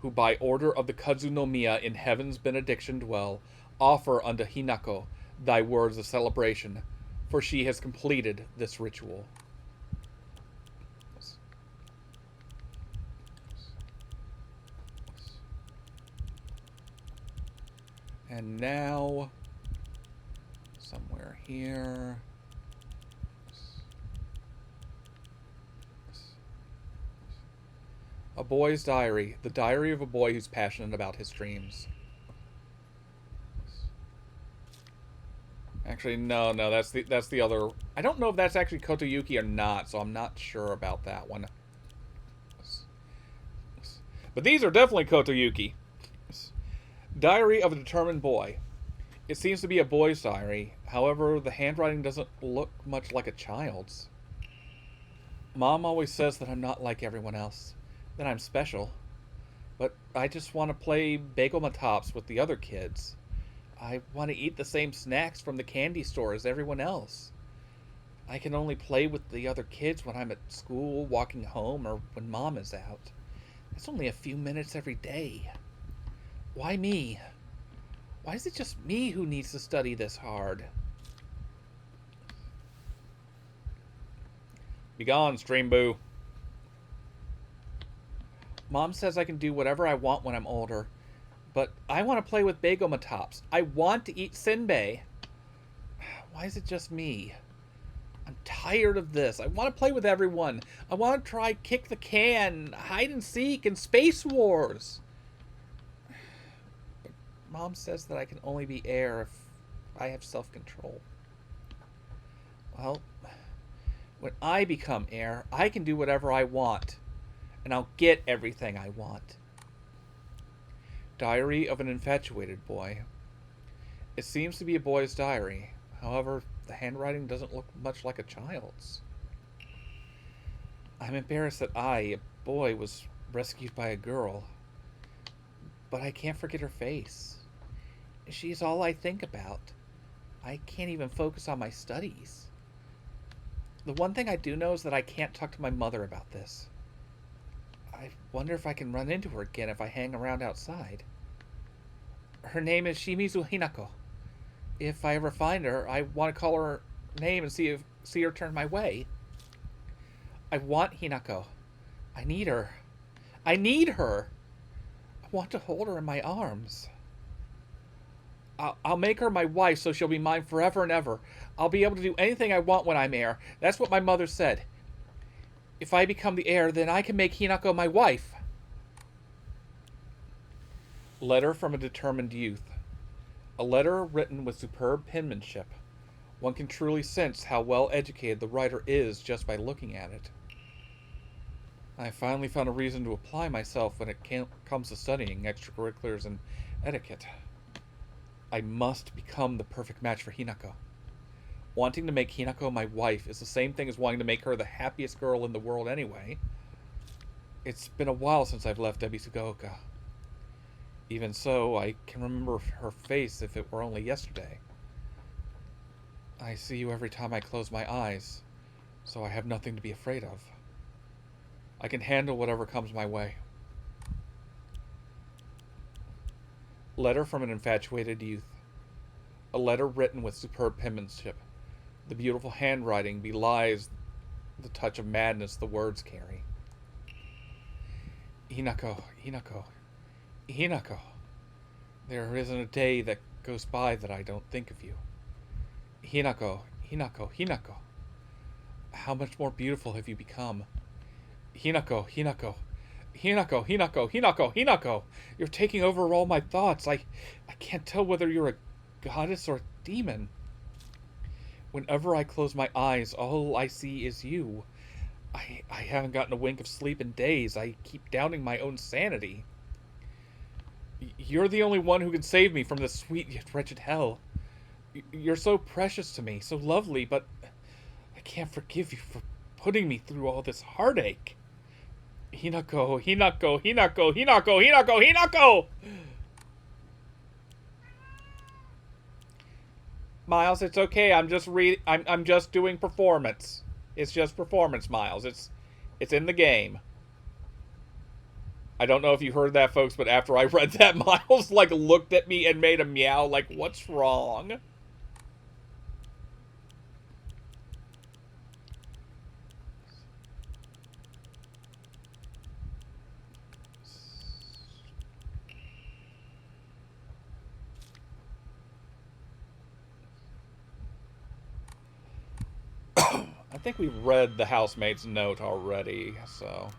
who by order of the Kazunomiya in heaven's benediction dwell, offer unto Hinako thy words of celebration, for she has completed this ritual. And now... We're here. A boy's diary. The diary of a boy who's passionate about his dreams. Actually, no, that's the other. I don't know if that's actually Kotoyuki or not, so I'm not sure about that one. But these are definitely Kotoyuki. Diary of a Determined Boy. It seems to be a boy's diary. However, the handwriting doesn't look much like a child's. Mom always says that I'm not like everyone else, that I'm special. But I just want to play bagel tops with the other kids. I want to eat the same snacks from the candy store as everyone else. I can only play with the other kids when I'm at school, walking home, or when Mom is out. It's only a few minutes every day. Why me? Why is it just me who needs to study this hard? Be gone, Stream Boo. Mom says I can do whatever I want when I'm older, but I want to play with bagel tops. I want to eat senbei. Why is it just me? I'm tired of this. I want to play with everyone. I want to try kick the can, hide and seek, and Space Wars. But Mom says that I can only be heir if I have self-control. Well, when I become heir, I can do whatever I want, and I'll get everything I want. Diary of an Infatuated Boy. It seems to be a boy's diary. However, the handwriting doesn't look much like a child's. I'm embarrassed that I, a boy, was rescued by a girl. But I can't forget her face. She's all I think about. I can't even focus on my studies. The one thing I do know is that I can't talk to my mother about this. I wonder if I can run into her again if I hang around outside. Her name is Shimizu Hinako. If I ever find her, I want to call her name and see her turn my way. I want Hinako. I need her. I need her. I want to hold her in my arms. I'll make her my wife so she'll be mine forever and ever. I'll be able to do anything I want when I'm heir. That's what my mother said. If I become the heir, then I can make Hinako my wife. Letter from a Determined Youth. A letter written with superb penmanship. One can truly sense how well educated the writer is just by looking at it. I finally found a reason to apply myself when it comes to studying extracurriculars and etiquette. I must become the perfect match for Hinako. Wanting to make Hinako my wife is the same thing as wanting to make her the happiest girl in the world anyway. It's been a while since I've left Ebisugaoka. Even so, I can remember her face if it were only yesterday. I see you every time I close my eyes, so I have nothing to be afraid of. I can handle whatever comes my way. Letter from an Infatuated Youth. A letter written with superb penmanship. The beautiful handwriting belies the touch of madness the words carry. Hinako, Hinako, Hinako. There isn't a day that goes by that I don't think of you. Hinako, Hinako, Hinako. How much more beautiful have you become? Hinako, Hinako, Hinako, Hinako, Hinako, Hinako. You're taking over all my thoughts. I can't tell whether you're a goddess or a demon. Whenever I close my eyes, all I see is you. I haven't gotten a wink of sleep in days. I keep doubting my own sanity. You're the only one who can save me from this sweet yet wretched hell. You're so precious to me, so lovely, but I can't forgive you for putting me through all this heartache. Hinako, Hinako, Hinako, Hinako, Hinako, Hinako! Miles, it's okay. I'm just doing performance. It's just performance, Miles. It's in the game. I don't know if you heard that, folks, but after I read that, Miles like looked at me and made a meow like, what's wrong? I think we've read the housemaid's note already, so...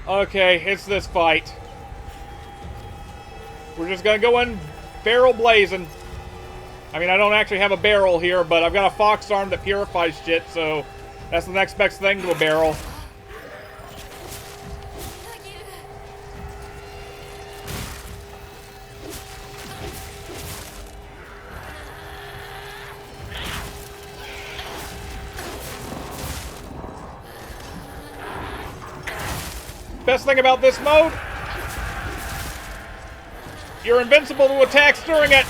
Okay, it's this fight. We're just gonna go in barrel blazing. I mean, I don't actually have a barrel here, but I've got a fox arm that purifies shit, so that's the next best thing to a barrel. Best thing about this mode, you're invincible to attacks during it.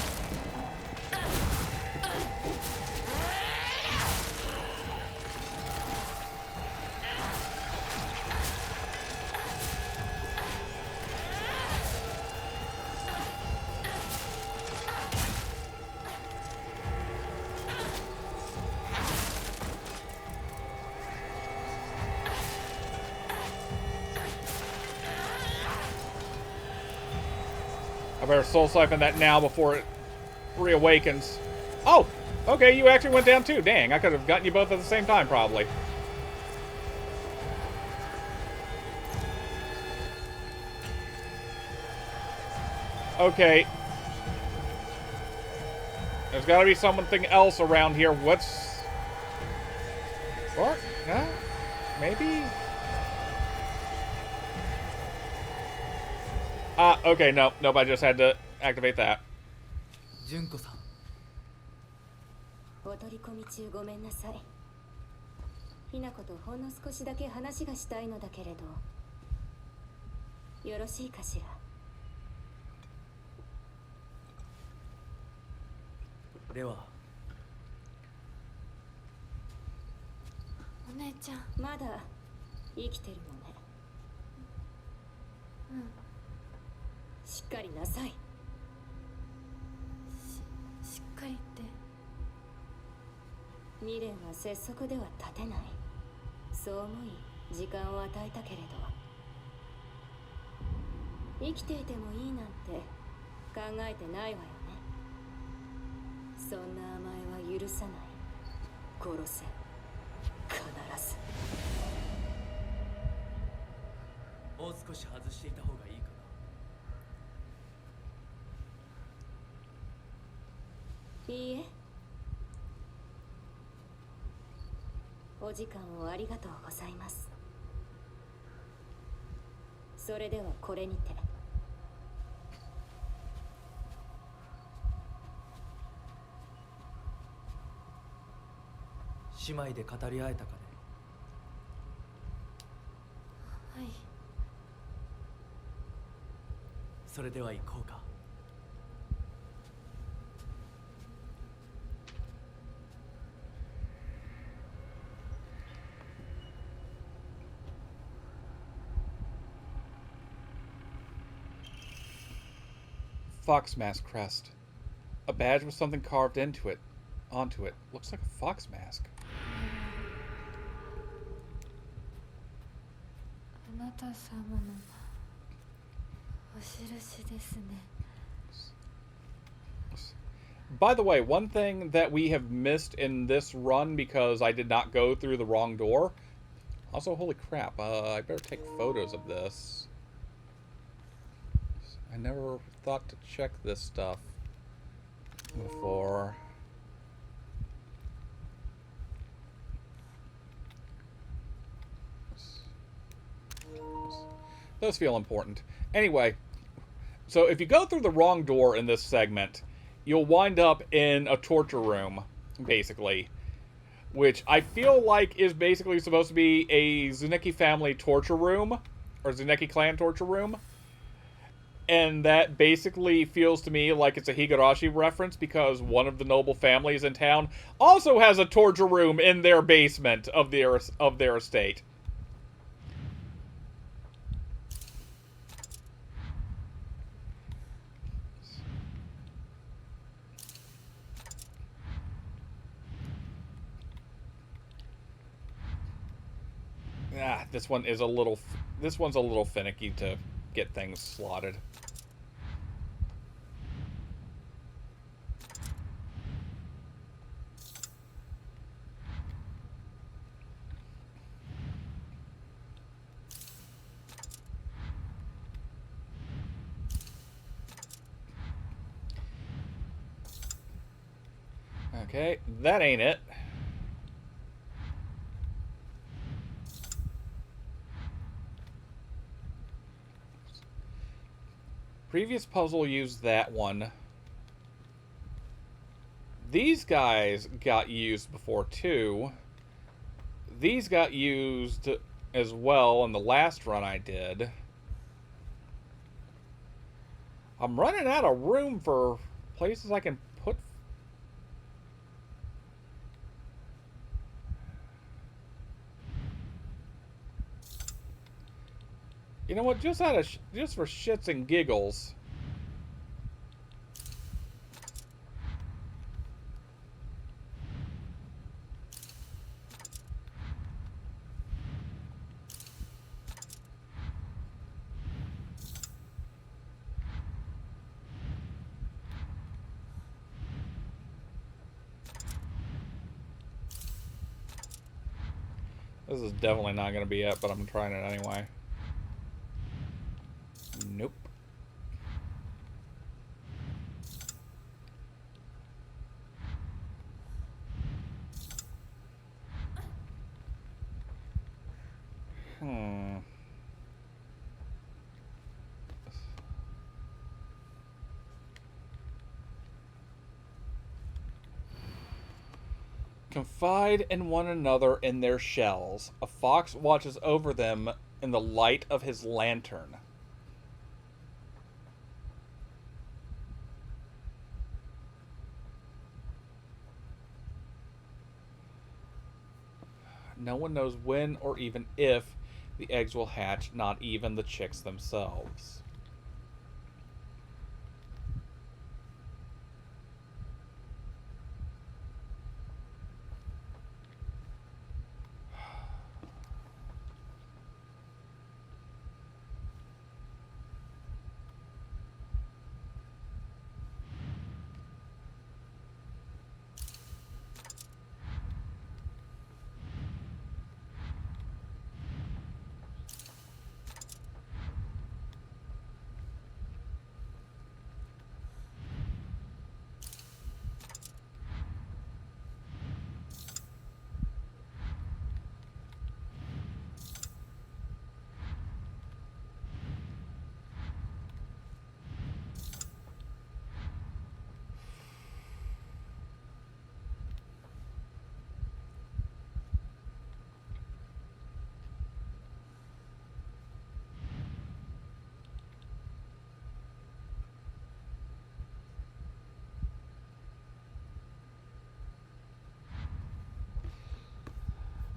I better soul siphon that now before it reawakens. Oh! Okay, you actually went down too. Dang, I could have gotten you both at the same time, probably. Okay. There's gotta be something else around here. What's... What? No? Maybe? Okay, nope, I just had to activate that. 純子さん。お取り込み中ごめんなさい。ひなことほんの少しだけ話がしたいのだけれど、よろしいかしら。では。お姉ちゃん。まだ生きてるのね。うん。しっかりなさい。しっかりって。未練は拙速では立てない。そう思い時間を与えたけれど、生きていてもいいなんて考えてないわよね。そんな甘えは許さない。殺せ。必ず。もう少し外していた方がいいかな。いいえ。お時間をありがとうございます。それではこれにて。姉妹で語り合えたかね。はい。それでは行こうか。Fox mask crest. A badge with something carved onto it. Looks like a fox mask. あなた様のお印ですね。By the way, one thing that we have missed in this run because I did not go through the wrong door. Also, holy crap, I better take photos of this. I never thought to check this stuff before. Those feel important. Anyway, so if you go through the wrong door in this segment, you'll wind up in a torture room, basically. Which I feel like is basically supposed to be a Zuneki family torture room, or Zuneki clan torture room. And that basically feels to me like it's a Higurashi reference because one of the noble families in town also has a torture room in their basement of their estate. This one is a little this one's a little finicky to get things slotted. Okay, that ain't it. Previous puzzle used that one. These guys got used before too. These got used as well in the last run I did. I'm running out of room for places I can put. You know what? Just for shits and giggles. This is definitely not going to be it, but I'm trying it anyway. Nope. Confide in one another in their shells. A fox watches over them in the light of his lantern. No one knows when or even if the eggs will hatch, not even the chicks themselves.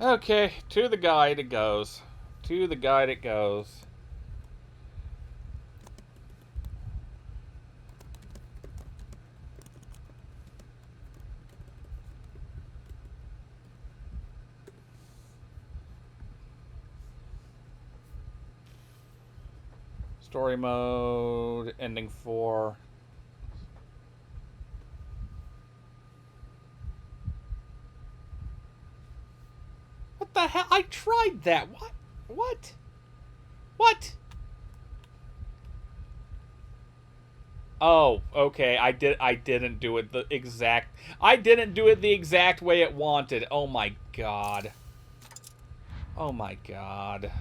Okay, to the guide it goes. To the guide it goes. Story mode, ending 4. What the hell? I tried that. What? What? What? Oh, okay. I didn't do it the exact way it wanted. Oh my god. Oh my god.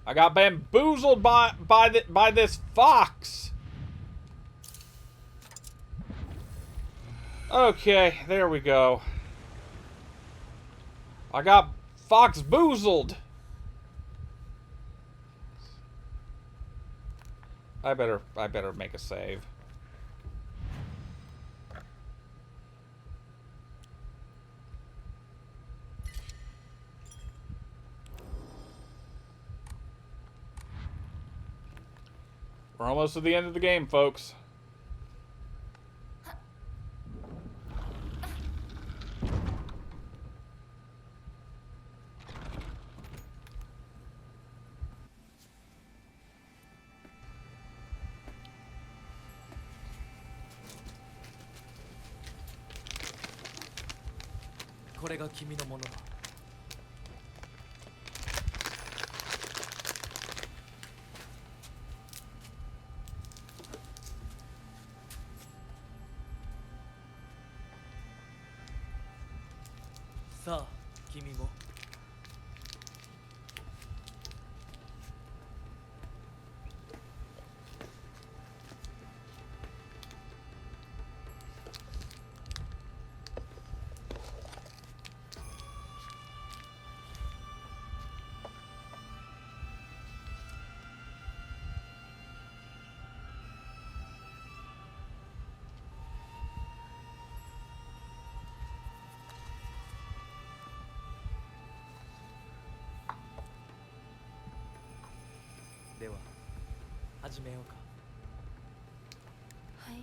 I got bamboozled by this fox. Okay, there we go. I got fox boozled. I better make a save. We're almost to the end of the game, folks. これが君のものだ。さあ君も。では始めようか。はい。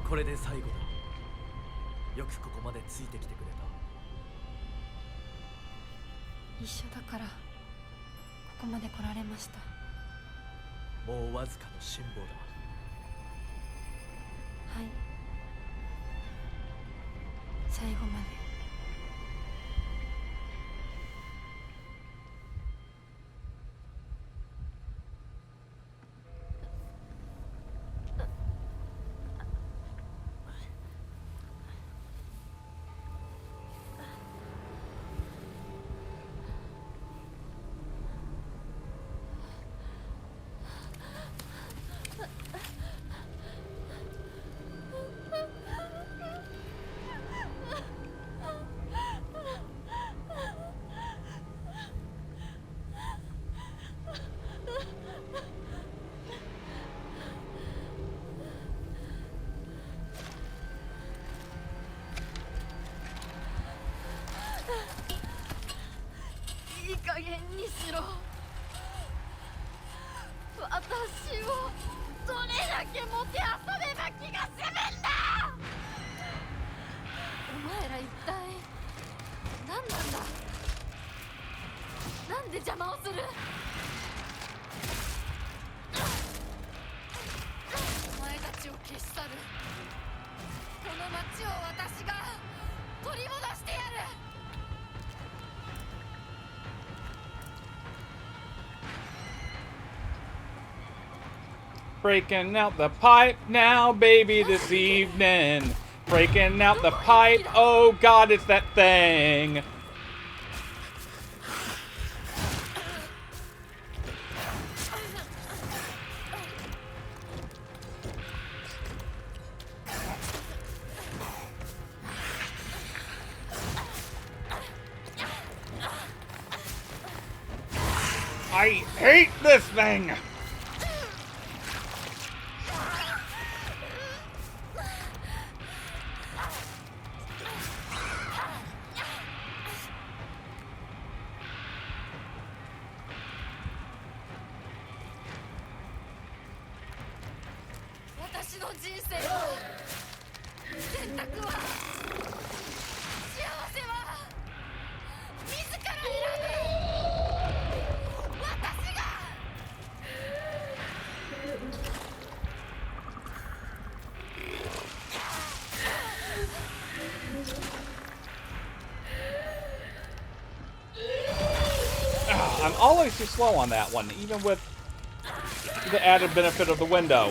これで最後だ。よくここまでついてきてくれた。一緒だからここまで来られました。もうわずかの辛抱だ。はい。最後まで。いい加減にしろ。私をどれだけもてあそべば気が済むんだ。お前ら一体何なんだ。なんで邪魔をする。お前たちを消し去る。この町を私が取り戻してやる。Breaking out the pipe now, baby, this evening. Breaking out the pipe, oh god, it's that thing. I hate this thing! I'm always too slow on that one, even with the added benefit of the window.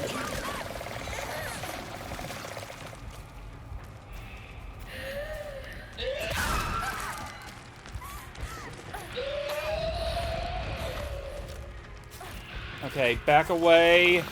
Okay, back away.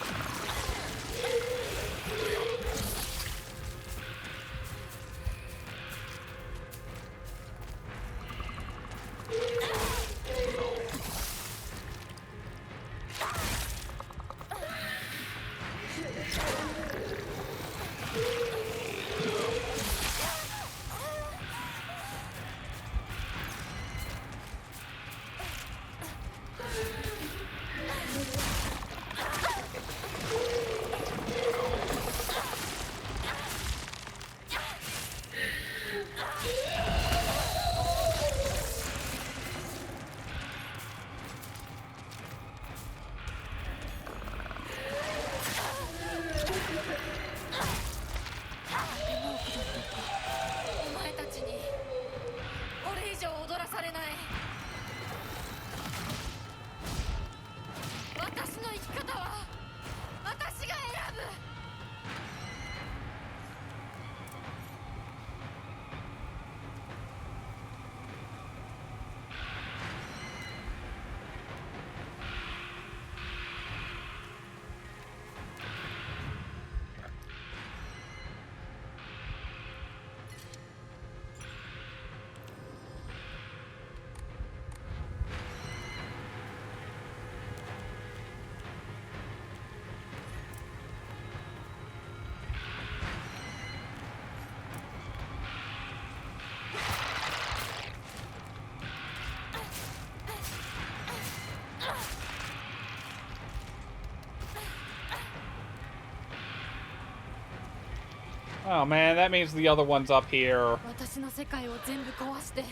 Oh man, that means the other one's up here. 私の世界を全部壊して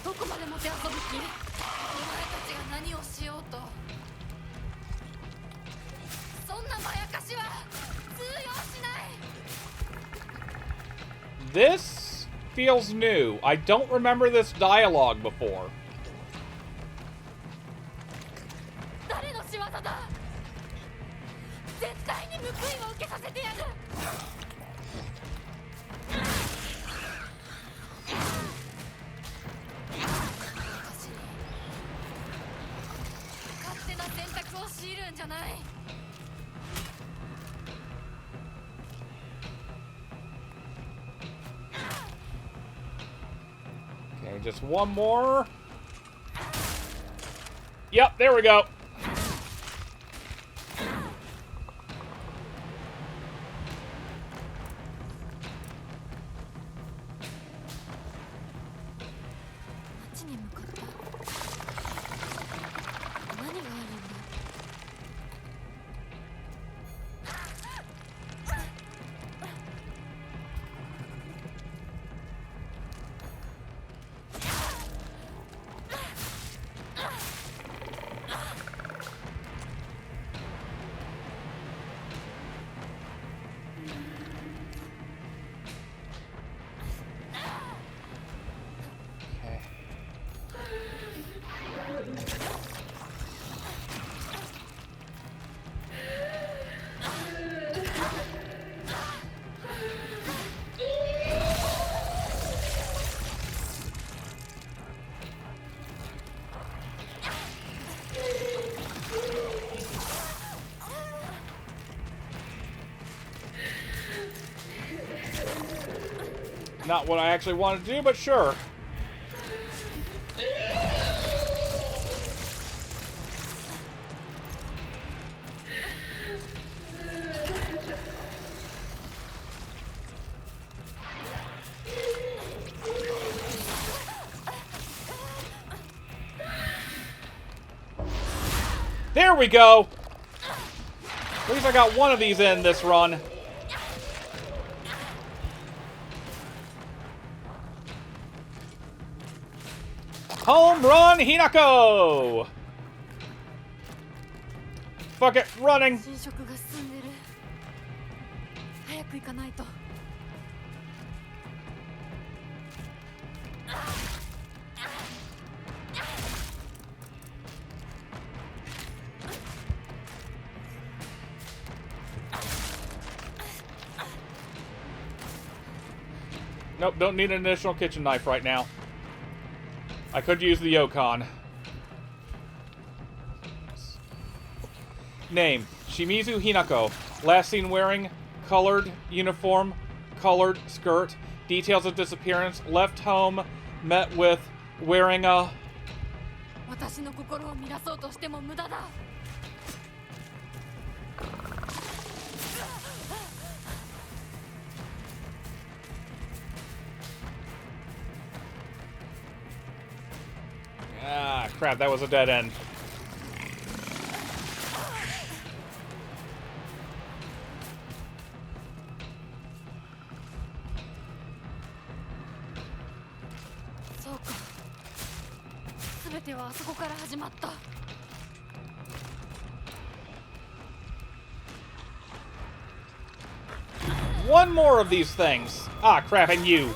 どこまでもてあそぶ気？お前たちが何をしようとそんなまやかしは通用しない。 This feels new. I don't remember this dialogue before. 誰の仕業だ。絶対に報いを受けさせてやる。私に勝手な選択を強いるんじゃない。 Okay, just one more. Yep, there we go. Not what I actually wanted to do, but sure. There we go! At least I got one of these in this run. Home run, Hinako! Fuck it, running! 侵食が進んでる。早く行かないと。 Nope, don't need an additional kitchen knife right now. I could use the Yokon. Name, Shimizu Hinako. Last seen wearing colored uniform, colored skirt. Details of disappearance. Left home, met with wearing a... 私の心を乱そうとしても無駄だ。 Ah, crap, that was a dead end. One more of these things. Ah, crap, and you.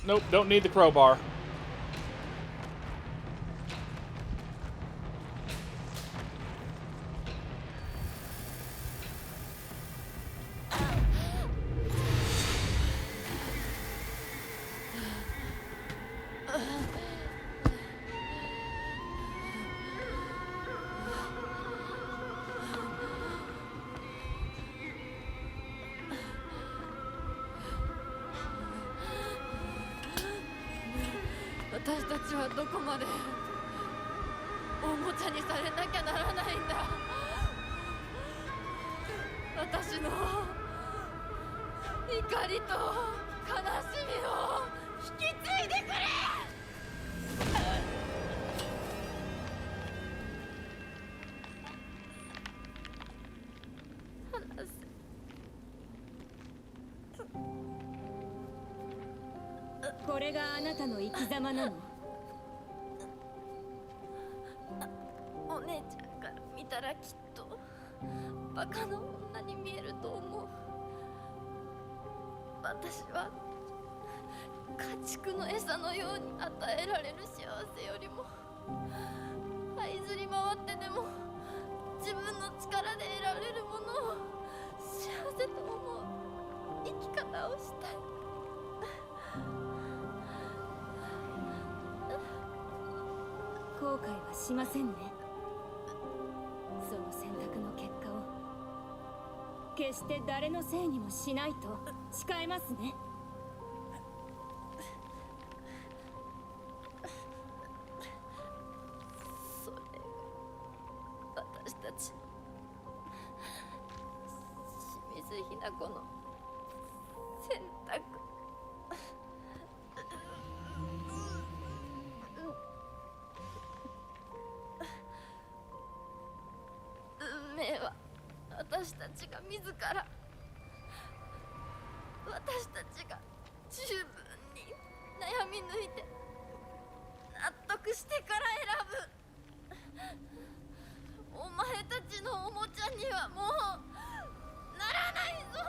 Nope, don't need the crowbar.私たちはどこまでおもちゃにされなきゃならないんだ。私の怒りと悲しみを引き継いでくれ。話せ。これがあなたの生き様なの？お姉ちゃんから見たらきっとバカな女に見えると思う。私は家畜の餌のように与えられる幸せよりも這いずり回ってでも自分の力で得られるものを幸せと思う生き方をしたい。後悔はしませんね。その選択の結果を決して誰のせいにもしないと誓えますね。それが私たち清水ひな子の選択。運命は私たちが自ら、私たちが十分に悩み抜いて納得してから選ぶ。お前たちのおもちゃにはもうならないぞ。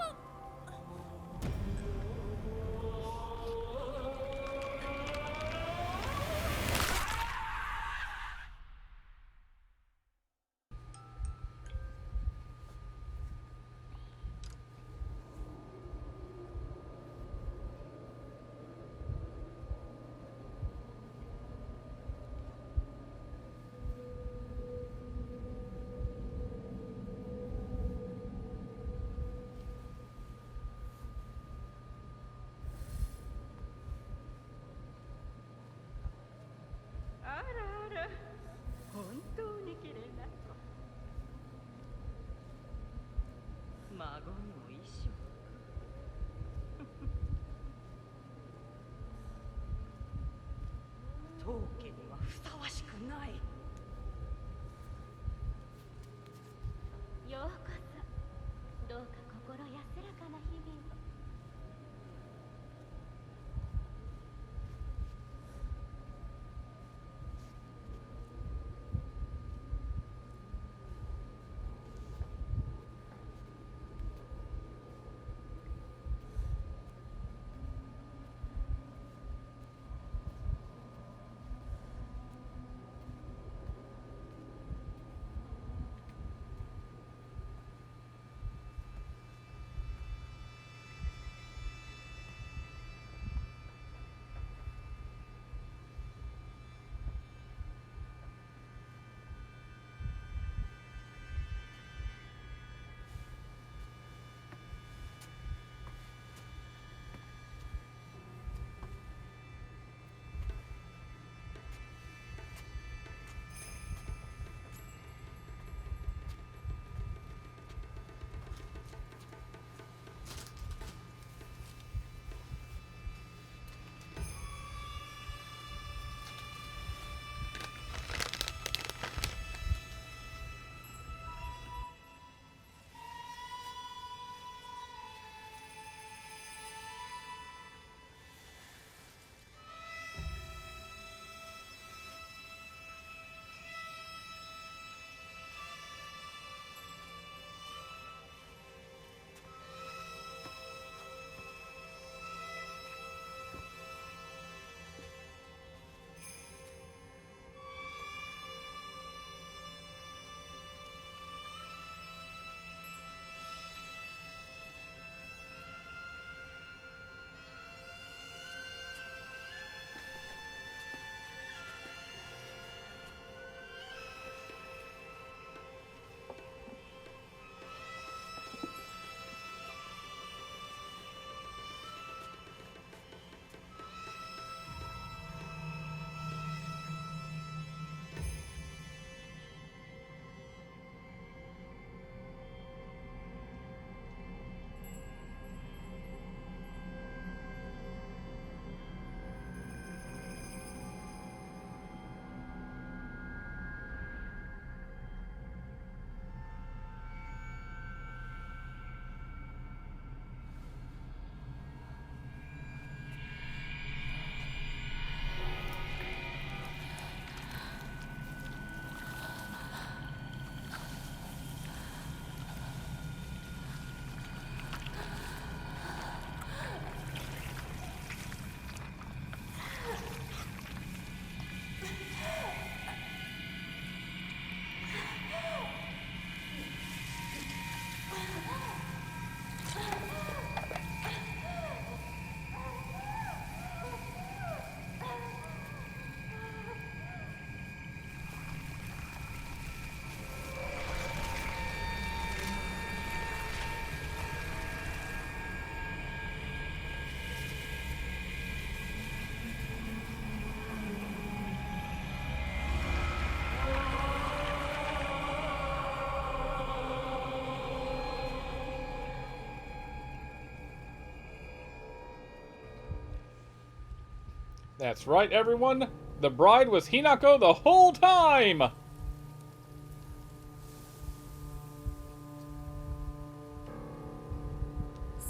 That's right, everyone. The bride was Hinako the whole time!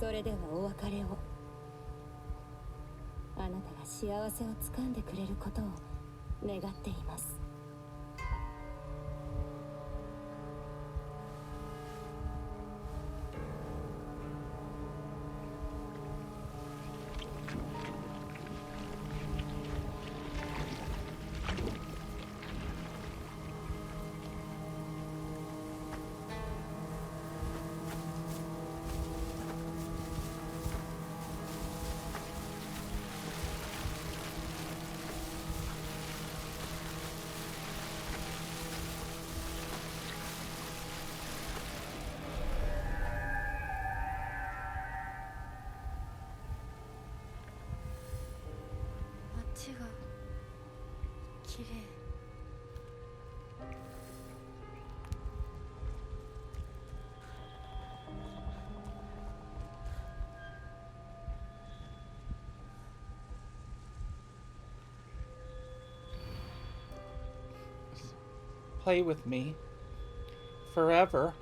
それではお別れを。あなたが幸せをつかんでくれることを願っています。街が綺麗。Play with me. Forever.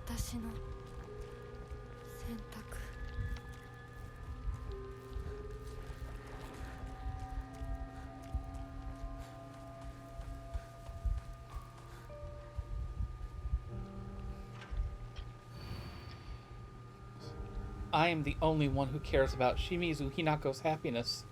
私の選択。I am the only one who cares about Shimizu Hinako's happiness.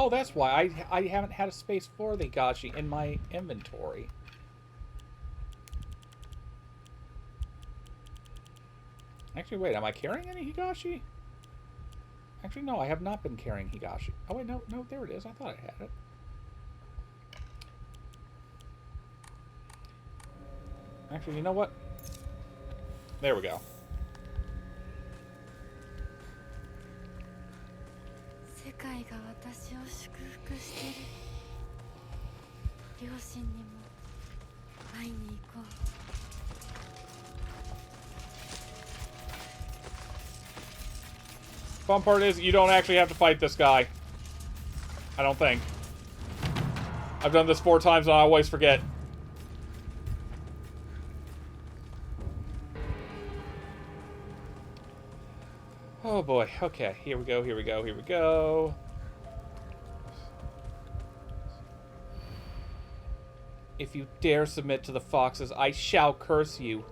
Oh, that's why I haven't had a space for the gashi in my inventory. Actually, wait, am I carrying any Higashi? Actually, no, I have not been carrying Higashi. Oh, wait, no, there it is. I thought I had it. Actually, you know what? There we go. 世界が私を祝福してる。両親にも会いに行こう。 Fun part is, you don't actually have to fight this guy. I don't think. I've done this 4 times and I always forget. Oh boy, okay, here we go, here we go, here we go. If you dare submit to the foxes, I shall curse you.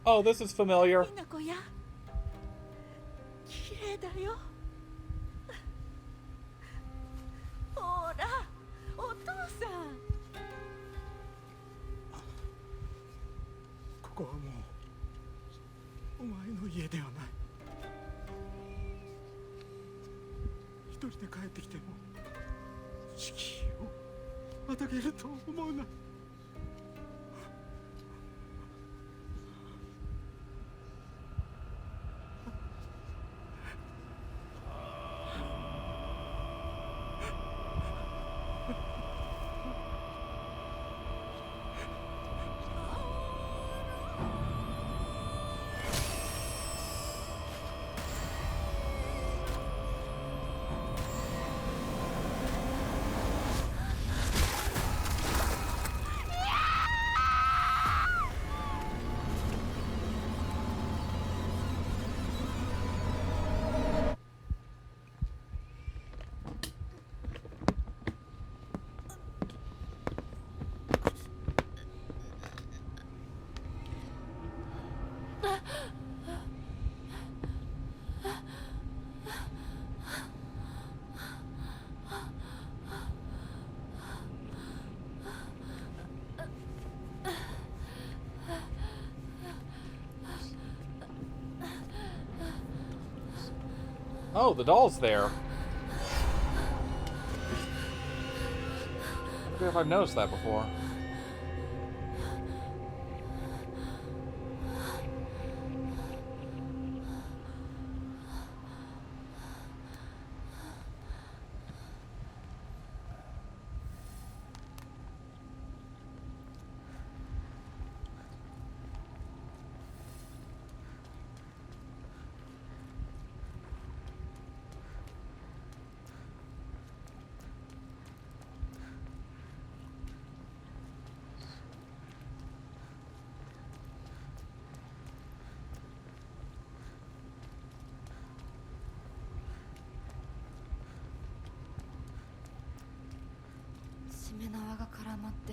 Oh, this is familiar. みんな子や綺麗だよ。ほらお父さん。ここはもうお前の家ではない。一人で帰ってきても敷居をまたげると思うな。Oh, the doll's there. I wonder if I've noticed that before.しめ縄が絡まって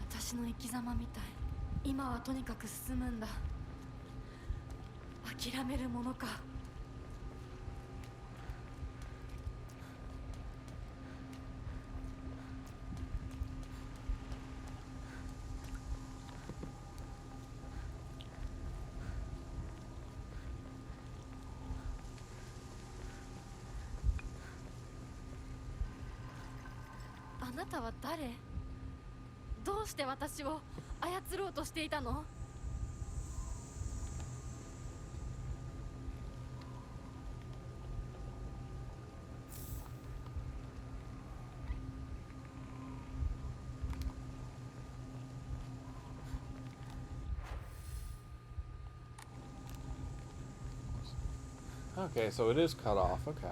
私の生き様みたい。今はとにかく進むんだ。諦めるものか。あなたは誰？どうして私を操ろうとしていたの？Okay, so it is cut off. Okay.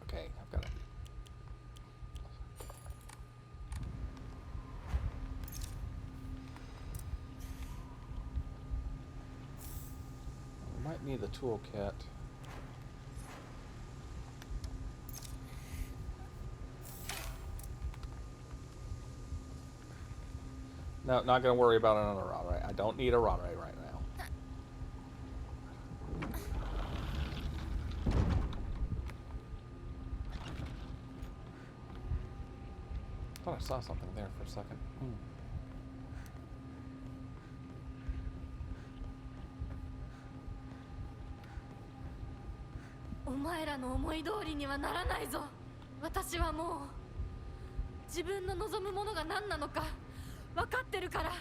Okay, I've got it. We might need the toolkit. No, not gonna worry about another rod ray. I don't need a rod ray right now. I thought I saw something there for a second.お前らの思い通りにはならないぞ。私はもう自分の望むものが何なのか分かってるから。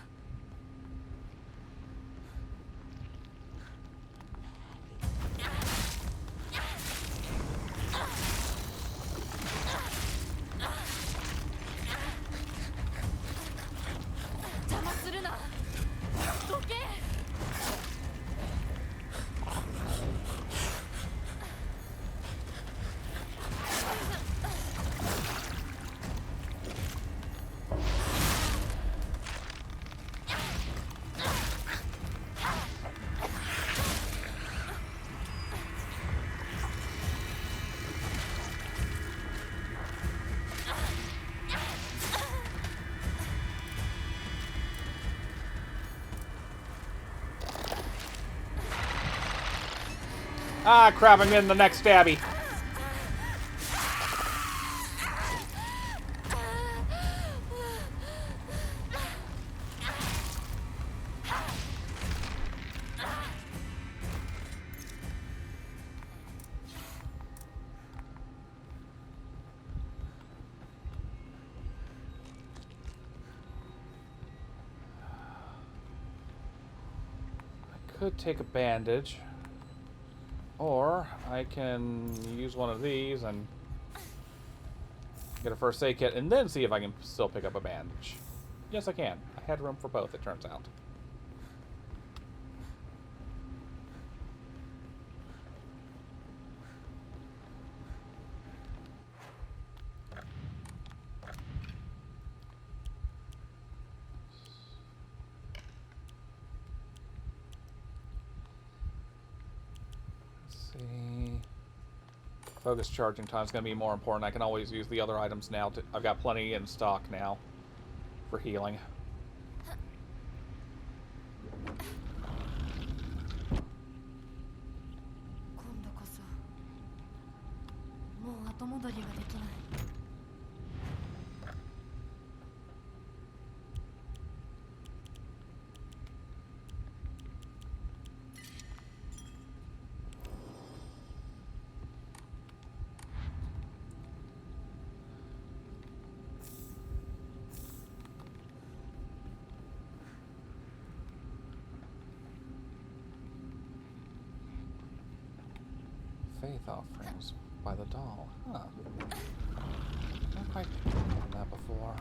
邪魔するな。どけ。Ah, crap, I'm in the next stabby. could take a bandage, or I can use one of these and get a first aid kit, and then see if I can still pick up a bandage. Yes, I can. I had room for both, it turns out. See, focus charging time is going to be more important. I can always use the other items now. I've got plenty in stock now for healing. 今度こそもう後戻りはできない。Faith offerings by the doll. Huh. Not quite picked up on that before.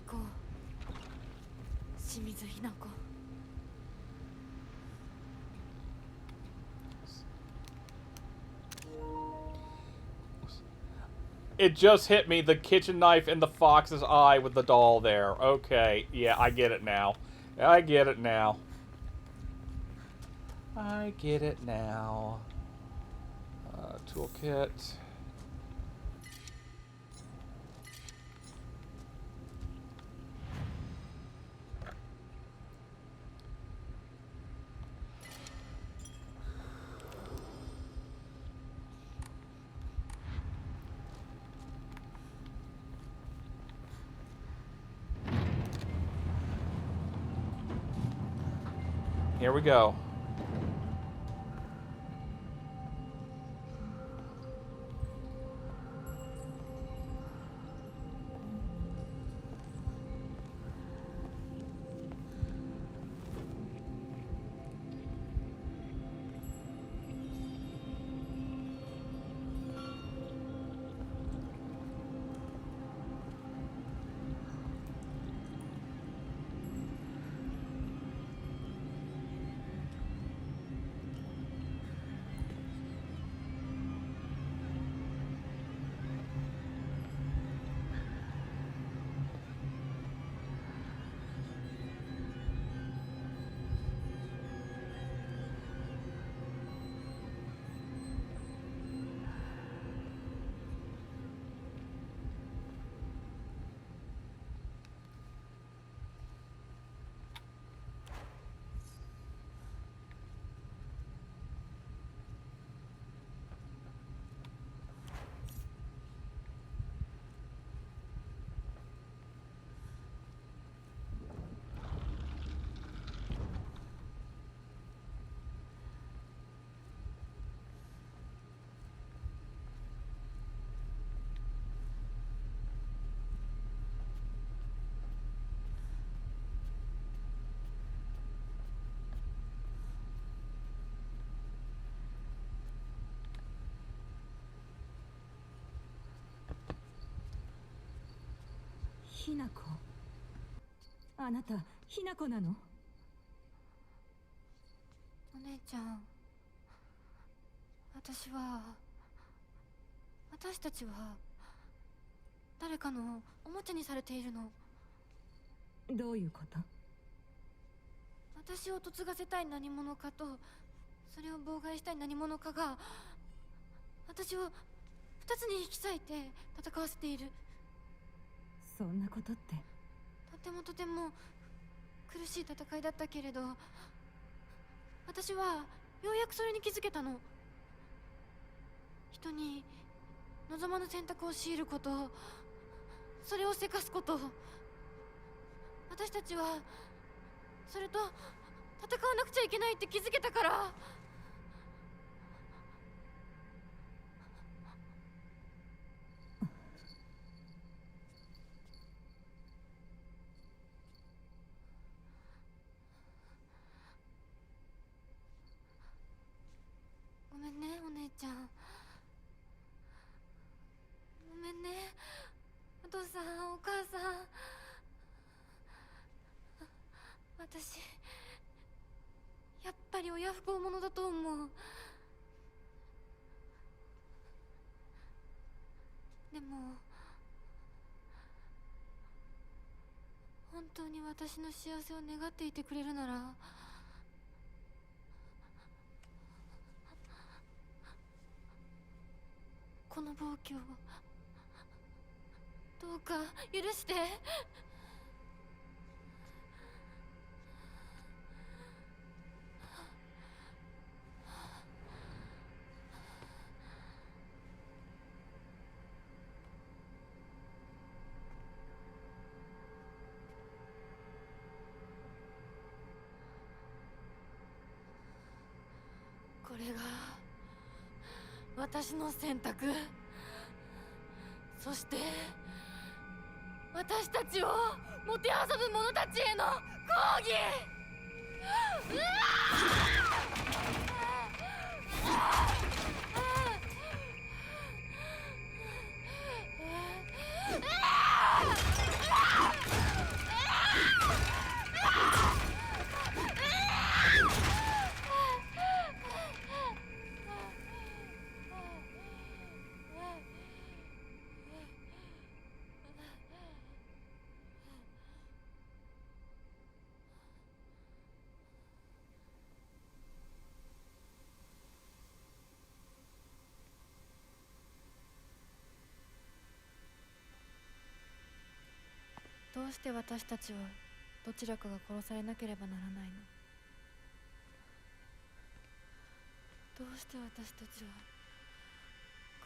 Go. 清水ひな子。 It just hit me, the kitchen knife in the fox's eye with the doll there. Okay, yeah, I get it now. I get it now. I get it now. Toolkit. Here we go.「ひなこあなたひなこなの?」お姉ちゃん、私たちは誰かのおもちゃにされているの。どういうこと？私を嫁がせたい何者かと、それを妨害したい何者かが私を2つに引き裂いて戦わせている。そんなことって。とても苦しい戦いだったけれど、私はようやくそれに気づけたの。人に望まぬ選択を強いること、それをせかすこと。私たちはそれと戦わなくちゃいけないって気づけたから。ごめんねお姉ちゃん。ごめんねお父さんお母さん。私やっぱり親不孝者だと思う。でも本当に私の幸せを願っていてくれるなら、この暴挙をどうか許して。これが私の選択。そして私たちをもてあそぶ者たちへの抗議。うわどうして私たちはどちらかが殺されなければならないの？どうして私たちは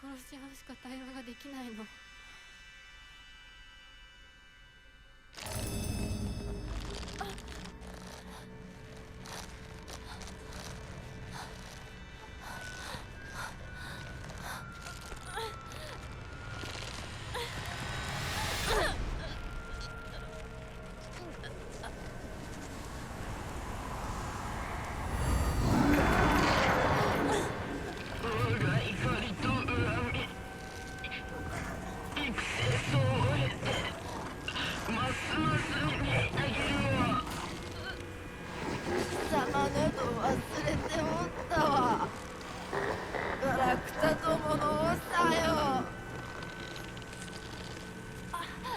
殺し合うしか対話ができないの？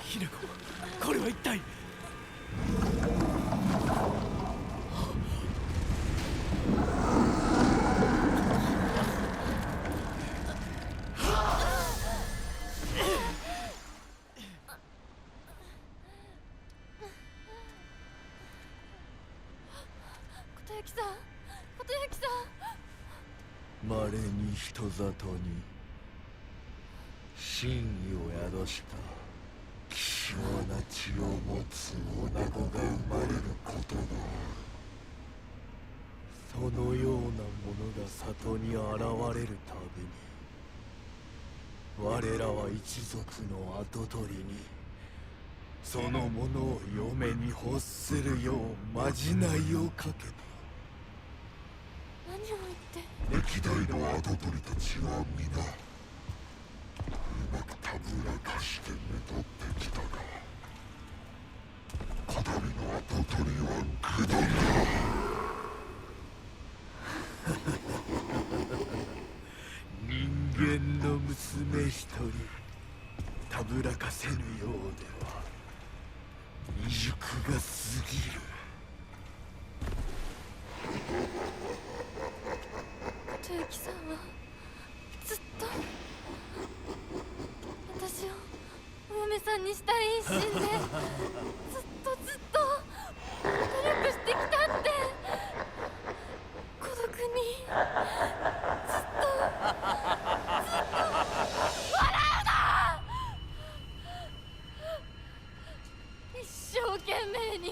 ひなこ、これは一体。琴行さん、琴行さん。稀に人里に真意を宿した希少な血を持つ女子が生まれることがある。そのようなものが里に現れるたびに我らは一族の跡取りにそのものを嫁に欲するようまじないをかけた。何を言って。歴代の跡取りたちは皆うまくたぶらかしてめとってきたが、こだびの跡取りは愚鈍だ。人間の娘一人たぶらかせぬようでは未熟が過ぎる。琴行さんはずっと私をお嫁さんにしたい一心でずっと努力してきたって。孤独にずっと笑うな。一生懸命に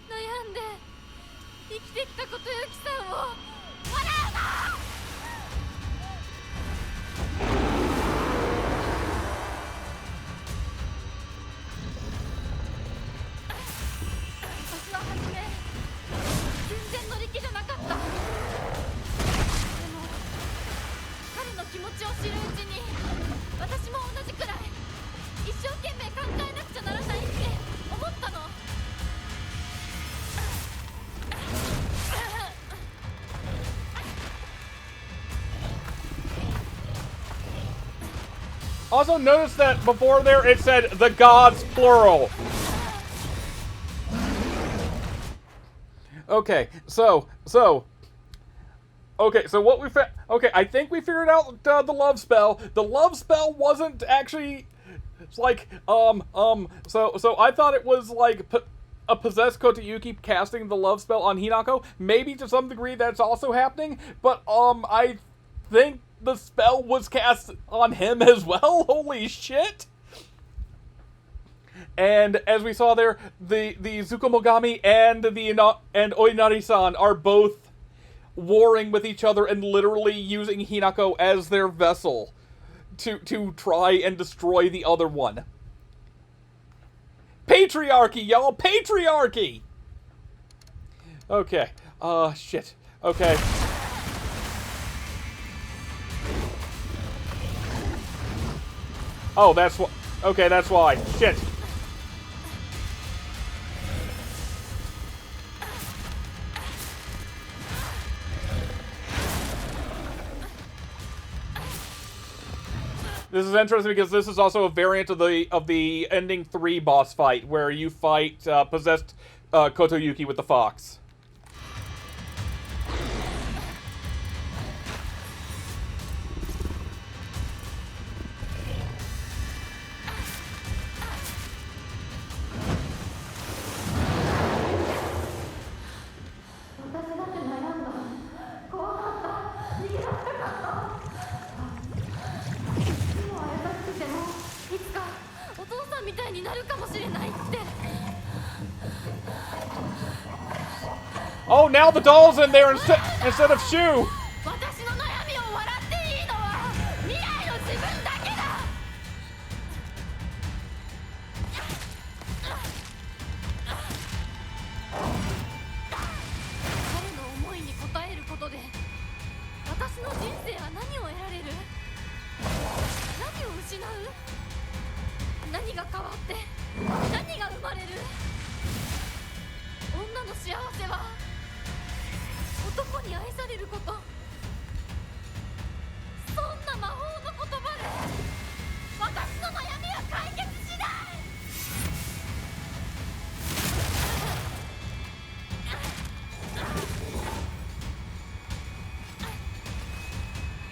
悩んで Also notice that before there it said the gods plural. Okay, so what we I think we figured out the love spell. The love spell wasn't actually, it's like, so I thought it was like a possessed Kotoyuki casting the love spell on Hinako. Maybe to some degree that's also happening, but I think the spell was cast on him as well. Holy shit! And as we saw there, the Tsukumogami and Oinari-san are both warring with each other and literally using Hinako as their vessel to try and destroy the other one. Patriarchy, y'all! Patriarchy! Okay. Shit. Okay. Oh, that's what. Okay, that's why. Shit. This is interesting because this is also a variant of the ending 3 boss fight where you fight possessed Kotoyuki with the fox. Oh, now the doll's in there instead of Shu!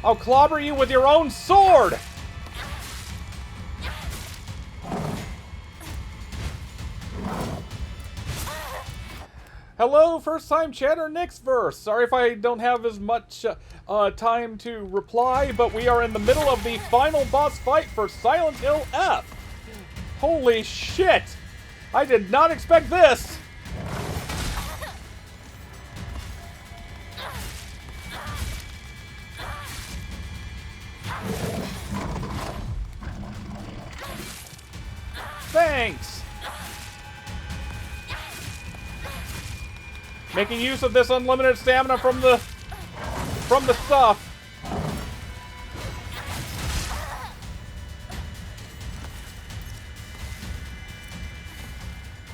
I'll clobber you with your own sword! Hello, first time chatter, Nick's verse. Sorry if I don't have as much time to reply, but we are in the middle of the final boss fight for Silent Hill F. Holy shit! I did not expect this! Thanks! Making use of this unlimited stamina from the stuff.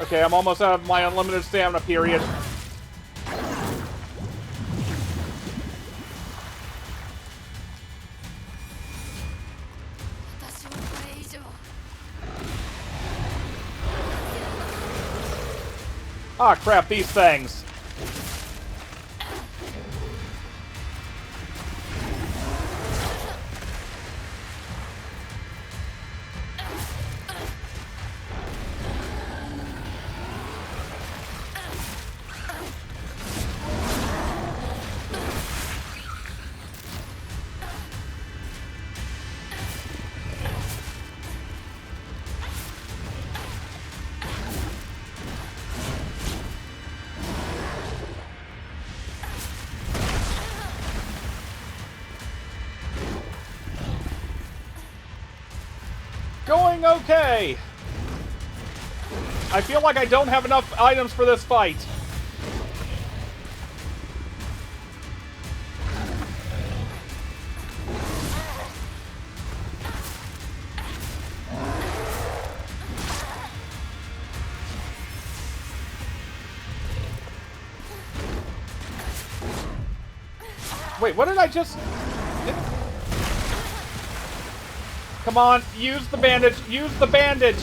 Okay, I'm almost out of my unlimited stamina period. Ah, crap, these things. Going okay. I feel like I don't have enough items for this fight. Wait, what did I just... Come on, use the bandage. Use the bandage.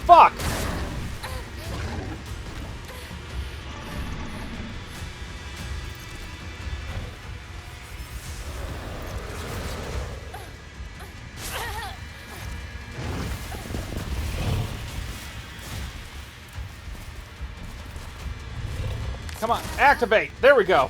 Fuck! Come on, activate! There we go!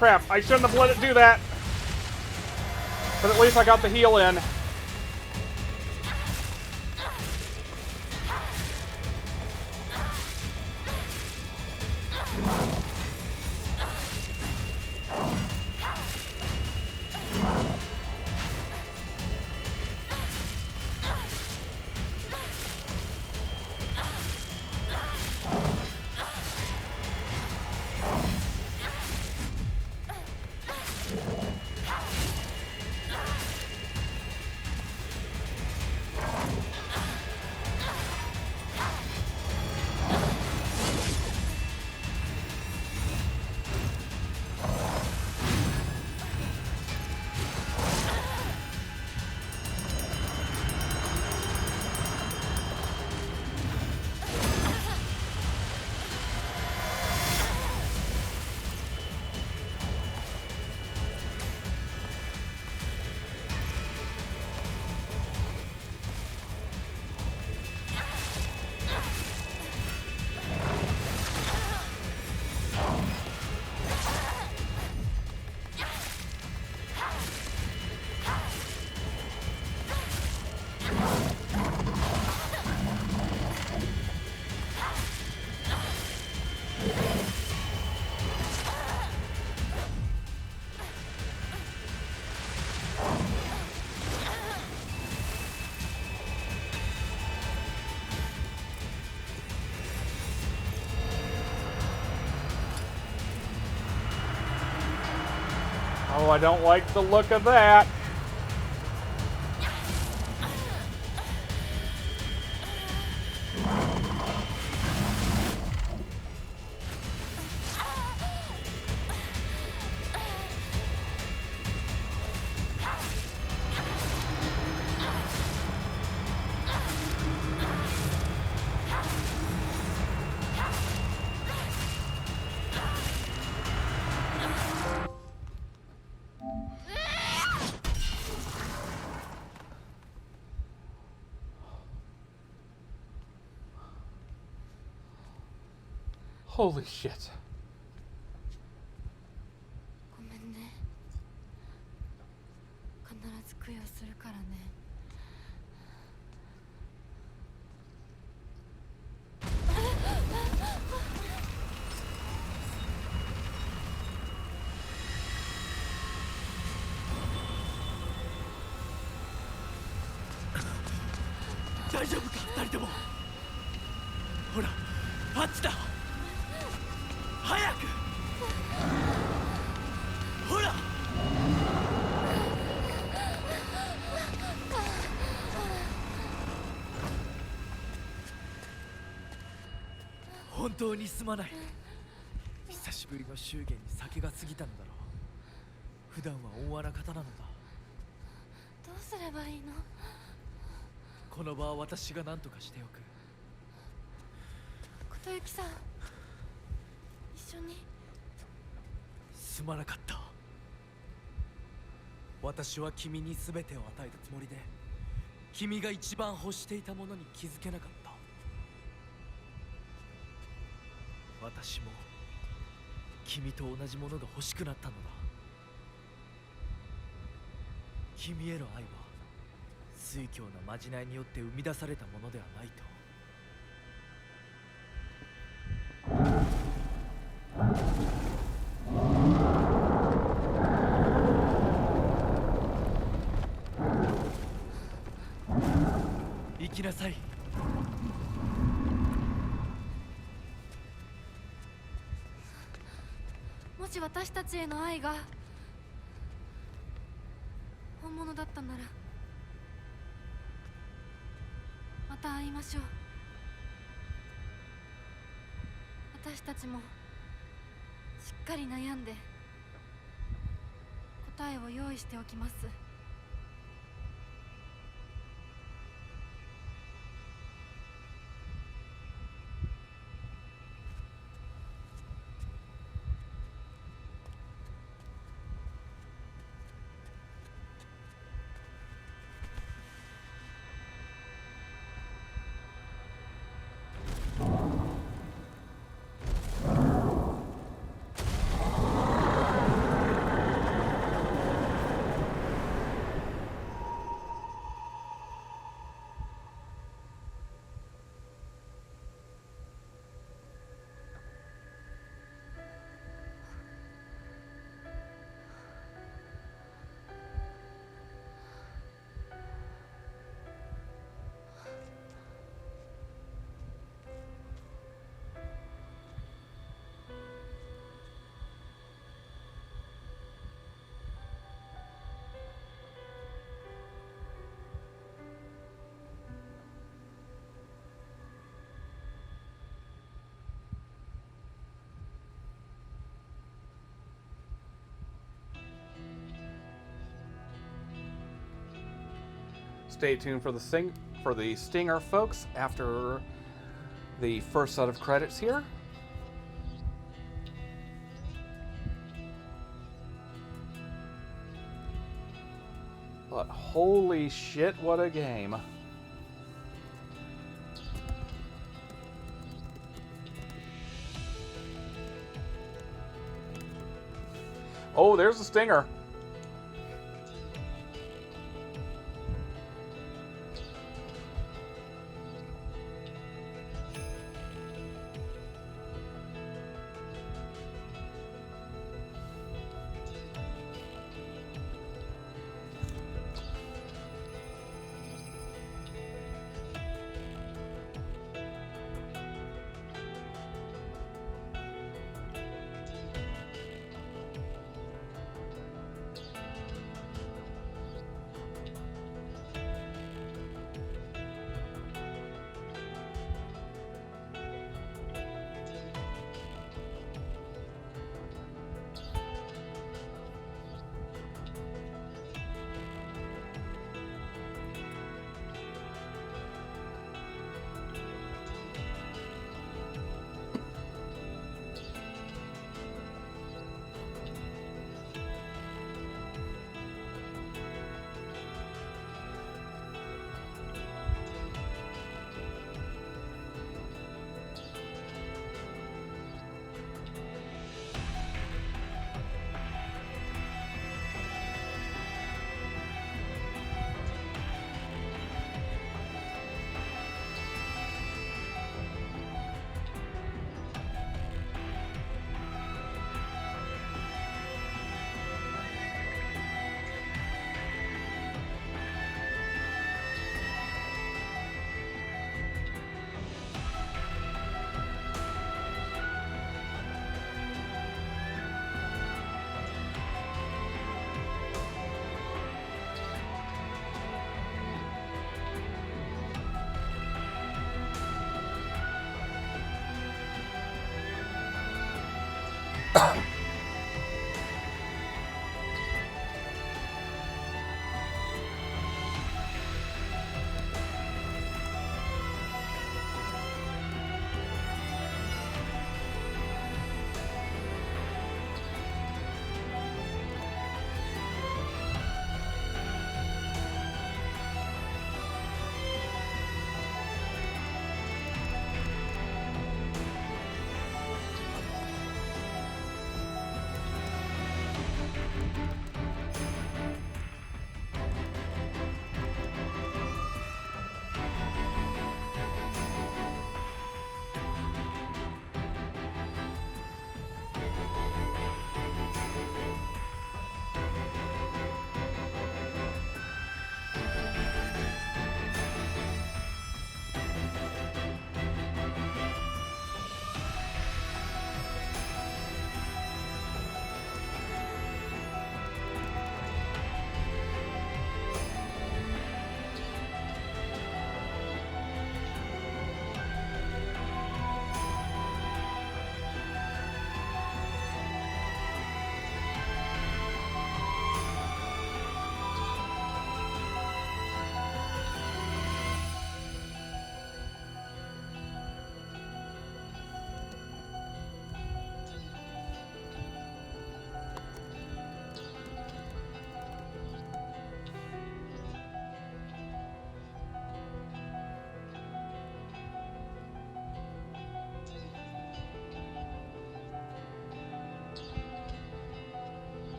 Crap, I shouldn't have let it do that. But at least I got the heal in. Oh, I don't like the look of that. Holy shit. ごめんね。必ず供養するからね。大丈夫か二人とも。ほらあっちだ。早くほら。本当にすまない。久しぶりの祝言に酒が過ぎたのだろう。普段は温和な方なのだ。どうすればいいの？この場は私が何とかしておく。琴雪さん、一緒に。すまなかった。私は君に全てを与えたつもりで、君が一番欲していたものに気づけなかった。私も君と同じものが欲しくなったのだ。君への愛は酔狂なまじないによって生み出されたものではないと。行きなさい。もし私たちへの愛が本物だったなら、また会いましょう。私たちもしっかり悩んで答えを用意しておきます。Stay tuned for the stinger, folks, after the first set of credits here. But holy shit, what a game. Oh, there's the stinger.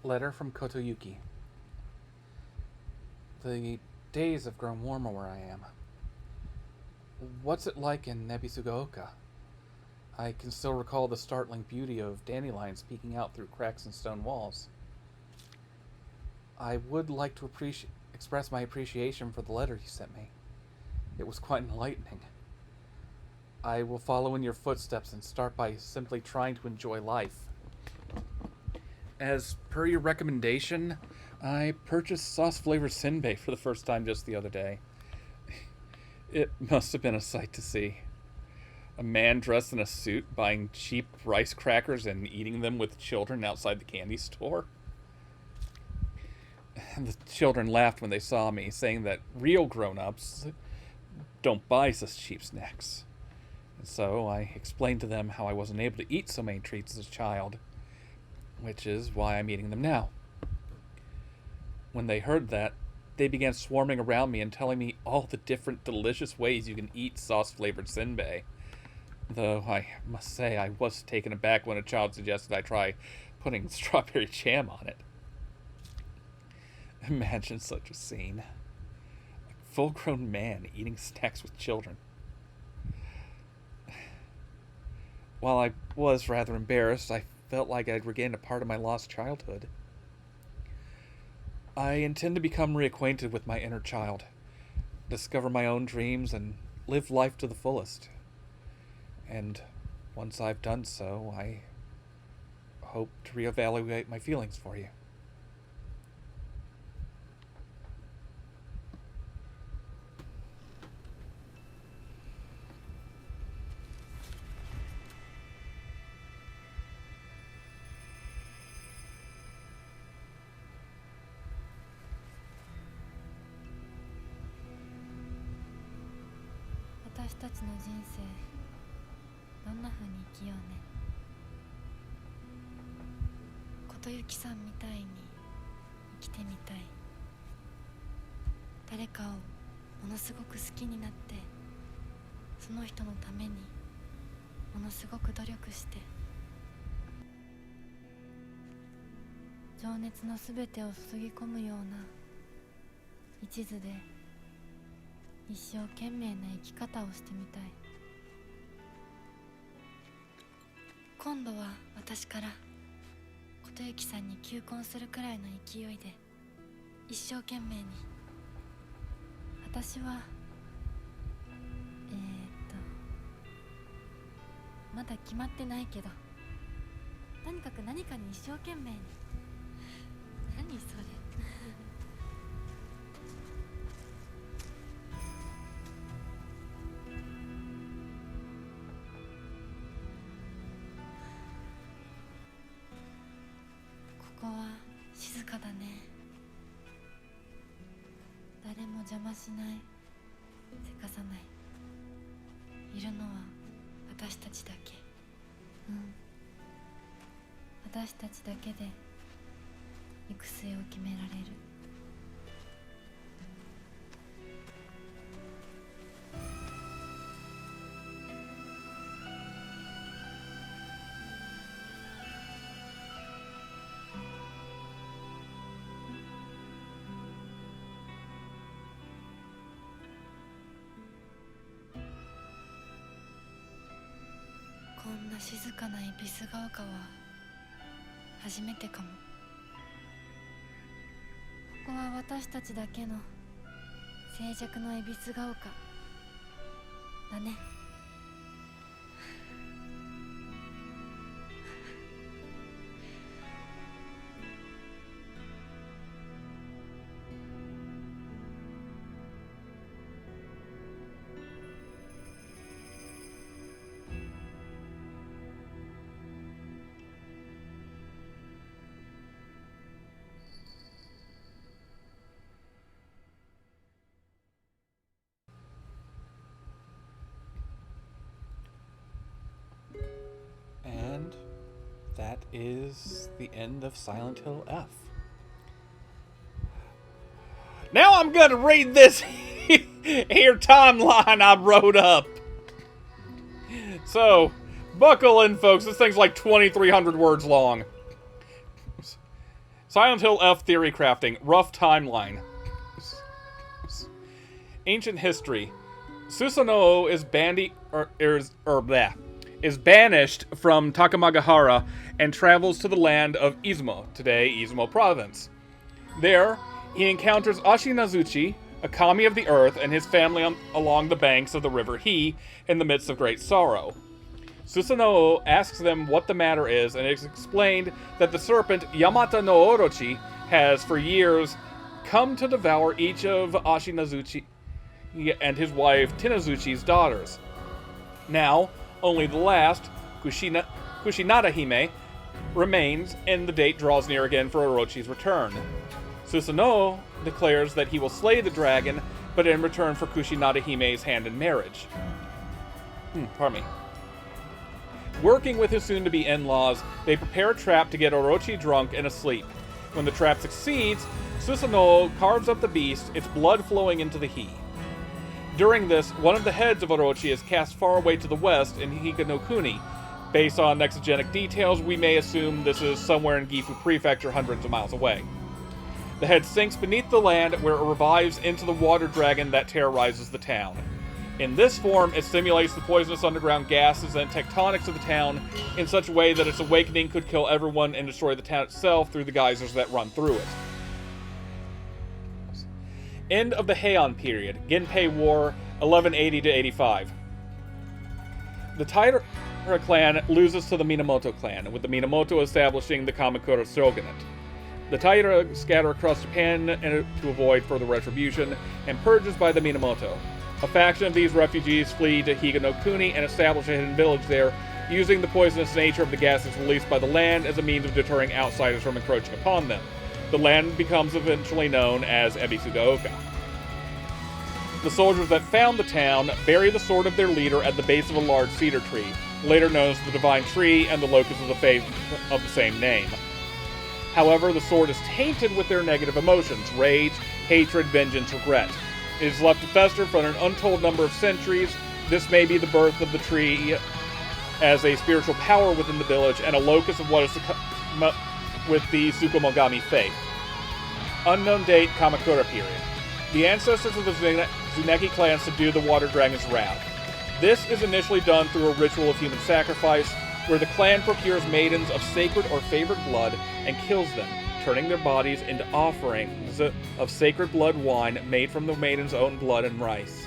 Letter from Kotoyuki. The days have grown warmer where I am. What's it like in Nebisugaoka? I can still recall the startling beauty of dandelions peeking out through cracks in stone walls. I would like to express my appreciation for the letter you sent me. It was quite enlightening. I will follow in your footsteps and start by simply trying to enjoy life. As per your recommendation, I purchased sauce-flavored senbei for the first time just the other day. It must have been a sight to see. A man dressed in a suit buying cheap rice crackers and eating them with children outside the candy store. The children laughed when they saw me, saying that real grown-ups don't buy such cheap snacks. And so I explained to them how I wasn't able to eat so many treats as a child, which is why I'm eating them now. When they heard that, they began swarming around me and telling me all the different delicious ways you can eat sauce-flavored senbei. Though I must say I was taken aback when a child suggested I try putting strawberry jam on it. Imagine such a scene. A full-grown man eating snacks with children. While I was rather embarrassed, I felt like I'd regained a part of my lost childhood. I intend to become reacquainted with my inner child, discover my own dreams, and live life to the fullest. And once I've done so, I hope to reevaluate my feelings for you.私たちの人生どんな風に生きようね。琴雪さんみたいに生きてみたい。誰かをものすごく好きになって、その人のためにものすごく努力して、情熱のすべてを注ぎ込むような一途で一生懸命な生き方をしてみたい。今度は私から琴雪さんに求婚するくらいの勢いで一生懸命に。私はまだ決まってないけど、とにかく何かに一生懸命に。何それ。こは静かだね。誰も邪魔しない、せかさない。いるのは私たちだけ。私たちだけで行く末を決められる。こんな静かな恵比寿ヶ丘は初めてかも。ここは私たちだけの静寂の恵比寿ヶ丘だね。And that is the end of Silent Hill F. Now I'm gonna read this here timeline I wrote up. So, buckle in, folks. This thing's like 2,300 words long. Silent Hill F theory crafting. Rough timeline. Ancient history. Susanoo is banished from Takamagahara and travels to the land of Izumo, today Izumo province. There, he encounters Ashinazuchi, a kami of the earth, and his family along the banks of the river Hi, in the midst of great sorrow. Susanoo asks them what the matter is, and it is explained that the serpent Yamata no Orochi has for years come to devour each of Ashinazuchi and his wife Tinazuchi's daughters. Now, only the last, Kushinada Hime, remains, and the date draws near again for Orochi's return. Susanoo declares that he will slay the dragon, but in return for Kushinada Hime's hand in marriage. Pardon me. Working with his soon-to-be in-laws, they prepare a trap to get Orochi drunk and asleep. When the trap succeeds, Susanoo carves up the beast, its blood flowing into the Hi. During this, one of the heads of Orochi is cast far away to the west in Higanokuni. Based on exogenic details, we may assume this is somewhere in Gifu Prefecture, hundreds of miles away. The head sinks beneath the land, where it revives into the water dragon that terrorizes the town. In this form, it simulates the poisonous underground gases and tectonics of the town in such a way that its awakening could kill everyone and destroy the town itself through the geysers that run through it. End of the Heian period, Genpei War, 1180 to 85. The Taira clan loses to the Minamoto clan, with the Minamoto establishing the Kamakura shogunate. The Taira scatter across Japan to avoid further retribution, and purges by the Minamoto. A faction of these refugees flee to Higanokuni and establish a hidden village there, using the poisonous nature of the gases released by the land as a means of deterring outsiders from encroaching upon them. The land becomes eventually known as Ebisugaoka. The soldiers that found the town bury the sword of their leader at the base of a large cedar tree, later known as the Divine Tree and the locus of the faith of the same name. However, the sword is tainted with their negative emotions: rage, hatred, vengeance, regret. It is left to fester for an untold number of centuries. This may be the birth of the tree as a spiritual power within the village and a locus of what is to come with the Tsukumogami faith. Unknown date, Kamakura period. The ancestors of the Zuneki clan subdue the water dragon's wrath. This is initially done through a ritual of human sacrifice, where the clan procures maidens of sacred or favored blood and kills them, turning their bodies into offerings of sacred blood wine made from the maiden's own blood and rice,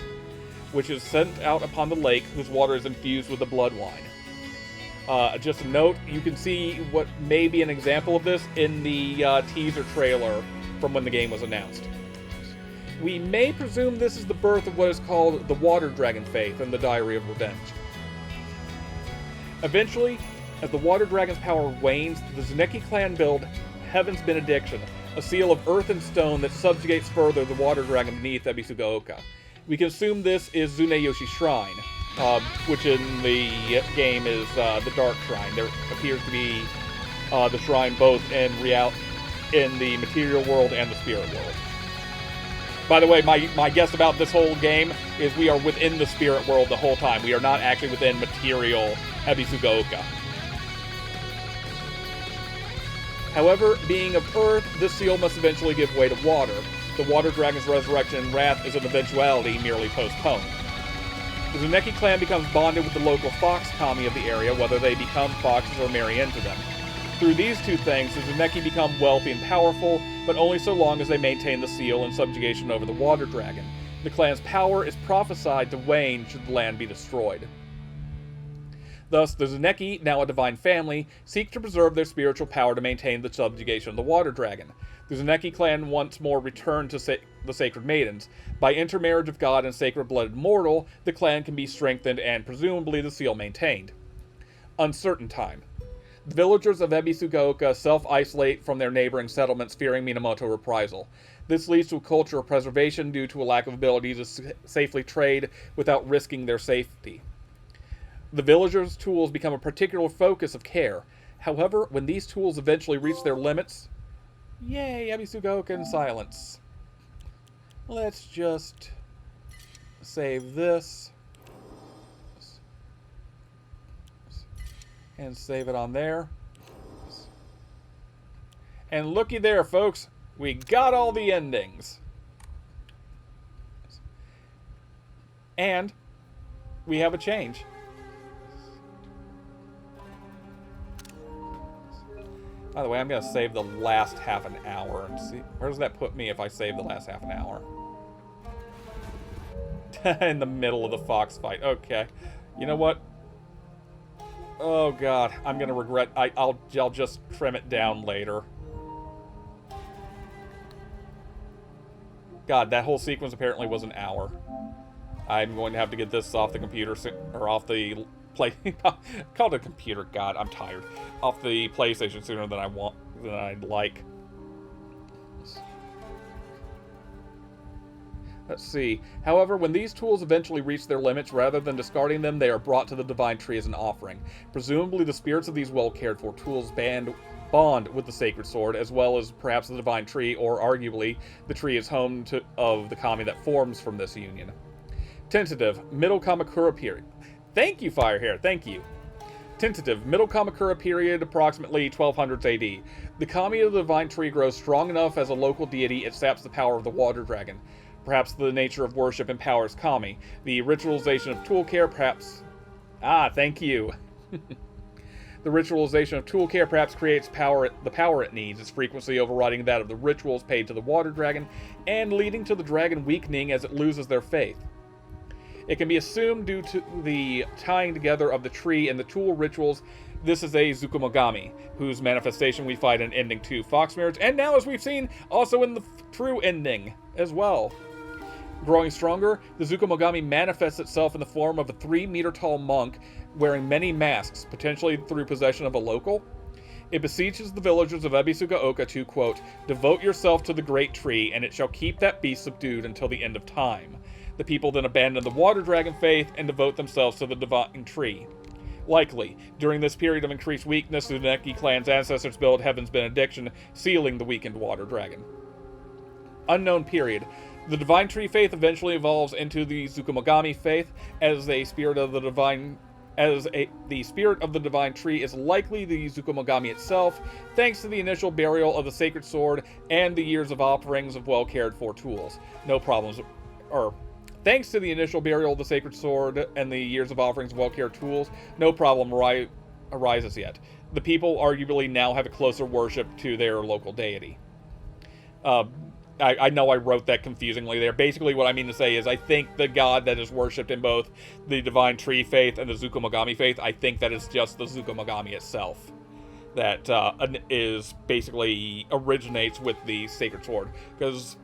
which is sent out upon the lake, whose water is infused with the blood wine. Just a note, you can see what may be an example of this in the teaser trailer from when the game was announced. We may presume this is the birth of what is called the Water Dragon Faith and the Diary of Revenge. Eventually, as the Water Dragon's power wanes, the Zuneki clan build Heaven's Benediction, a seal of earth and stone that subjugates further the water dragon beneath Ebisugaoka. We can assume this is Tsuneyoshi Shrine, which in the game is the Dark Shrine. There appears to be the shrine both in the material world and the spirit world. By the way, my guess about this whole game is we are within the spirit world the whole time. We are not actually within material Ebisugaoka. However, being of Earth, this seal must eventually give way to water. The Water Dragon's resurrection and wrath is an eventuality merely postponed. The Zuneki clan becomes bonded with the local fox kami of the area, whether they become foxes or marry into them. Through these two things, the Zuneki become wealthy and powerful, but only so long as they maintain the seal and subjugation over the Water Dragon. The clan's power is prophesied to wane should the land be destroyed. Thus, the Zuneki, now a divine family, seek to preserve their spiritual power to maintain the subjugation of the Water Dragon. The Zuneki clan once more return to the Sacred Maidens. By intermarriage of god and sacred-blooded mortal, the clan can be strengthened and presumably the seal maintained. Uncertain time. The villagers of Ebisugaoka self-isolate from their neighboring settlements, fearing Minamoto reprisal. This leads to a culture of preservation due to a lack of ability to safely trade without risking their safety. The villagers' tools become a particular focus of care. However, when these tools eventually reach their limits... Yay, Ebisugaoka in silence. Let's just save this. And save it on there. And looky there, folks. We got all the endings. And we have a change. By the way, I'm going to save the last half an hour and see. Where does that put me if I save the last half an hour? In the middle of the fox fight. Okay. You know what? Oh god, I'm going to regret. I'll just trim it down later. God, that whole sequence apparently was an hour. I'm going to have to get this off the computer, or off the called a computer. God, I'm tired. Off the PlayStation sooner than I'd like. Let's see. However, when these tools eventually reach their limits, rather than discarding them, they are brought to the Divine Tree as an offering. Presumably, the spirits of these well-cared-for tools bond with the Sacred Sword, as well as perhaps the Divine Tree, or arguably, the tree is home of the kami that forms from this union. Tentative, Middle Kamakura period. Thank you, Firehair, thank you. Tentative, Middle Kamakura period, approximately 1200s AD. The kami of the Divine Tree grows strong enough as a local deity it saps the power of the Water Dragon. Perhaps the nature of worship empowers kami. The ritualization of tool care, perhaps... Ah, thank you. The ritualization of tool care perhaps creates the power it needs, its frequency overriding that of the rituals paid to the Water Dragon, and leading to the dragon weakening as it loses their faith. It can be assumed due to the tying together of the tree and the tool rituals, this is a Zukumogami, whose manifestation we find in Ending 2 Fox Marriage, and now, as we've seen, also in the true ending as well. Growing stronger, the Zukumogami manifests itself in the form of a 3-meter-tall monk wearing many masks, potentially through possession of a local. It beseeches the villagers of Ebisugaoka to, quote, devote yourself to the great tree, and it shall keep that beast subdued until the end of time. The people then abandon the Water Dragon faith and devote themselves to the Divine Tree. Likely, during this period of increased weakness, the Zuneki clan's ancestors built Heaven's Benediction, sealing the weakened Water Dragon. Unknown period. The Divine Tree faith eventually evolves into the Zukumogami faith as the spirit of the Divine Tree is likely the Zukumogami itself, thanks to the initial burial of the Sacred Sword and the years of offerings of well-cared-for tools. Thanks to the initial burial of the Sacred Sword and the years of offerings of well-cared tools, no problem arises yet. The people arguably now have a closer worship to their local deity. I know I wrote that confusingly there. Basically what I mean to say is I think the god that is worshipped in both the Divine Tree faith and the Zukumogami faith, I think that is just the Zukumogami itself. That originates with the Sacred Sword. Because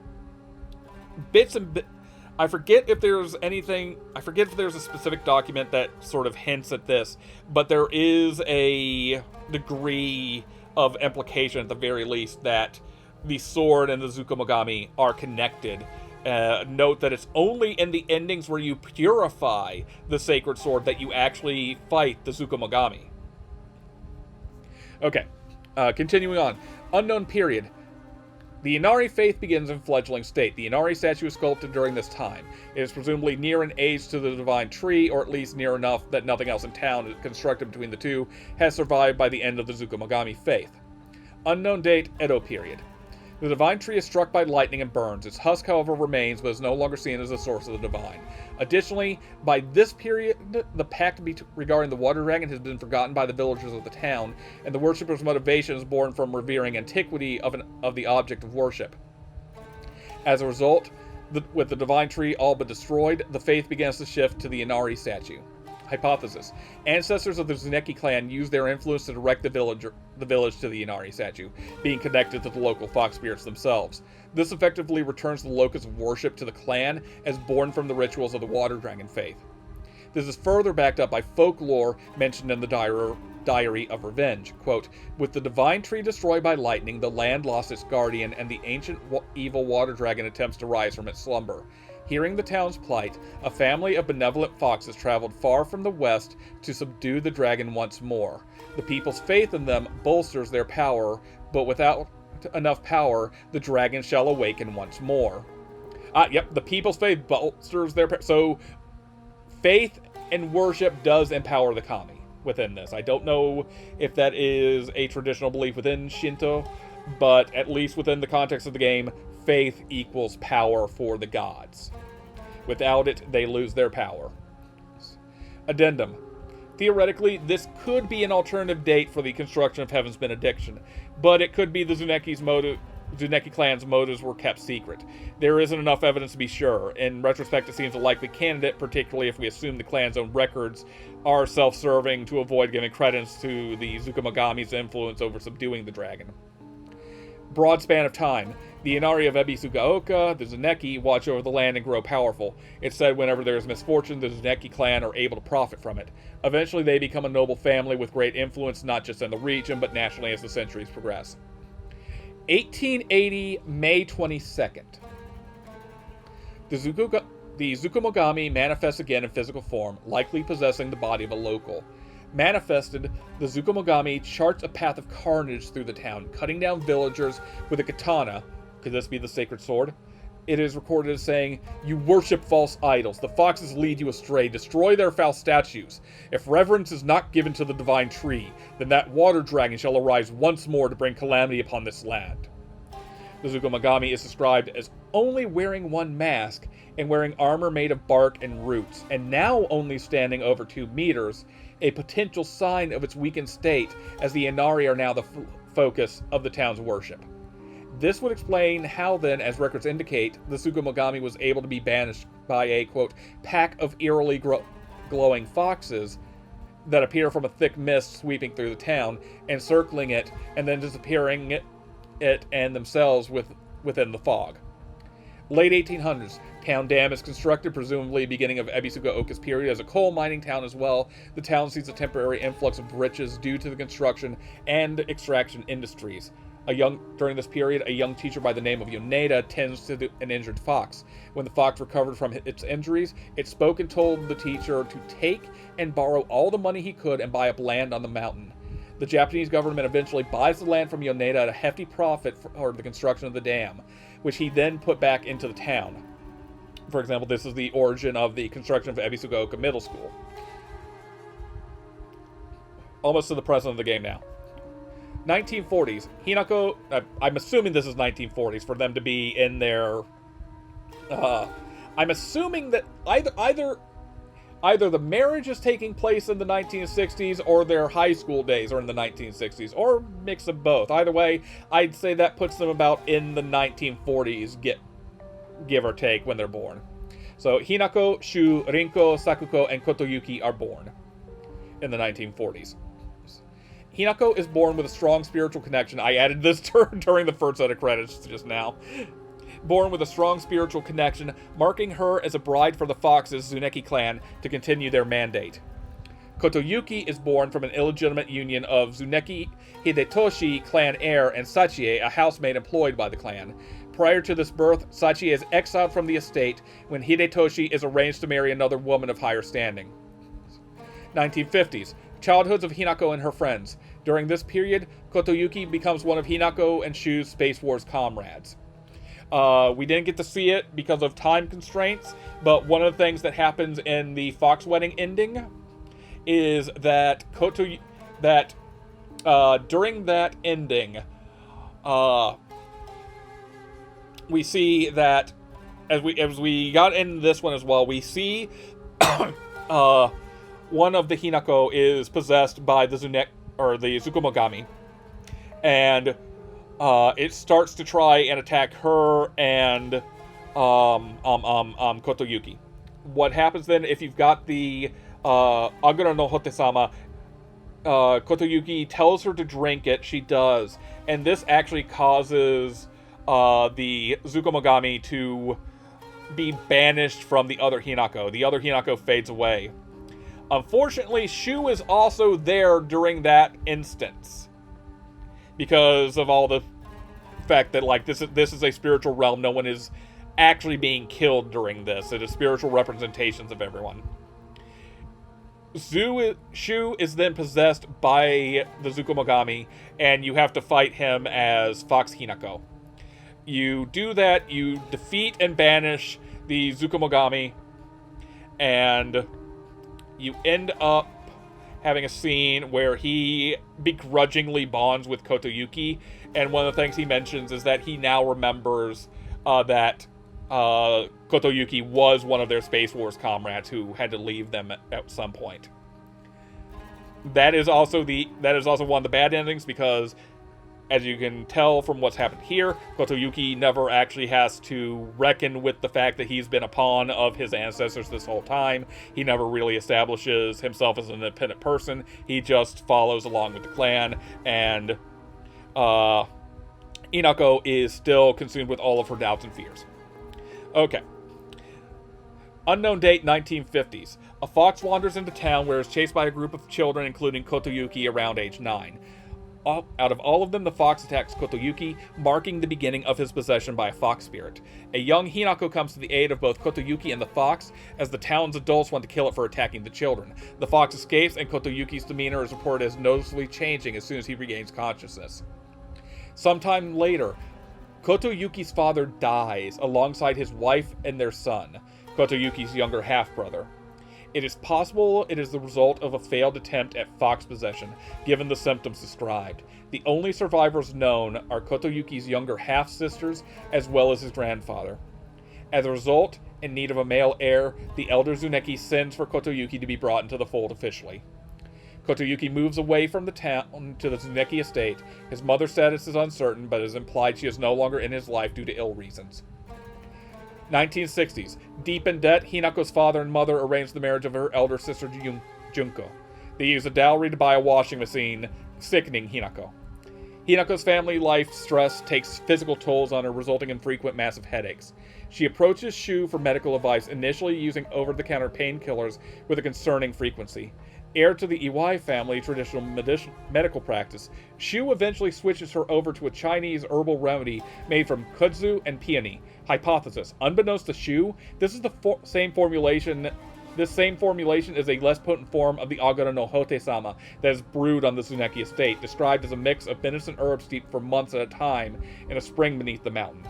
I forget if there's a specific document that sort of hints at this, but there is a degree of implication at the very least that the sword and the Zukomogami are connected. Note that it's only in the endings where you purify the sacred sword that you actually fight the Zukomogami. Okay, continuing on. Unknown period. The Inari faith begins in fledgling state. The Inari statue is sculpted during this time. It is presumably near in age to the divine tree, or at least near enough that nothing else in town constructed between the two has survived by the end of the Zukomogami faith. Unknown date, Edo period. The divine tree is struck by lightning and burns. Its husk, however, remains, but is no longer seen as the source of the divine. Additionally, by this period, the pact regarding the water dragon has been forgotten by the villagers of the town, and the worshippers' motivation is born from revering antiquity of the object of worship. As a result, with the divine tree all but destroyed, the faith begins to shift to the Inari statue. Hypothesis. Ancestors of the Zuneki clan used their influence to direct the village to the Inari statue, being connected to the local fox spirits themselves. This effectively returns the locus of worship to the clan as born from the rituals of the water dragon faith. This is further backed up by folklore mentioned in the Diary of Revenge. Quote, with the divine tree destroyed by lightning, the land lost its guardian, and the ancient evil water dragon attempts to rise from its slumber. Hearing the town's plight, a family of benevolent foxes traveled far from the west to subdue the dragon once more. The people's faith in them bolsters their power, but without enough power, the dragon shall awaken once more. Yep, the people's faith bolsters their power. So, faith and worship does empower the kami within this. I don't know if that is a traditional belief within Shinto, but at least within the context of the game, faith equals power for the gods. Without it, they lose their power. Addendum. Theoretically, this could be an alternative date for the construction of Heaven's Benediction, but it could be the Zuneki clan's motives were kept secret. There isn't enough evidence to be sure. In retrospect, it seems a likely candidate, particularly if we assume the clan's own records are self-serving to avoid giving credence to the Zukomogami's influence over subduing the dragon. Broad span of time. The Inari of Ebisugaoka, the Zuneki, watch over the land and grow powerful. It's said whenever there is misfortune, the Zuneki clan are able to profit from it. Eventually, they become a noble family with great influence not just in the region, but nationally as the centuries progress. 1880, May 22nd. The Zukomogami manifests again in physical form, likely possessing the body of a local. Manifested, the Zukomogami charts a path of carnage through the town, cutting down villagers with a katana. Could this be the sacred sword? It is recorded as saying, "You worship false idols. The foxes lead you astray. Destroy their foul statues. If reverence is not given to the divine tree, then that water dragon shall arise once more to bring calamity upon this land." The Zukomogami is described as only wearing one mask and wearing armor made of bark and roots, and now only standing over 2 meters, a potential sign of its weakened state, as the Inari are now the focus of the town's worship. This would explain how then, as records indicate, the Zukomogami was able to be banished by a, quote, pack of eerily glowing foxes that appear from a thick mist sweeping through the town, encircling it, and then disappearing it and themselves within the fog. Late 1800s, town dam is constructed, presumably beginning of Ebisugaoka's period. As a coal mining town as well, the town sees a temporary influx of riches due to the construction and extraction industries. During this period, a young teacher by the name of Yoneda tends to an injured fox. When the fox recovered from its injuries, it spoke and told the teacher to take and borrow all the money he could and buy up land on the mountain. The Japanese government eventually buys the land from Yoneda at a hefty profit for the construction of the dam, which he then put back into the town. For example, this is the origin of the construction of Ebisugaoka Middle School. Almost to the present of the game now. 1940s. Hinako, I'm assuming this is 1940s for them to be in their... I'm assuming that either the marriage is taking place in the 1960s or their high school days are in the 1960s, or mix of both. Either way, I'd say that puts them about in the 1940s, give or take, when they're born. So Hinako, Shu, Rinko, Sakuko, and Kotoyuki are born in the 1940s. Hinako is born with a strong spiritual connection. I added this during the first set of credits just now. Born with a strong spiritual connection, marking her as a bride for the Fox's Zuneki clan to continue their mandate. Kotoyuki is born from an illegitimate union of Zuneki Hidetoshi clan heir and Sachie, a housemaid employed by the clan. Prior to this birth, Sachie is exiled from the estate when Hidetoshi is arranged to marry another woman of higher standing. 1950s. Childhoods of Hinako and her friends. During this period, Kotoyuki becomes one of Hinako and Shu's Space Wars comrades. We didn't get to see it because of time constraints, but one of the things that happens in the Fox wedding ending is that during that ending, we see that as we got in this one as well, we see one of the Hinako is possessed by the Tsukumogami, and it starts to try and attack her and Kotoyuki. What happens then if you've got the Agura no Hote-sama? Kotoyuki tells her to drink it. She does, and this actually causes the Tsukumogami to be banished from the other Hinako. The other Hinako fades away. Unfortunately, Shu is also there during that instance because of all the fact that, like, this is a spiritual realm. No one is actually being killed during this. It is spiritual representations of everyone. Shu is then possessed by the Tsukumogami, and you have to fight him as Fox Hinako. You do that, you defeat and banish the Tsukumogami, and you end up having a scene where he begrudgingly bonds with Kotoyuki, and one of the things he mentions is that he now remembers that Kotoyuki was one of their Space Wars comrades who had to leave them at some point. That is also one of the bad endings, because as you can tell from what's happened here, Kotoyuki never actually has to reckon with the fact that he's been a pawn of his ancestors this whole time. He never really establishes himself as an independent person. He just follows along with the clan, and Inako is still consumed with all of her doubts and fears. Okay. Unknown date, 1950s. A fox wanders into town where it's chased by a group of children, including Kotoyuki, around age 9. Out of all of them, the fox attacks Kotoyuki, marking the beginning of his possession by a fox spirit. A young Hinako comes to the aid of both Kotoyuki and the fox, as the town's adults want to kill it for attacking the children. The fox escapes, and Kotoyuki's demeanor is reported as noticeably changing as soon as he regains consciousness. Sometime later, Kotoyuki's father dies alongside his wife and their son, Kotoyuki's younger half-brother. It is possible it is the result of a failed attempt at fox possession, given the symptoms described. The only survivors known are Kotoyuki's younger half-sisters, as well as his grandfather. As a result, in need of a male heir, the elder Zuneki sends for Kotoyuki to be brought into the fold officially. Kotoyuki moves away from the town to the Zuneki estate. His mother's status is uncertain, but it is implied she is no longer in his life due to ill reasons. 1960s. Deep in debt, Hinako's father and mother arrange the marriage of her elder sister Junko. They use a dowry to buy a washing machine, sickening Hinako. Hinako's family life stress takes physical tolls on her, resulting in frequent massive headaches. She approaches Shu for medical advice, initially using over-the-counter painkillers with a concerning frequency. Heir to the Iwai family traditional medical practice, Shu eventually switches her over to a Chinese herbal remedy made from kudzu and peony. Hypothesis: unbeknownst to Shu, this is the same formulation. This same formulation is a less potent form of the Agura no Hote-sama that is brewed on the Zuneki estate, described as a mix of medicine herbs steeped for months at a time in a spring beneath the mountain.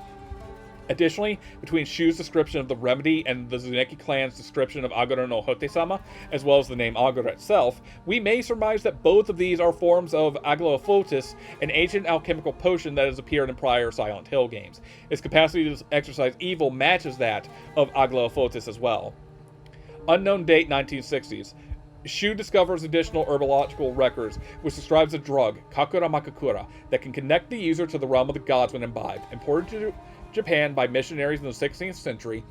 Additionally, between Shu's description of the remedy and the Zuneki clan's description of Agura no Hote-sama, as well as the name Agura itself, we may surmise that both of these are forms of Aglaophotis, an ancient alchemical potion that has appeared in prior Silent Hill games. Its capacity to exercise evil matches that of Aglaophotis as well. Unknown date, 1960s. Shu discovers additional herbological records, which describes a drug, Kakura Makakura, that can connect the user to the realm of the gods when imbibed. Imported to Japan by missionaries in the 16th century,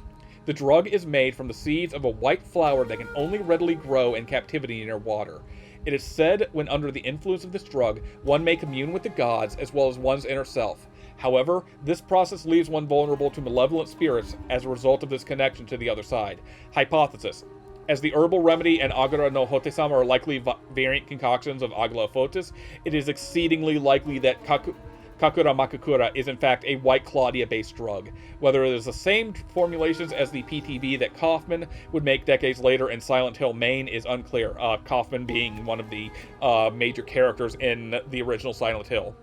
the drug is made from the seeds of a white flower that can only readily grow in captivity near water. It is said when under the influence of this drug, one may commune with the gods as well as one's inner self. However, this process leaves one vulnerable to malevolent spirits as a result of this connection to the other side. Hypothesis: As the herbal remedy and Agura no Hotesama are likely variant concoctions of Agula fotis, it is exceedingly likely that Kakura Makakura is in fact a White Claudia-based drug. Whether it is the same formulations as the PTB that Kaufman would make decades later in Silent Hill Maine is unclear, Kaufman being one of the major characters in the original Silent Hill.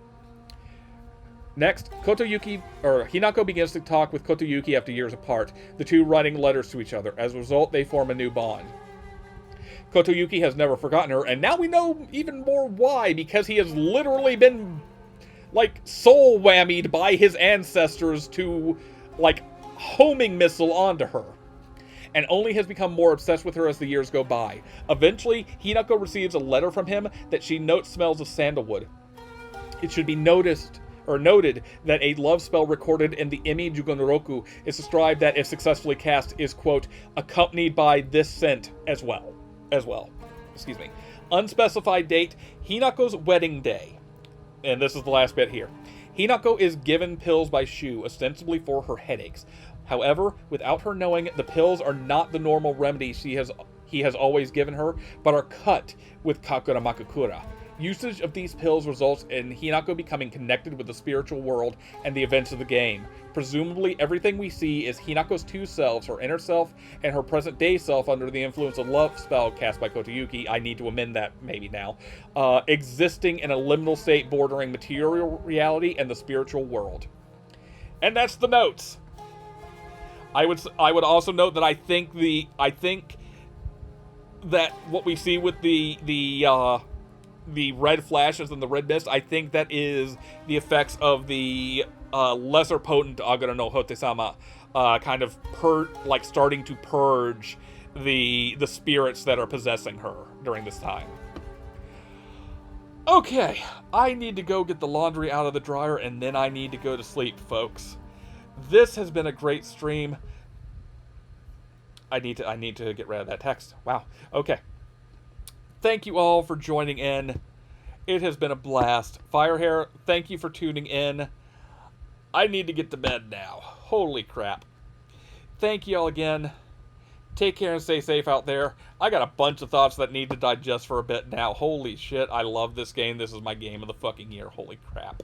Next, Hinako begins to talk with Kotoyuki after years apart, the two writing letters to each other. As a result, they form a new bond. Kotoyuki has never forgotten her, and now we know even more why, because he has literally been, like, soul whammied by his ancestors to, like, homing missile onto her, and only has become more obsessed with her as the years go by. Eventually, Hinako receives a letter from him that she notes smells of sandalwood. It should be noted that a love spell recorded in the Emi Jugonroku is described that, if successfully cast, is, quote, accompanied by this scent as well. Excuse me. Unspecified date, Hinako's wedding day. And this is the last bit here. Hinako is given pills by Shu, ostensibly for her headaches. However, without her knowing, the pills are not the normal remedies he has always given her, but are cut with Kakura Makakura. Usage of these pills results in Hinako becoming connected with the spiritual world and the events of the game. Presumably, everything we see is Hinako's two selves, her inner self and her present-day self under the influence of love spell cast by Kotoyuki. I need to amend that maybe now. Existing in a liminal state bordering material reality and the spiritual world. And that's the notes. I would also note that I think that what we see with the red flashes and the red mist, I think that is the effects of the lesser potent Agura no Hotesama kind of starting to purge the spirits that are possessing her during this time. Okay, I need to go get the laundry out of the dryer, and then I need to go to sleep, folks. This has been a great stream. I need to get rid of that text. Wow. Okay. Thank you all for joining in. It has been a blast. Firehair, thank you for tuning in. I need to get to bed now. Holy crap. Thank you all again. Take care and stay safe out there. I got a bunch of thoughts that need to digest for a bit now. Holy shit, I love this game. This is my game of the fucking year. Holy crap.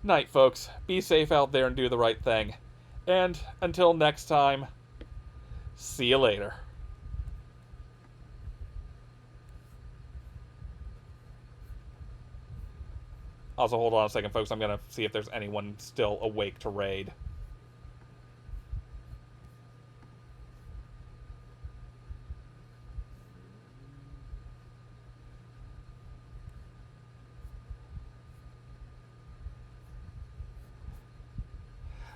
Night, folks. Be safe out there and do the right thing. And until next time, see you later. Also, hold on a second, folks. I'm going to see if there's anyone still awake to raid.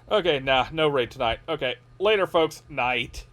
Okay, nah, no raid tonight. Okay, later, folks. Night.